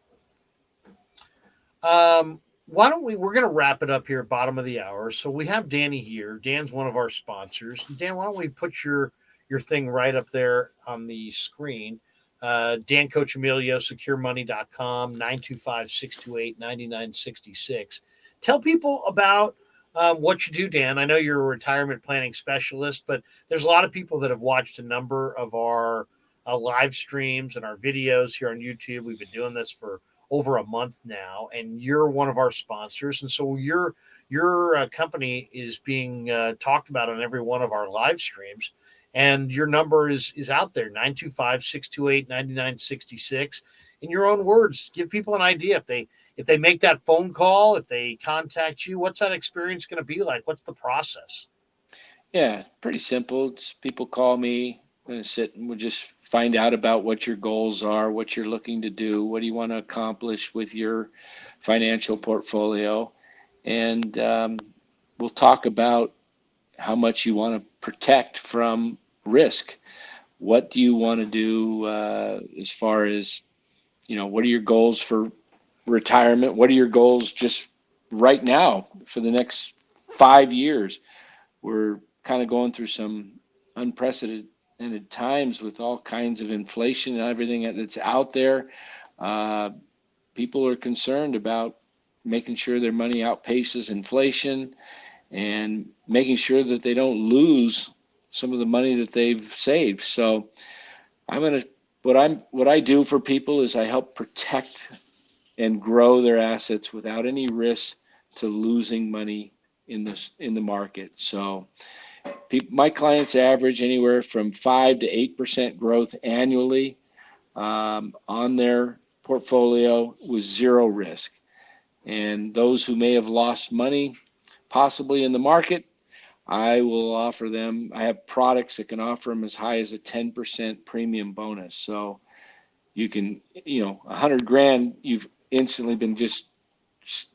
Why don't we're going to wrap it up here at bottom of the hour. So we have Danny here. Dan's one of our sponsors. Dan, why don't we put your thing right up there on the screen. Dan Coach Emilio, securemoney.com, 925-628-9966. Tell people about what you do, Dan. I know you're a retirement planning specialist, but there's a lot of people that have watched a number of our live streams and our videos here on YouTube. We've been doing this for over a month now, and you're one of our sponsors. And so your company is being talked about on every one of our live streams. And your number is out there, 925-628-9966. In your own words, give people an idea. If they make that phone call, if they contact you, what's that experience going to be like? What's the process? Yeah, it's pretty simple. Just people call me. I'm going to sit and we'll just find out about what your goals are, what you're looking to do, what do you want to accomplish with your financial portfolio. And we'll talk about how much you want to protect from risk. What do you want to do as far as, what are your goals for retirement? What are your goals just right now for the next 5 years? We're kind of going through some unprecedented times with all kinds of inflation and everything that's out there. People are concerned about making sure their money outpaces inflation and making sure that they don't lose some of the money that they've saved. So what I do for people is I help protect and grow their assets without any risk to losing money in the market. So my clients average anywhere from 5 to 8% growth annually on their portfolio with zero risk. And those who may have lost money possibly in the market, I will offer them, I have products that can offer them as high as a 10% premium bonus. So you can, $100,000, you've instantly been just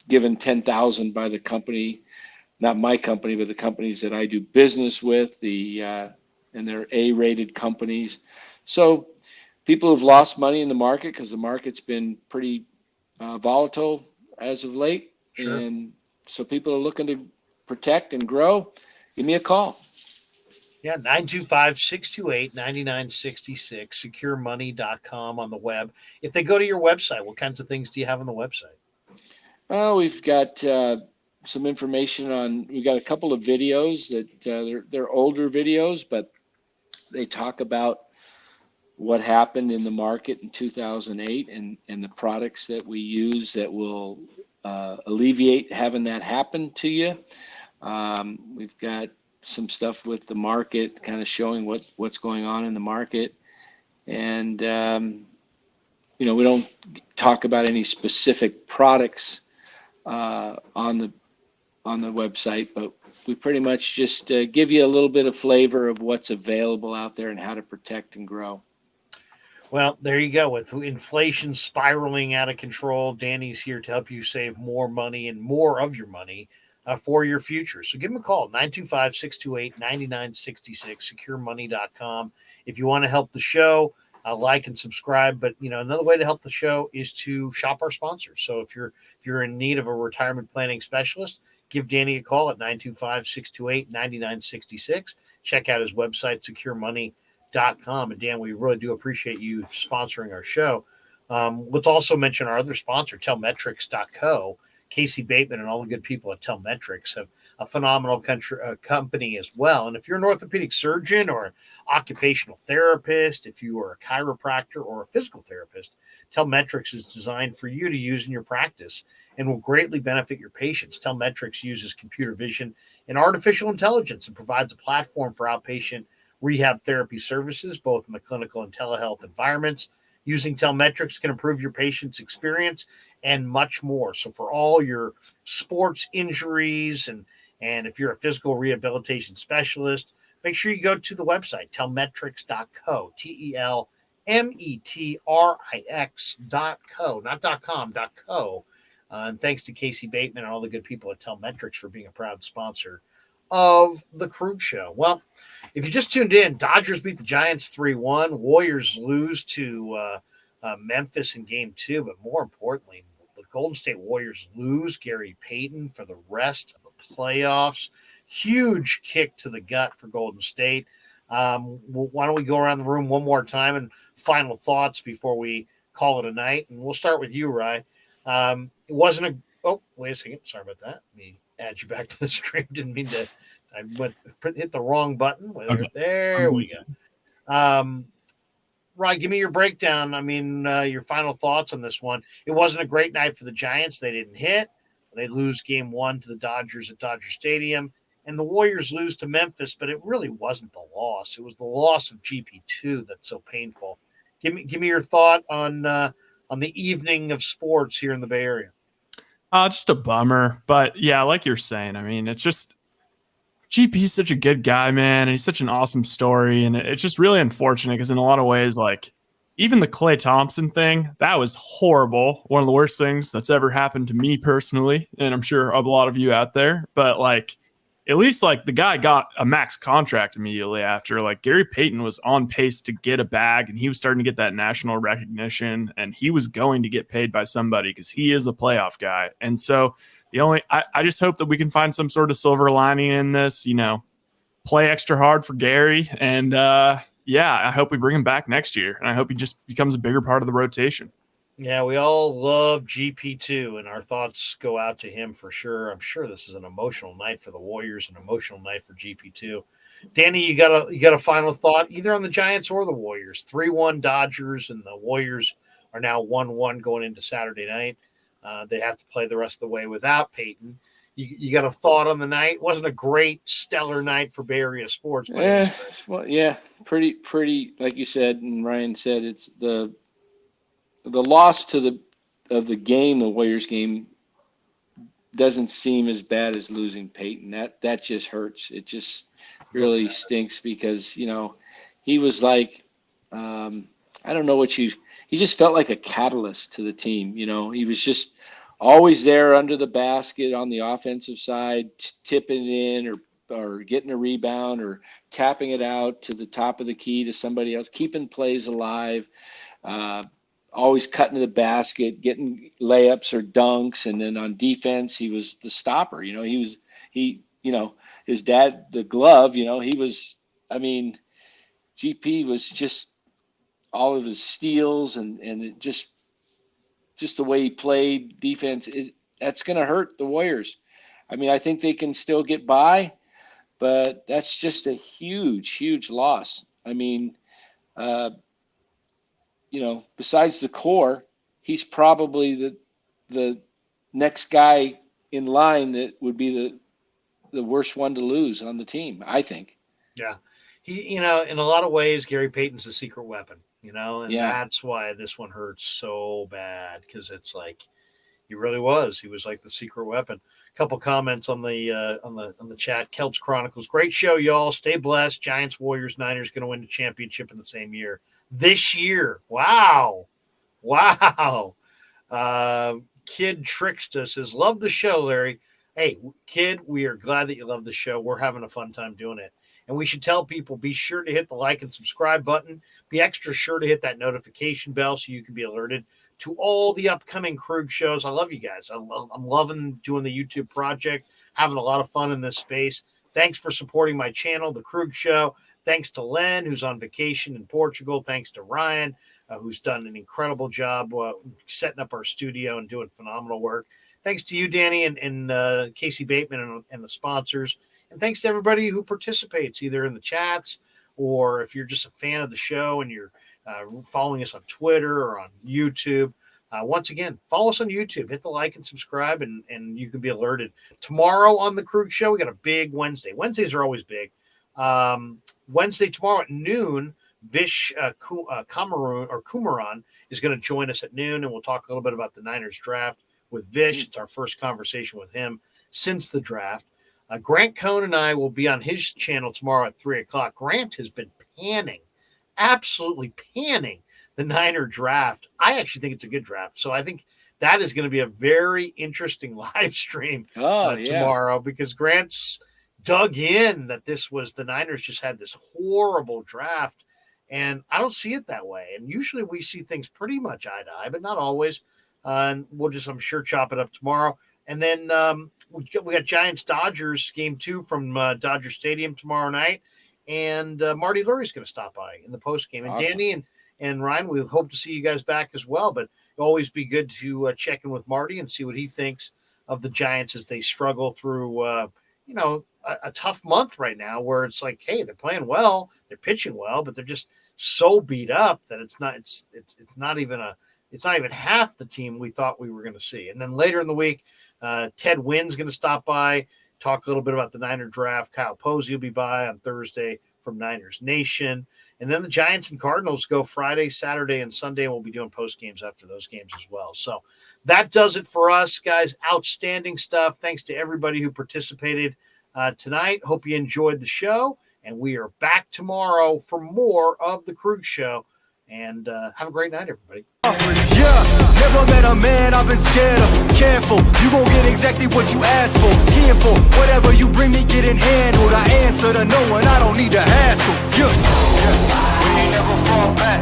given 10,000 by the company, not my company, but the companies that I do business with, and they're A-rated companies. So people have lost money in the market because the market's been pretty volatile as of late. Sure. And so people are looking to protect and grow. Give me a call. Yeah, 925-628-9966, securemoney.com on the web. If they go to your website, what kinds of things do you have on the website? Well, we've got some information we've got a couple of videos that they're older videos, but they talk about what happened in the market in 2008 and the products that we use that will alleviate having that happen to you. We've got some stuff with the market, kind of showing what's going on in the market. And, we don't talk about any specific products on the website, but we pretty much just give you a little bit of flavor of what's available out there and how to protect and grow. Well, there you go. With inflation spiraling out of control, Danny's here to help you save more money and more of your money for your future. So give him a call, 925-628-9966, securemoney.com. If you want to help the show, like and subscribe. But, another way to help the show is to shop our sponsors. So if you're in need of a retirement planning specialist, give Danny a call at 925-628-9966. Check out his website, securemoney.com. And Dan, we really do appreciate you sponsoring our show. Let's also mention our other sponsor, Telmetrics.co. Casey Bateman and all the good people at Telmetrics have a phenomenal company as well. And if you're an orthopedic surgeon or an occupational therapist, if you are a chiropractor or a physical therapist, Telmetrics is designed for you to use in your practice and will greatly benefit your patients. Telmetrics uses computer vision and artificial intelligence and provides a platform for outpatient rehab therapy services, both in the clinical and telehealth environments. Using Telmetrics can improve your patient's experience and much more. So for all your sports injuries and if you're a physical rehabilitation specialist, make sure you go to the website, telmetrics.co, TELMETRIX.co, not .com, .co. And thanks to Casey Bateman and all the good people at Telmetrics for being a proud sponsor of the Krueg Show. Well, if you just tuned in, Dodgers beat the Giants 3-1. Warriors lose to Memphis in Game 2, but more importantly, the Golden State Warriors lose Gary Payton for the rest of the playoffs. Huge kick to the gut for Golden State. Why don't we go around the room one more time and final thoughts before we call it a night? And we'll start with you, Rye. It wasn't a – oh, wait a second. Sorry about that. Let me add you back to the stream. Didn't mean to – I hit the wrong button. Okay. There we go. Rye, give me your breakdown. I mean, your final thoughts on this one. It wasn't a great night for the Giants. They didn't hit. They lose Game 1 to the Dodgers at Dodger Stadium. And the Warriors lose to Memphis, but it really wasn't the loss. It was the loss of GP2 that's so painful. Give me your thought on the evening of sports here in the Bay Area. Just a bummer. But, yeah, like you're saying, I mean, it's just GP's such a good guy, man. And he's such an awesome story. And it's just really unfortunate because in a lot of ways, like, even the Klay Thompson thing, that was horrible. One of the worst things that's ever happened to me personally. And I'm sure a lot of you out there. But, like, at least like the guy got a max contract immediately after. Like Gary Payton was on pace to get a bag, and he was starting to get that national recognition, and he was going to get paid by somebody because he is a playoff guy. And so I just hope that we can find some sort of silver lining in this, play extra hard for Gary. And I hope we bring him back next year. And I hope he just becomes a bigger part of the rotation. Yeah, we all love GP2, and our thoughts go out to him for sure. I'm sure this is an emotional night for the Warriors, an emotional night for GP2. Danny, you got a final thought either on the Giants or the Warriors? 3-1 Dodgers, and the Warriors are now 1-1 going into Saturday night. They have to play the rest of the way without Peyton. You got a thought on the night? It wasn't a great, stellar night for Bay Area sports. Pretty. Like you said, and Ryan said, it's the loss of the game, the Warriors game, doesn't seem as bad as losing Peyton. That just hurts. It just really stinks because he was like, I don't know he just felt like a catalyst to the team. He was just always there under the basket on the offensive side, tipping it in or getting a rebound or tapping it out to the top of the key to somebody else, keeping plays alive, always cutting to the basket, getting layups or dunks. And then on defense, he was the stopper. His dad, the glove, GP was just all of his steals and it just the way he played defense, that's going to hurt the Warriors. I think they can still get by, but that's just a huge, huge loss. Besides the core, he's probably the next guy in line that would be the worst one to lose on the team, I think. Yeah. He, in a lot of ways, Gary Payton's a secret weapon, and that's why this one hurts so bad, because it's like he really was. He was like the secret weapon. A couple comments on the chat. Kelps Chronicles, great show, y'all. Stay blessed. Giants, Warriors, Niners going to win the championship in the same year. This year. Wow. Kid Trickster says, love the show, Larry. Hey, kid, we are glad that you love the show. We're having a fun time doing it. And we should tell people, be sure to hit the like and subscribe button. Be extra sure to hit that notification bell so you can be alerted to all the upcoming Krueg shows. I love you guys. I'm loving doing the YouTube project, having a lot of fun in this space. Thanks for supporting my channel, The Krueg Show. Thanks to Len, who's on vacation in Portugal. Thanks to Ryan, who's done an incredible job setting up our studio and doing phenomenal work. Thanks to you, Danny, and Casey Bateman and the sponsors. And thanks to everybody who participates, either in the chats or if you're just a fan of the show and you're following us on Twitter or on YouTube. Once again, follow us on YouTube. Hit the like and subscribe, and you can be alerted. Tomorrow on the Krueg Show, we got a big Wednesday. Wednesdays are always big. Wednesday, tomorrow at noon, Vish Kumaran is going to join us at noon, and we'll talk a little bit about the Niners draft with Vish. It's our first conversation with him since the draft. Grant Cohn and I will be on his channel tomorrow at 3 o'clock. Grant has been absolutely panning the Niner draft. I actually think it's a good draft. So I think that is going to be a very interesting live stream tomorrow, because Grant's dug in that the Niners just had this horrible draft. And I don't see it that way. And usually we see things pretty much eye to eye, but not always. And we'll just, I'm sure, chop it up tomorrow. And then we got Giants-Dodgers game 2 from Dodger Stadium tomorrow night. And Marty Lurie's going to stop by in the postgame. And awesome. Danny and Ryan, we hope to see you guys back as well. But it'll always be good to check in with Marty and see what he thinks of the Giants as they struggle through, a tough month right now, where it's like, hey, they're playing well, they're pitching well, but they're just so beat up that it's not even half the team we thought we were going to see. And then later in the week, Ted Wynn's going to stop by, talk a little bit about the Niner draft. Kyle Posey will be by on Thursday from Niners Nation. And then the Giants and Cardinals go Friday, Saturday, and Sunday. And we'll be doing post games after those games as well. So that does it for us, guys. Outstanding stuff. Thanks to everybody who participated tonight. Hope you enjoyed the show. And we are back tomorrow for more of the Krueg Show. And have a great night, everybody. Never met a man I've been scared of. Careful, you gon' get exactly what you asked for. Here for whatever you bring me, getting handled. I answer to no one, I don't need to hassle. Yeah. We ain't never fall back.